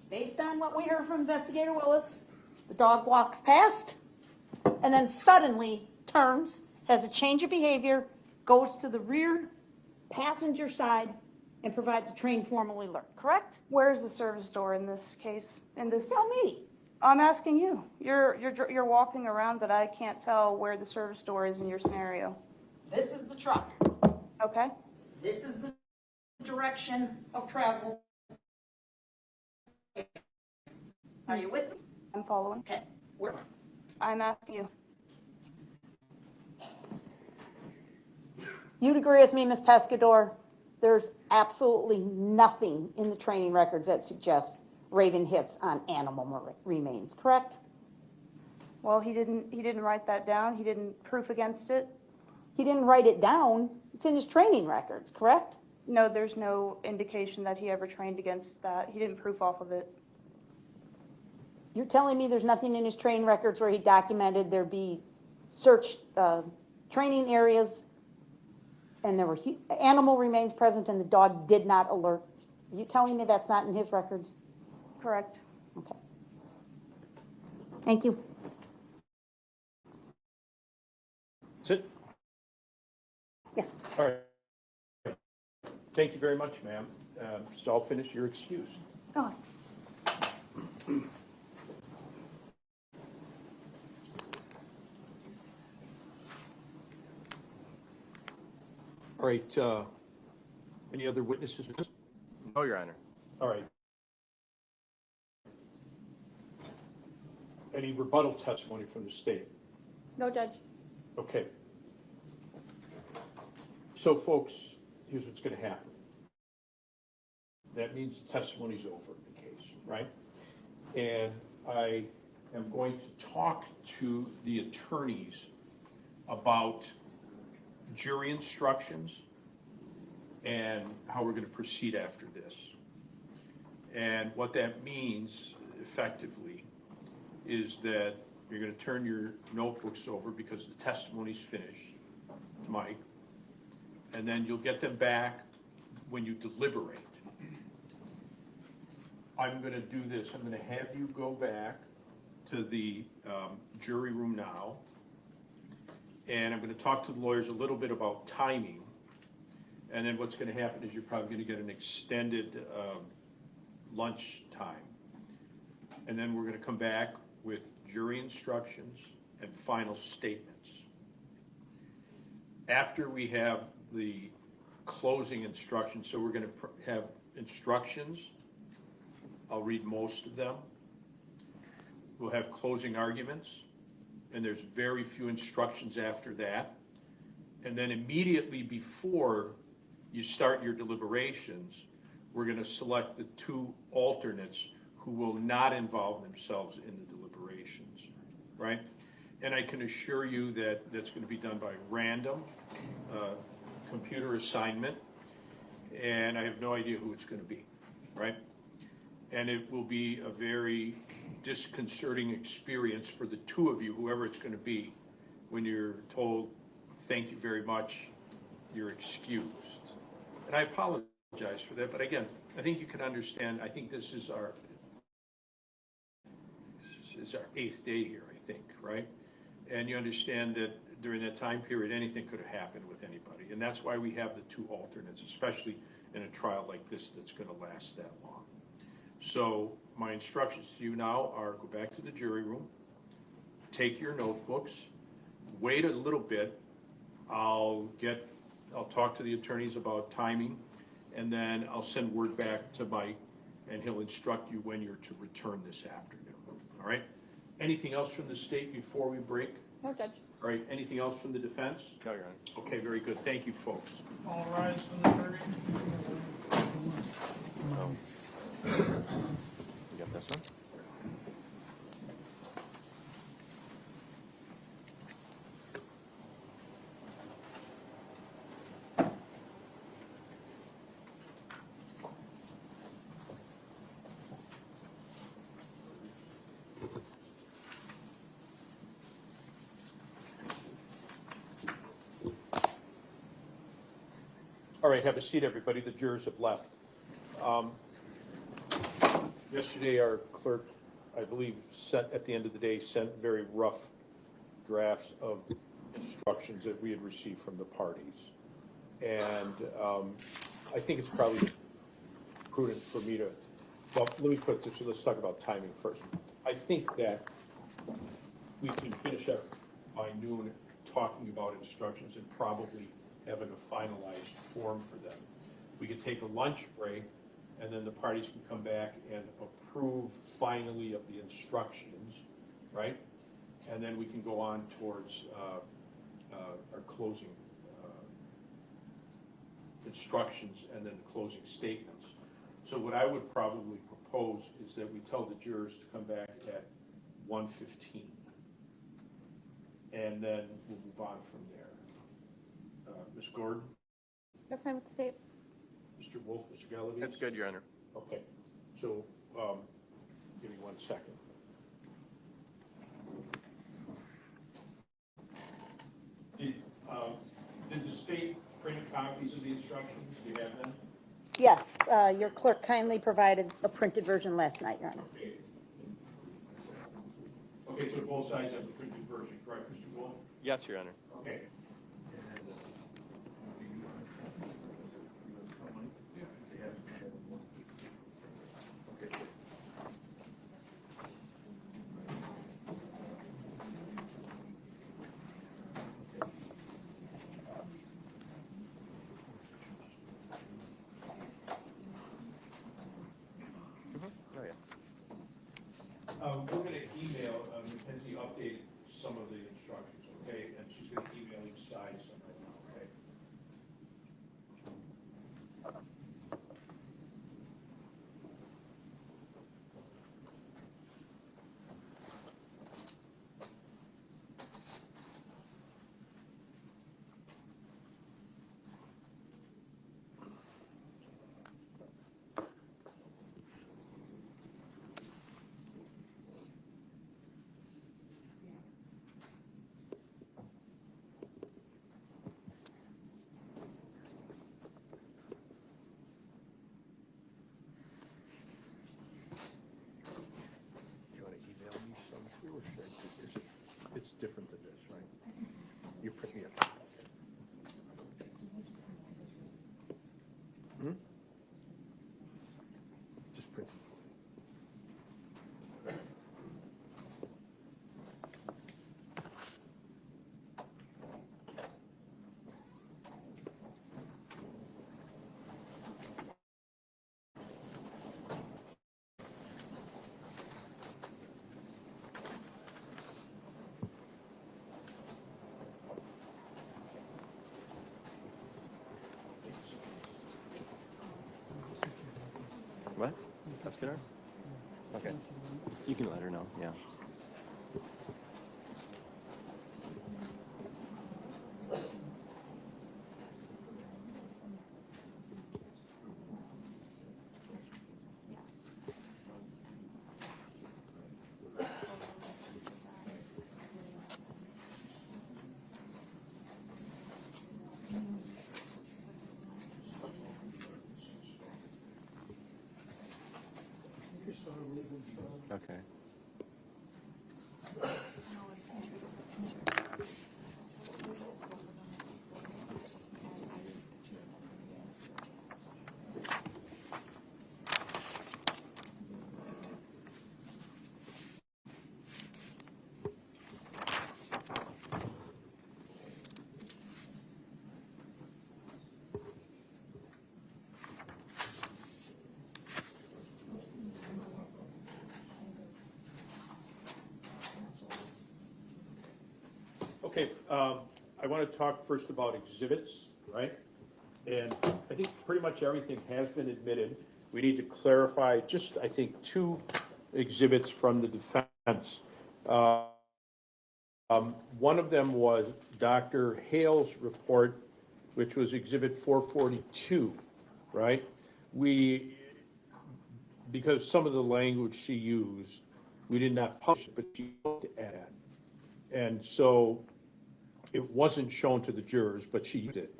Based on what we heard from Investigator Willis, the dog walks past and then suddenly turns, has a change of behavior, goes to the rear passenger side and provides a trained formal alert, correct? Where's the service door in this case? In this? Tell me. I'm asking you. You're walking around, but I can't tell where the service door is in your scenario. This is the truck. Okay. This is the direction of travel. Are you with me? I'm following. Okay. Where? I'm asking you. You'd agree with me, Ms. Pescador? There's absolutely nothing in the training records that suggests Raven hits on animal remains, correct? Well, he didn't write that down. He didn't proof against it. He didn't write it down. It's in his training records, correct? No, there's no indication that he ever trained against that. He didn't proof off of it. You're telling me there's nothing in his training records where he documented there be search training areas and there were animal remains present and the dog did not alert? Are you telling me that's not in his records? Correct. Okay. Thank you. That's it? Yes. All right. Thank you very much, ma'am. So I'll finish your excuse. Oh. All right, any other witnesses? No, Your Honor. All right. Any rebuttal testimony from the state? No, Judge. Okay. So, folks, here's what's going to happen. That means the testimony's over in the case, right? And I am going to talk to the attorneys about jury instructions and how we're going to proceed after this. And what that means, effectively, is that you're going to turn your notebooks over because the testimony's finished to Mike, and then you'll get them back when you deliberate. I'm going to do this. I'm going to have you go back to the jury room now, and I'm going to talk to the lawyers a little bit about timing, and then what's going to happen is you're probably going to get an extended lunch time, and then we're going to come back with jury instructions and final statements. After we have the closing instructions, so we're going to have instructions. I'll read most of them. We'll have closing arguments, and there's very few instructions after that. And then immediately before you start your deliberations, we're going to select the two alternates who will not involve themselves in the deliberations, right? And I can assure you that that's going to be done by random computer assignment, and I have no idea who it's going to be, right? And it will be a very disconcerting experience for the two of you, whoever it's going to be, when you're told, thank you very much, you're excused. And I apologize for that, but again, I think you can understand, I think this is our 8th day here, I think, right? And you understand that during that time period, anything could have happened with anybody. And that's why we have the two alternates, especially in a trial like this that's going to last that long. So my instructions to you now are go back to the jury room, take your notebooks, wait a little bit. I'll talk to the attorneys about timing, and then I'll send word back to Mike, and he'll instruct you when you're to return this afternoon. All right? Anything else from the state before we break? No, Judge. All right, anything else from the defense? No, Your Honor. Okay, very good. Thank you, folks. All rise for the verdict. You got this one? All right, have a seat, everybody. The jurors have left. Yesterday, our clerk, I believe, at the end of the day, sent very rough drafts of instructions that we had received from the parties. And I think it's probably prudent for me to, well, let me put it this way, let's talk about timing first. I think that we can finish up by noon talking about instructions and probably having a finalized form for them. we could take a lunch break, and then the parties can come back and approve finally of the instructions, right? And then we can go on towards our closing instructions and then closing statements. So what I would probably propose is that we tell the jurors to come back at 1:15, and then we'll move on from there. Ms. Gordon? That's fine with the state. Mr. Wolf, Mr. Gallagher? That's good, Your Honor. Okay, so give me 1 second. Did the state print copies of the instructions? Do you have them? Yes, your clerk kindly provided a printed version last night, Your Honor. Okay. Okay, so both sides have the printed version, correct, Mr. Wolf? Yes, Your Honor. Okay. We're going to email Mackenzie update some of the instructions, okay? And she's going to email each side some right now, okay? It's different than this, right? You print me a copy. Just print it. What? Pescador? Okay. You can let her know, yeah. Okay. Okay, I want to talk first about exhibits, right? And I think pretty much everything has been admitted. We need to clarify just, I think, 2 exhibits from the defense. One of them was Dr. Hale's report, which was exhibit 442, right? Because some of the language she used, we did not publish it, but she looked at it. And so it wasn't shown to the jurors, but she used it.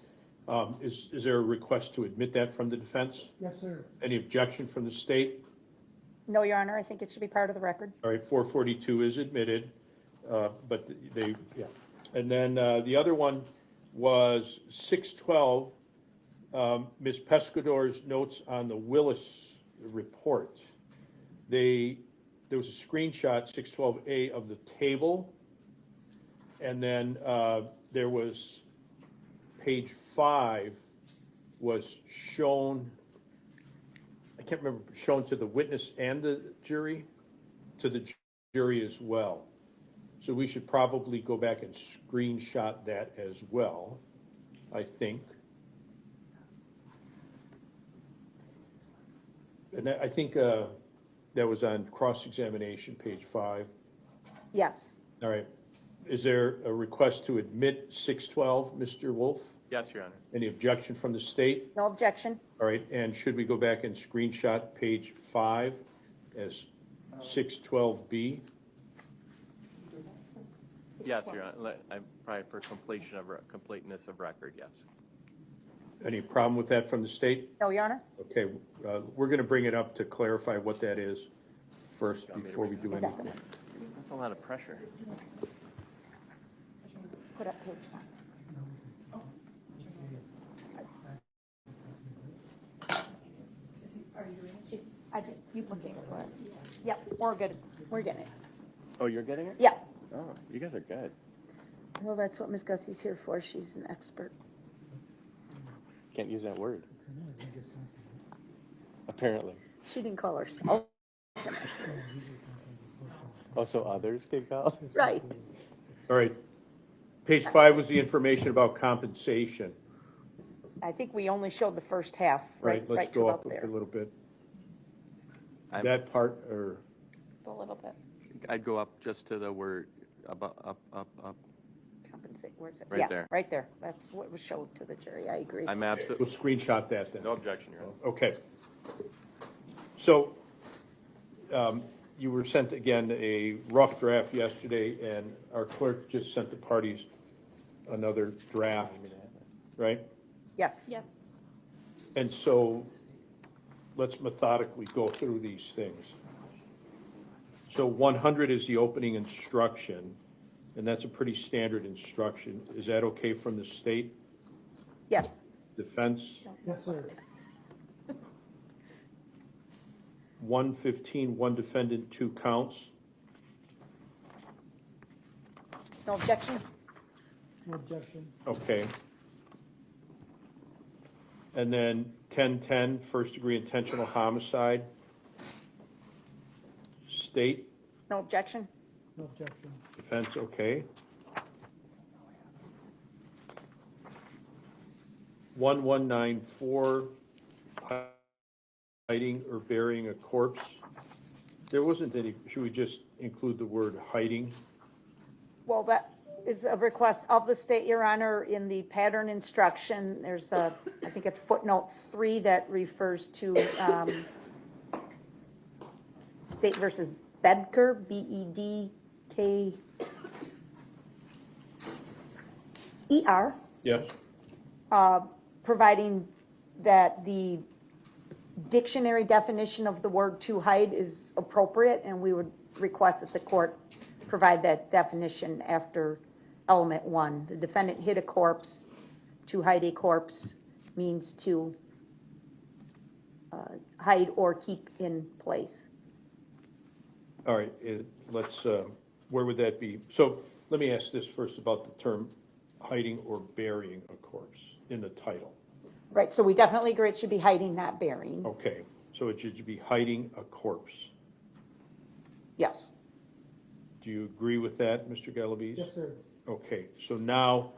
Is there a request to admit that from the defense? Yes, sir. Any objection from the state? No, Your Honor, I think it should be part of the record. All right, 442 is admitted, but they, yeah. And then the other one was 612, Ms. Pescador's notes on the Willis report. There was a screenshot, 612A, of the table, and then there was page 5 was shown, I can't remember, shown to the witness and the jury, to the jury as well. So we should probably go back and screenshot that as well, I think. And I think that was on cross-examination, page 5. Yes. All right. Is there a request to admit 612, Mr. Wolf? Yes, Your Honor. Any objection from the state? No objection? All right, and should we go back and screenshot page 5 as 612B? Yes, Your Honor. I'm probably for completeness of record, yes. Any problem with that from the state? No, Your Honor? Okay, we're going to bring it up to clarify what that is first before we do Is that the anything. That's a lot of pressure. Put up page 5. I did. You looking for it? Yep, we're good. We're getting it. Oh, you're getting it? Yeah. Oh, you guys are good. Well, that's what Ms. Gussie's here for. She's an expert. Can't use that word. Apparently. She didn't call herself. Oh, so others can call? Right. All right, page 5 was the information about compensation. I think we only showed the first half, Right, let's right go to up there. a little bit. I'm- That part, or, A little bit. I'd go up just to the word, up. Compensate, where's it? Right Yeah, there. right there. That's what was showed to the jury. I agree. I'm we'll absolutely, screenshot that then. no objection, Your Honor. Okay. So, you were sent again a rough draft yesterday, and our clerk just sent the parties another draft, right? Yes. Yes. And so, let's methodically go through these things. So 100 is the opening instruction, and that's a pretty standard instruction. Is that okay from the state? Yes. Defense? Yes, sir. 115, one defendant, 2 counts. No objection? No objection. Okay. And then 1010, first degree intentional homicide. State, No objection? No objection. defense, okay. 1194, hiding or burying a corpse. There wasn't any, should we just include the word hiding? Well, that is a request of the state, Your Honor, in the pattern instruction. There's a, I think it's footnote 3 that refers to state versus Bedker, Bedker. Yes. Providing that the dictionary definition of the word to hide is appropriate, and we would request that the court provide that definition after element 1. The defendant hid a corpse. To hide a corpse means to hide or keep in place. All right, let's, where would that be? So let me ask this first about the term hiding or burying a corpse in the title. Right, so we definitely agree it should be hiding, not burying. Okay, so it should be hiding a corpse. Yes. Do you agree with that, Mr. Galaviz? Yes, sir. Okay, so now,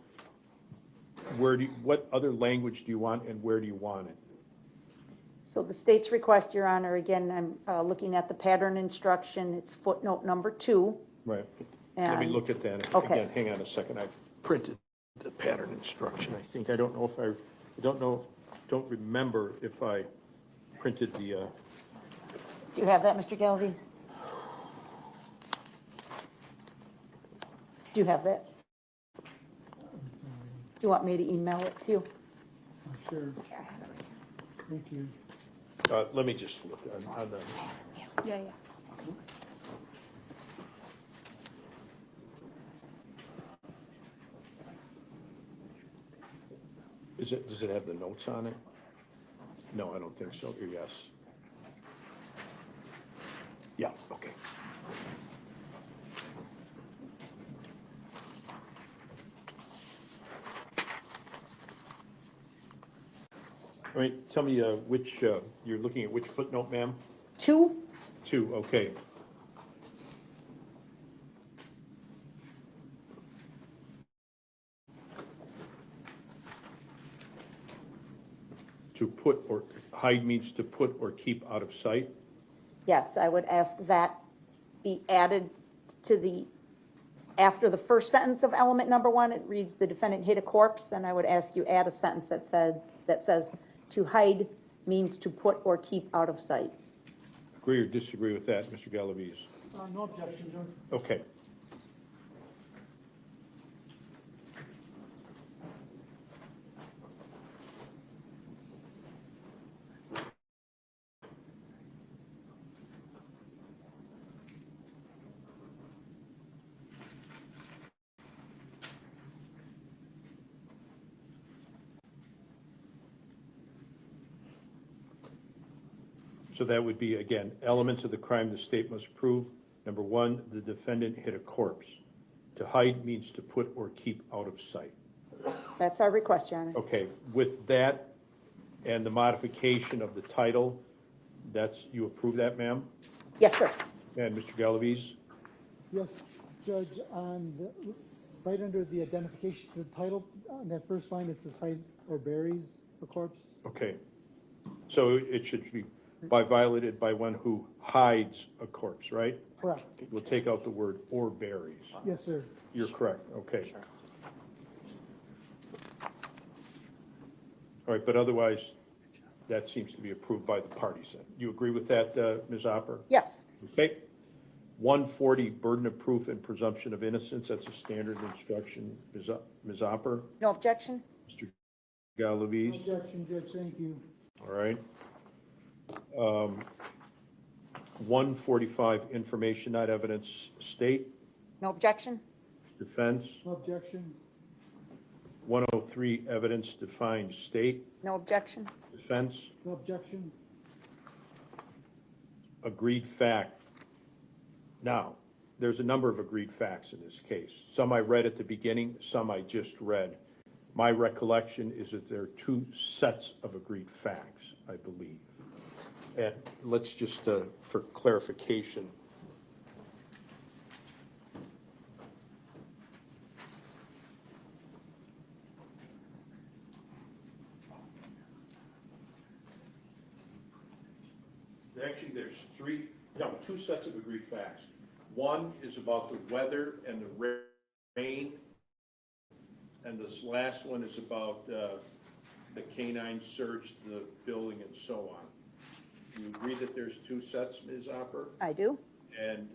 what other language do you want and where do you want it? So the state's request, Your Honor, again, I'm looking at the pattern instruction. It's footnote number 2. Right, let me And- look at that. Okay. Again, hang on a second, I printed the pattern instruction, I think. I don't know if don't remember if I printed the, Do you have that, Mr. Galvez? Do you have that? Do you want me to email it to you? Sure. Thank you. let me just look on the, Yeah, yeah. does it have the notes on it? No, I don't think so, or yes? Yeah, okay. All right, tell me which, you're looking at which footnote, ma'am? 2, 2, okay. To put or, hide means to put or keep out of sight? yes, I would ask that be added to the, after the first sentence of element number 1, it reads the defendant hid a corpse, then I would ask you add a sentence that says to hide means to put or keep out of sight. Agree or disagree with that, Mr. Galaviz? No objection, Judge. Okay. So that would be, again, elements of the crime the state must prove. Number 1, the defendant hid a corpse. To hide means to put or keep out of sight. That's our request, Your Honor. Okay, with that and the modification of the title, that's, you approve that, ma'am? Yes, sir. And Mr. Galaviz? Yes, Judge, on the, right under the identification, the title, on that first line, it says hide or buries the corpse. Okay. So it should be by violated by one who hides a corpse, right? Correct. We'll take out the word or buries. Yes, sir. You're correct, okay. All right, but otherwise, that seems to be approved by the parties then. You agree with that, Ms. Opper? Yes. Okay. 140, burden of proof and presumption of innocence. That's a standard instruction. Ms. Opper? No objection? Mr. Galaviz? No objection, Judge, thank you. All right. 145, information, not evidence, state. No objection? Defense. No objection. 103, evidence defined, state. No objection? Defense. No objection. Agreed fact. Now, there's a number of agreed facts in this case. Some I read at the beginning, some I just read. My recollection is that there are 2 sets of agreed facts, I believe. And let's just, for clarification, actually there's 2 sets of agreed facts. One is about the weather and the rain, and this last one is about the canine search, the building, and so on. Do you agree that there's 2 sets, Ms. Opper? I do. And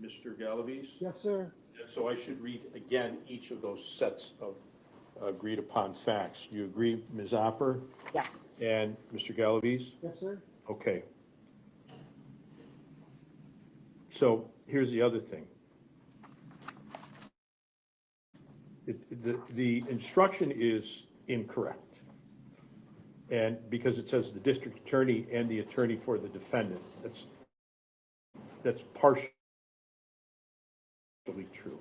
Mr. Galaviz? Yes, sir. And so I should read again each of those sets of agreed upon facts. Do you agree, Ms. Opper? Yes. And Mr. Galaviz? Yes, sir. Okay. So here's the other thing. The instruction is incorrect. And because it says the district attorney and the attorney for the defendant, that's partially true.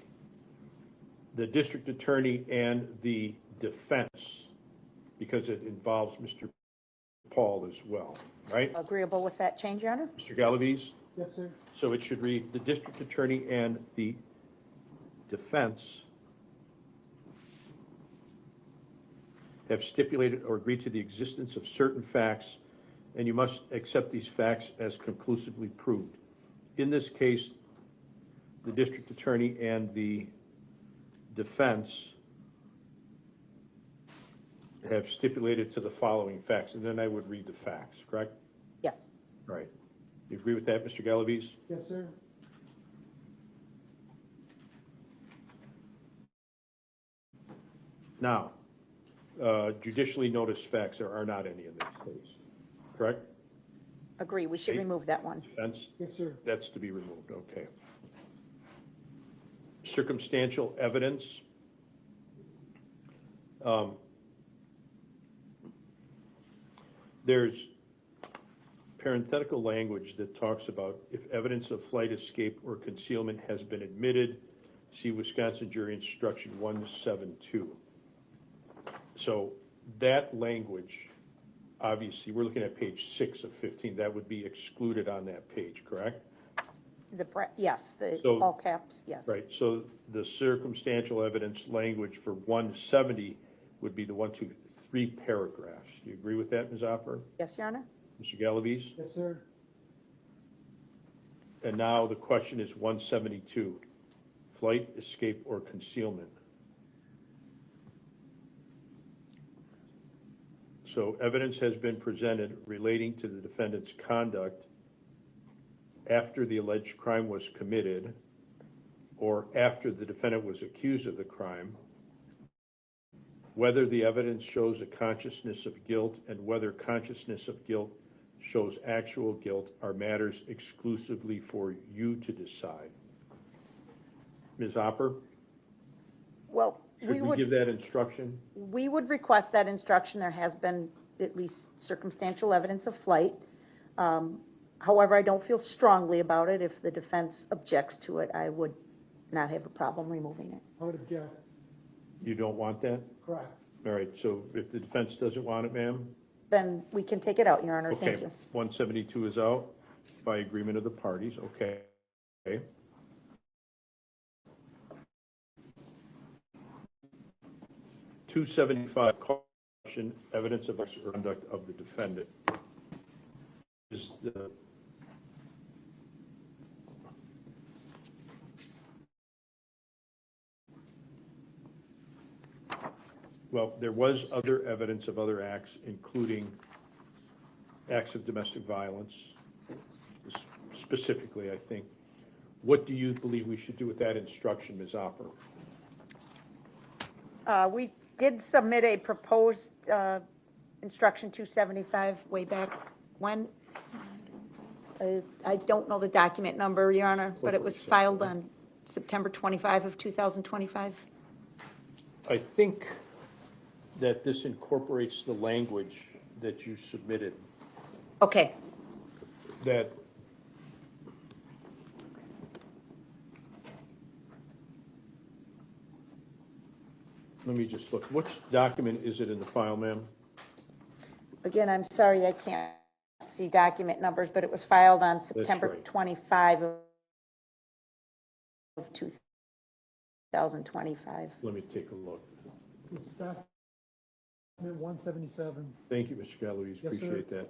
The district attorney and the defense, because it involves Mr. Pahl as well, right? Agreeable with that change, Your Honor? Mr. Galaviz? Yes, sir. So it should read, the district attorney and the defense have stipulated or agreed to the existence of certain facts, and you must accept these facts as conclusively proved. In this case, the district attorney and the defense have stipulated to the following facts, and then I would read the facts, correct? Yes. All right. You agree with that, Mr. Galaviz? Yes, sir. Now, judicially noticed facts, there are not any in this case, correct? Agree. We should remove that one. Defense? Yes, sir. That's to be removed, okay. Circumstantial evidence. There's parenthetical language that talks about if evidence of flight, escape, or concealment has been admitted, see Wisconsin Jury Instruction 172. So that language, obviously, we're looking at page 6 of 15, that would be excluded on that page, correct? Yes, So- all caps, yes. Right, so the circumstantial evidence language for 170 would be the 1, 2, 3 paragraphs. Do you agree with that, Ms. Opper? Yes, Your Honor? Mr. Galaviz? Yes, sir. And now the question is 172, flight, escape, or concealment. So evidence has been presented relating to the defendant's conduct after the alleged crime was committed or after the defendant was accused of the crime, whether the evidence shows a consciousness of guilt and whether consciousness of guilt shows actual guilt are matters exclusively for you to decide. Ms. Opper, Well, should we give that instruction? we would request that instruction. There has been at least circumstantial evidence of flight. However, I don't feel strongly about it. If the defense objects to it, I would not have a problem removing it. I would object. You don't want that? Correct. All right, so if the defense doesn't want it, ma'am? Then we can take it out, Your Honor. Okay, Thank you. 172 is out by agreement of the parties, okay. Okay. .275 question, evidence of conduct of the defendant. Is the well, there was other evidence of other acts, including acts of domestic violence, specifically, I think. What do you believe we should do with that instruction, Ms. Opper? We did submit a proposed instruction 275 way back when. I don't know the document number, Your Honor, but it was filed on September 25 of 2025. I think that this incorporates the language that you submitted, Okay. that let me just look. Which document is it in the file, ma'am? Again, I'm sorry, I can't see document numbers, but it was filed on September right. 25 of 2025. Let me take a look. It's document 177. Thank you, Mr. Galloway. Yes, Appreciate that.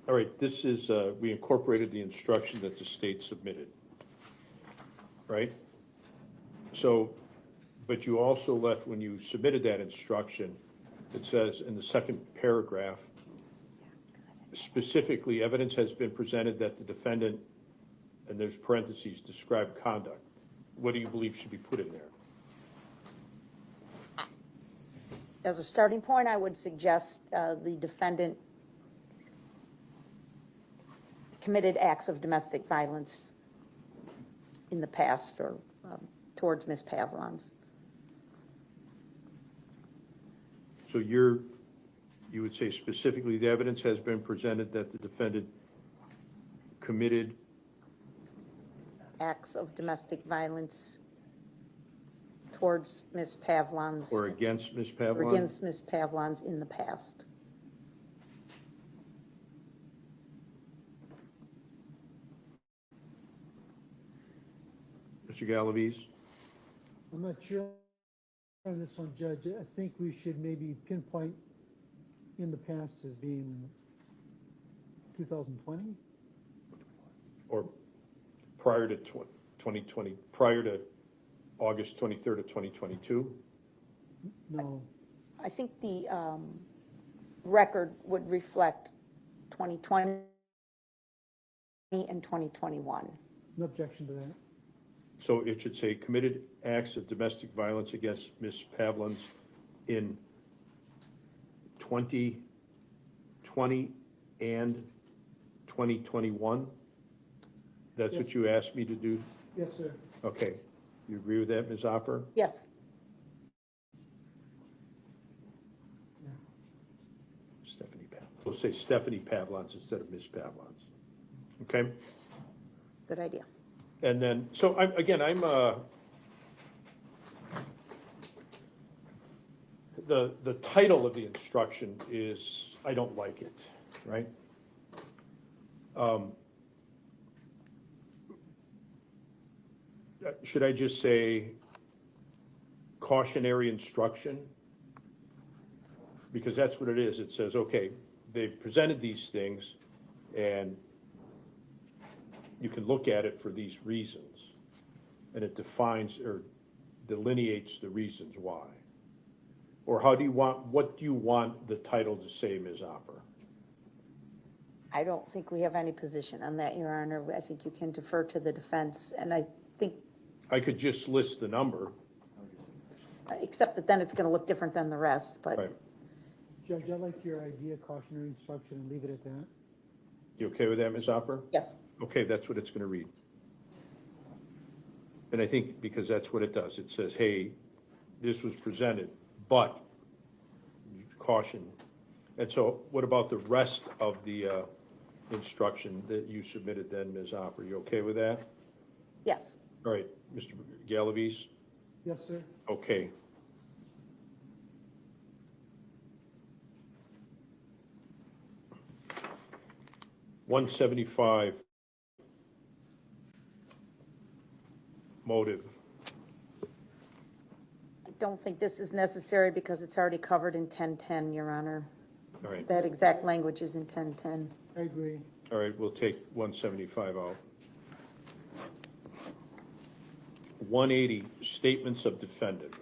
All right, this is, we incorporated the instruction that the state submitted, right? So, but you also left, when you submitted that instruction, it says in the second paragraph, specifically, evidence has been presented that the defendant, and there's parentheses, described conduct. What do you believe should be put in there? As a starting point, I would suggest the defendant committed acts of domestic violence in the past or towards Ms. Pavlons. So you would say specifically, the evidence has been presented that the defendant committed Acts of domestic violence towards Ms. Pavlons. or against Ms. Pavlon? Or against Ms. Pavlons in the past. Mr. Galaviz? I'm not sure on this one, Judge. I think we should maybe pinpoint in the past as being 2020? Or prior to 2020, prior to August 23rd of 2022? No. I think the record would reflect 2020 and 2021. No objection to that. So it should say committed acts of domestic violence against Ms. Pavlons in 2020 and 2021? That's Yes. what you asked me to do? Yes, sir. Okay. You agree with that, Ms. Opper? Yes. Stephanie Pavlons. We'll say Stephanie Pavlons instead of Ms. Pavlons. Okay? Good idea. And then, so the title of the instruction is, I don't like it, right? Should I just say cautionary instruction? Because that's what it is. It says, okay, they've presented these things, and you can look at it for these reasons. And it defines or delineates the reasons why. Or what do you want the title to say, Ms. Opper? I don't think we have any position on that, Your Honor. I think you can defer to the defense, and I think, I could just list the number. except that then it's going to look different than the rest, but. Right. Judge, I like your idea, cautionary instruction, and leave it at that. You okay with that, Ms. Opper? Yes. Okay, that's what it's going to read. And I think because that's what it does. It says, hey, this was presented, but caution. And so what about the rest of the instruction that you submitted then, Ms. Opper? You okay with that? Yes. All right, Mr. Galavis? Yes, sir. Okay. $175 motive. I don't think this is necessary because it's already covered in 1010, Your Honor. All right. That exact language is in 1010. I agree. All right, we'll take 175 out. 180, statements of defendant.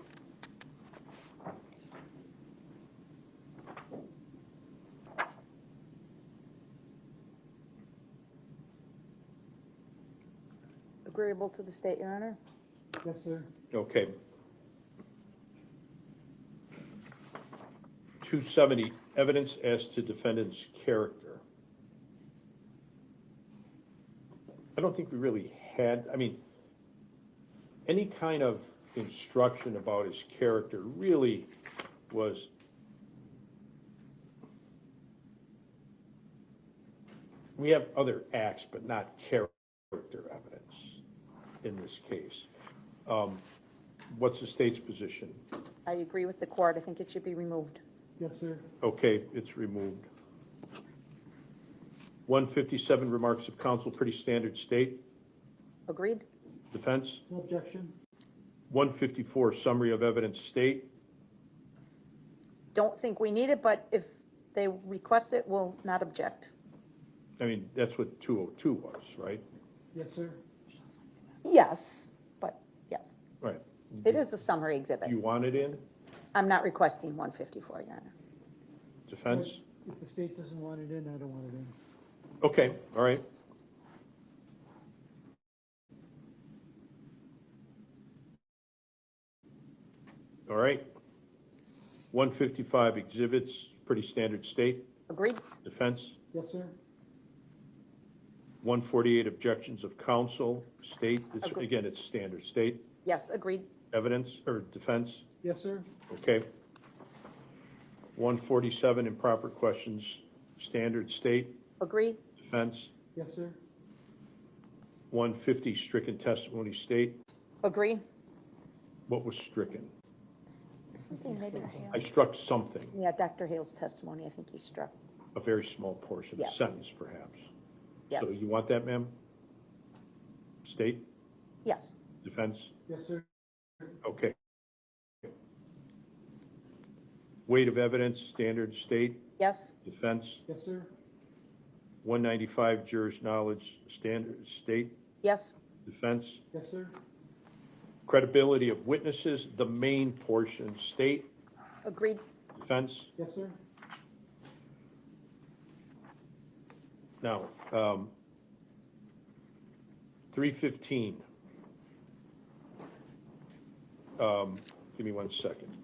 Agreeable to the state, Your Honor? Yes, sir. Okay. 270, evidence as to defendant's character. I don't think we really had, any kind of instruction about his character really was we have other acts, but not character evidence in this case. What's the state's position? I agree with the court. I think it should be removed. Yes, sir. Okay, it's removed. 157, remarks of counsel, pretty standard state. Agreed? Defense? No objection. 154, summary of evidence, state. Don't think we need it, but if they request it, we'll not object. That's what 202 was, right? Yes, sir. Yes, but yes. Right. It is a summary exhibit. You want it in? I'm not requesting 154, Your Honor. Defense? If the state doesn't want it in, I don't want it in. Okay, all right. All right. 155, exhibits, pretty standard state. Agreed? Defense? Yes, sir. 148, objections of counsel, state. Agreed. Again, it's standard state. Yes, agreed? Evidence or defense? Yes, sir. Okay. 147, improper questions, standard state. Agreed? Defense. Yes, sir. 150, stricken testimony, state. Agree? What was stricken? Something maybe. I struck something, Yeah, Dr. Hale's testimony, I think he struck. a very small portion, a Yes. sentence perhaps. Yes. So you want that, ma'am? State, Yes. defense? Yes, sir. Okay. Weight of evidence, standard state, Yes? defense? Yes, sir. 195, jurors' knowledge, standard state, Yes? defense? Yes, sir. Credibility of witnesses, the main portion, state, Agreed? defense? Yes, sir. Now, 315. Give me 1 second.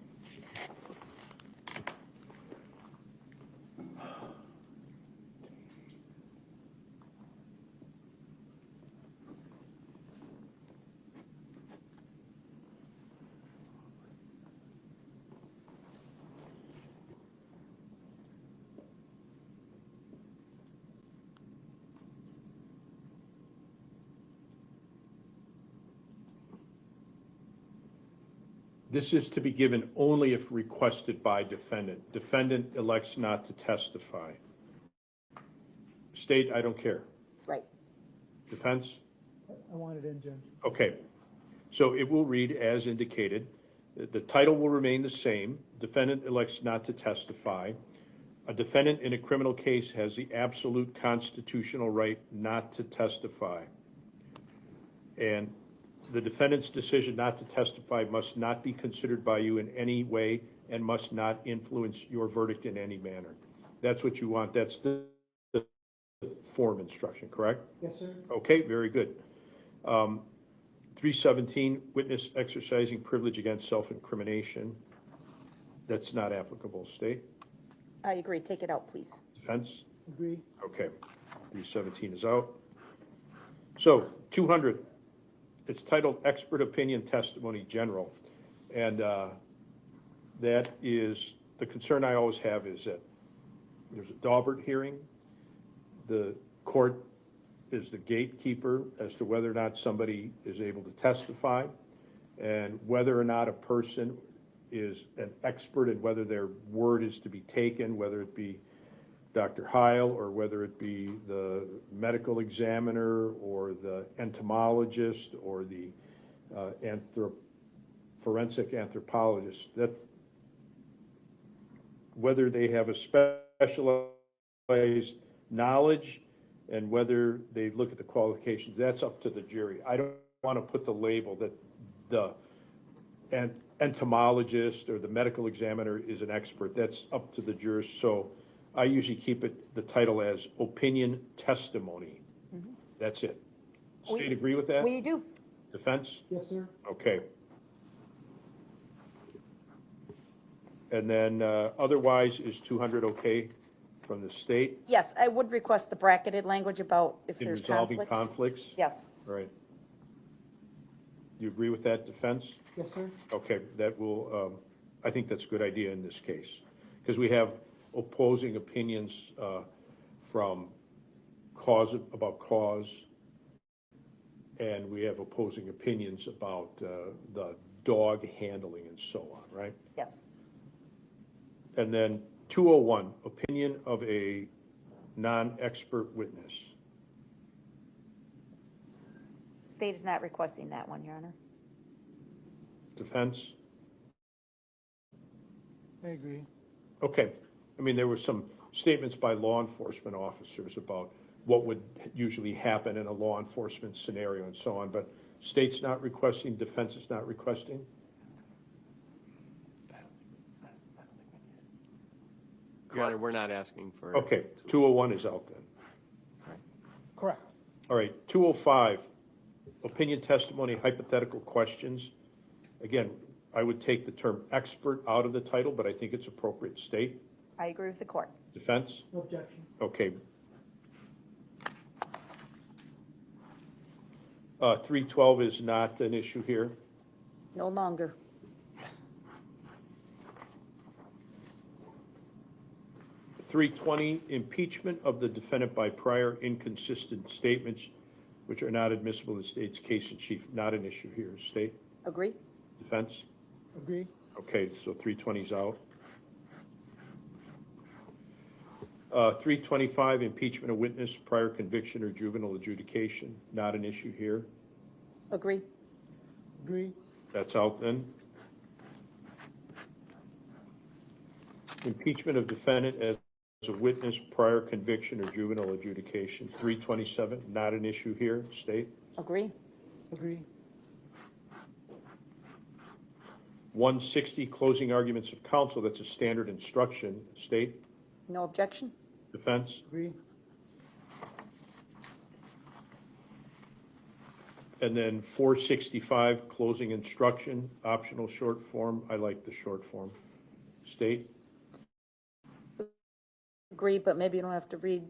This is to be given only if requested by defendant. Defendant elects not to testify. State, I don't care. Right. Defense? I want it in, Jim. Okay. So it will read as indicated. The title will remain the same. Defendant elects not to testify. A defendant in a criminal case has the absolute constitutional right not to testify. And the defendant's decision not to testify must not be considered by you in any way and must not influence your verdict in any manner. That's what you want. That's the form instruction, correct? Yes, sir. Okay, very good. 317, witness exercising privilege against self-incrimination. That's not applicable. State? I agree. Take it out, please. Defense? Agree. Okay, 317 is out. So 200, it's titled Expert Opinion Testimony General. And that is, the concern I always have is that there's a Daubert hearing. The court is the gatekeeper as to whether or not somebody is able to testify and whether or not a person is an expert and whether their word is to be taken, whether it be Dr. Heil or whether it be the medical examiner or the entomologist or the forensic anthropologist, that whether they have a specialized knowledge and whether they look at the qualifications, that's up to the jury. I don't want to put the label that the entomologist or the medical examiner is an expert. That's up to the jurors. So I usually keep the title as opinion testimony. Mm-hmm. That's it. State agree with that? We do. Defense? Yes, sir. Okay. And then otherwise is 200 okay from the state? Yes, I would request the bracketed language about if In there's resolving conflicts. conflicts? Yes. Right. You agree with that, defense? Yes, sir. Okay, that will, I think that's a good idea in this case, because we have opposing opinions from about cause, and we have opposing opinions about the dog handling and so on, right? Yes. And then 201, opinion of a non-expert witness. State is not requesting that one, Your Honor. Defense? I agree. Okay. I mean, there were some statements by law enforcement officers about what would usually happen in a law enforcement scenario and so on, but state's not requesting, defense is not requesting? Your Honor, we're not asking for. Okay, 201 is out then. Correct. All right, 205, opinion testimony, hypothetical questions. Again, I would take the term expert out of the title, but I think it's appropriate. State? I agree with the court. Defense? No objection. Okay. 312 is not an issue here. No longer. 320, impeachment of the defendant by prior inconsistent statements which are not admissible in the state's case in chief. Not an issue here. State? Agree? Defense? Agree. Okay, so 320 is out. 325, impeachment of witness, prior conviction or juvenile adjudication. Not an issue here. Agree? Agree. That's out then. Impeachment of defendant as a witness, prior conviction or juvenile adjudication. 327, not an issue here. State? Agree? Agree. 160, closing arguments of counsel. That's a standard instruction. State? No objection? Defense? Agree. And then 465, closing instruction, optional short form. I like the short form. State? Agree, but maybe you don't have to read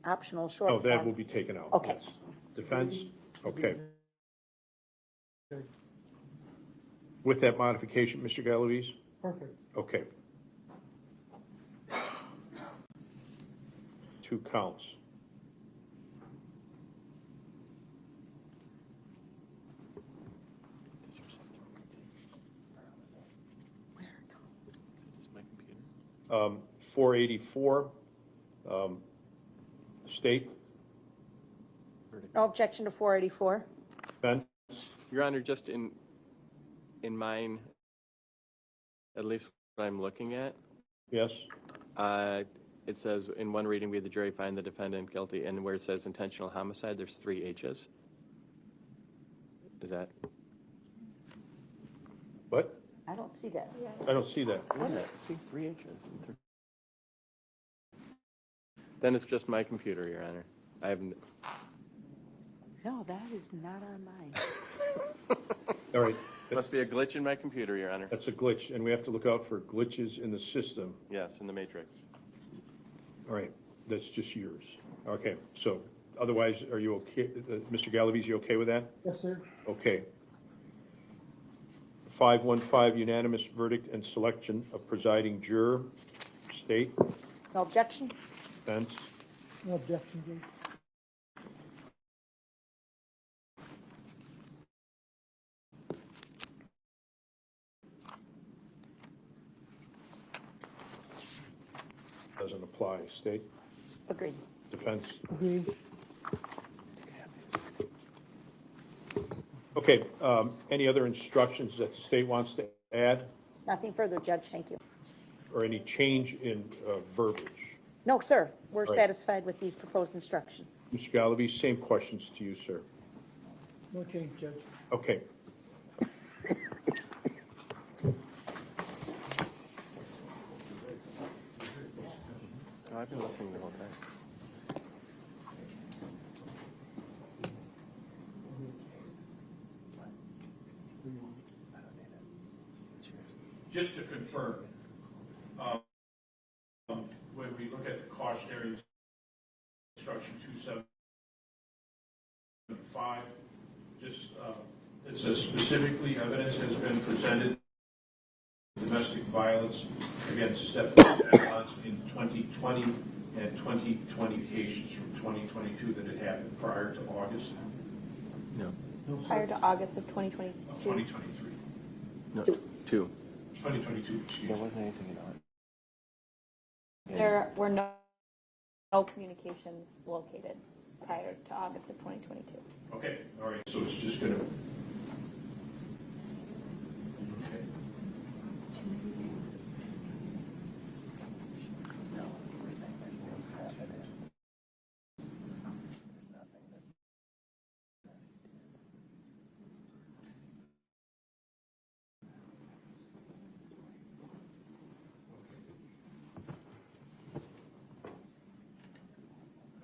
optional short Oh, that form. will be taken out. Okay. Yes. Defense? Okay. With that modification, Mr. Galois? Perfect. Okay. 2 counts. 484, state, No objection to 484. defense, Your Honor, just in mine, at least what I'm looking at, yes? it says in one reading, we the jury find the defendant guilty, and where it says intentional homicide, there's 3 H's. Is that? What? I don't see that. I don't see that. See, 3 H's. Then it's just my computer, Your Honor. I haven't. No, that is not on mine. All right, Must be a glitch in my computer, Your Honor. that's a glitch, and we have to look out for glitches in the system. Yes, in the matrix. All right, that's just yours. Okay, so otherwise, are you okay, Mr. Galaviz, you okay with that? Yes, sir. Okay. 515, unanimous verdict and selection of presiding juror, state, No objection? defense, No objection, Judge. doesn't apply, state, Agreed. defense. Agreed. Okay, any other instructions that the state wants to add, Nothing further, Judge, thank you. or any change in verbiage? No, sir, we're Right. satisfied with these proposed instructions. Mr. Galaviz, same questions to you, sir. No change, Judge. Okay. Oh, I've been listening the whole time. Just to confirm, when we look at the cautionary instruction 275, it says specifically evidence has been presented domestic violence against Stephanie Pavlons in 2020 and 2020 cases from 2022 that had happened prior to August No. Prior to August of 2022. of 2023. No. 2. 2022, excuse There me. wasn't anything in it. There were no communications located prior to August of 2022. Okay, all right, so it's just going to... Okay.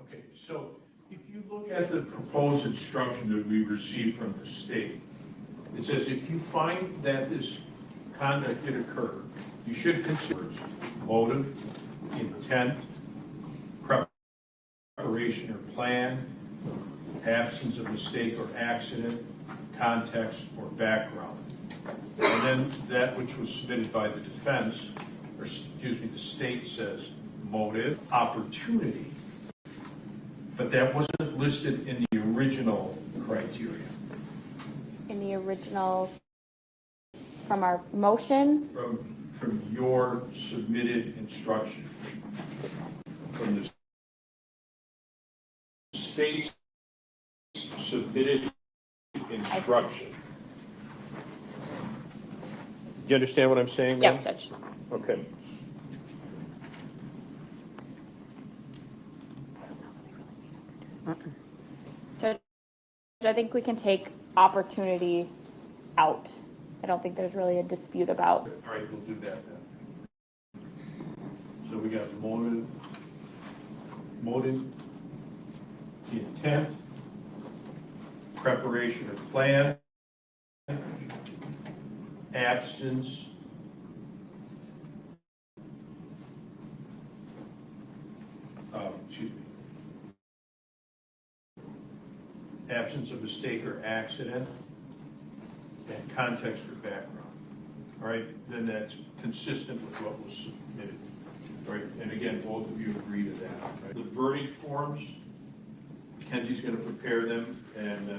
Okay, so if you look at the proposed instruction that we received from the state, it says if you find that this conduct did occur, you should consider motive, intent, preparation or plan, absence of mistake or accident, context or background. And then that which was submitted by the defense, or excuse me, the state says motive, opportunity, but that wasn't listed in the original criteria. In the original, from our motions, From your submitted instruction, from the state's submitted instruction. Do you understand what I'm saying, ma'am? yes, Judge. Okay. Judge, I think we can take opportunity out. I don't think there's really a dispute about. All right, we'll do that then. So we got motive, intent, preparation or plan, absence, absence of mistake or accident, and context or background. All right, then that's consistent with what was submitted. All right, and again, both of you agree to that. Right? The verdict forms, Kenzie's going to prepare them, and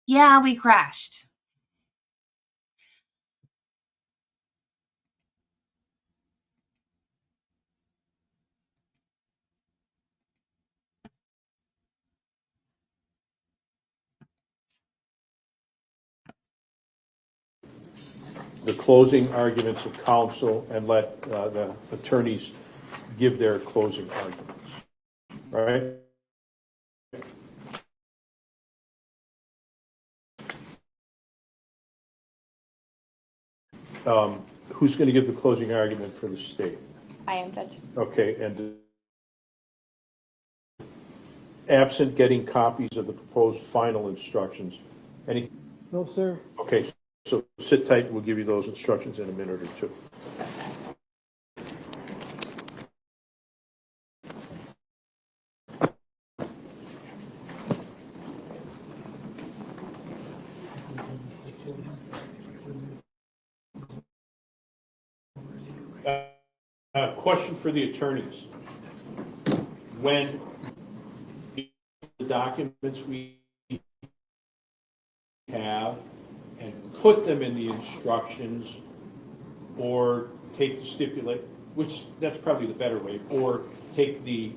Yeah, we crashed. The closing arguments of counsel and let the attorneys give their closing arguments. All right? Who's going to give the closing argument for the state? I am, Judge. Okay, and absent getting copies of the proposed final instructions, any? No, sir. Okay, so sit tight, we'll give you those instructions in a minute or two. Question for the attorneys. When the documents we have and put them in the instructions, or take the stipulate, which that's probably the better way, or take the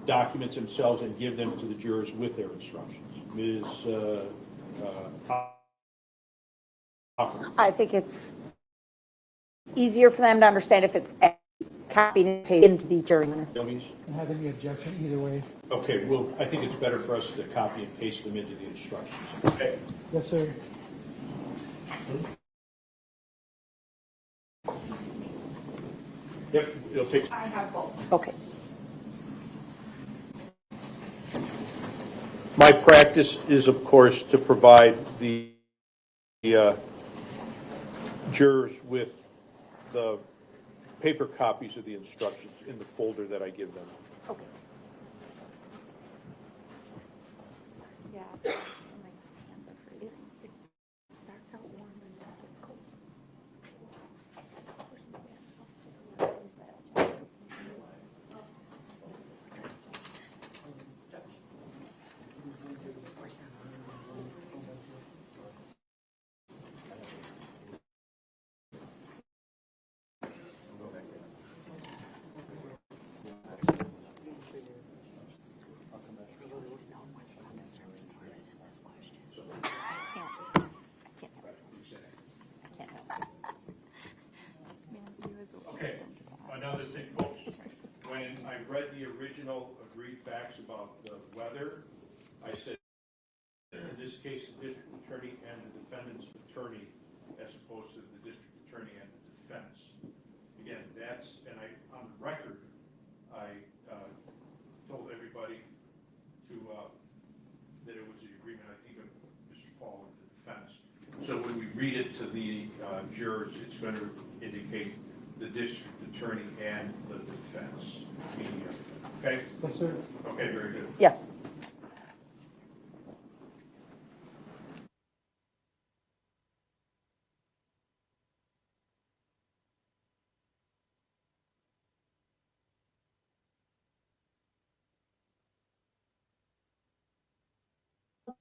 documents themselves and give them to the jurors with their instructions. Ms. I think it's easier for them to understand if it's copied and pasted into the jury minute. Dummies? I don't have any objection either way. Okay, well, I think it's better for us to copy and paste them into the instructions. Okay. Yes, sir. Yep, it'll take. I have both. Okay. My practice is, of course, to provide the jurors with the paper copies of the instructions in the folder that I give them. Okay. Yeah. My hands are freezing. It starts out warm and then it gets cold. Okay, another thing, folks. When I read the original agreed facts about the weather, I said, in this case, the district attorney and the defendant's attorney, as opposed to the district attorney and the defense. Again, that's, and on the record, I told everybody to that it was the agreement, I think, of Mr. Pahl and the defense. So when we read it to the jurors, it's going to indicate the district attorney and the defense. Okay? Yes, sir. Okay, very good. Yes.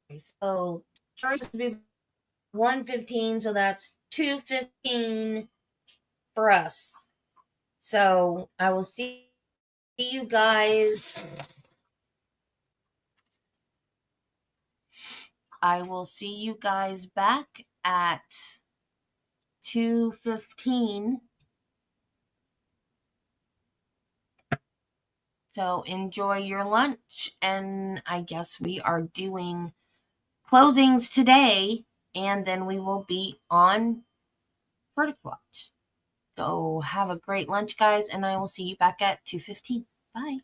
Okay, so first would be 1:15, so that's 2:15 for us. So I will see you guys. I will see you guys back at 2:15. So enjoy your lunch, and I guess we are doing closings today, and then we will be on Verdict Watch. So have a great lunch, guys, and I will see you back at 2:15. Bye.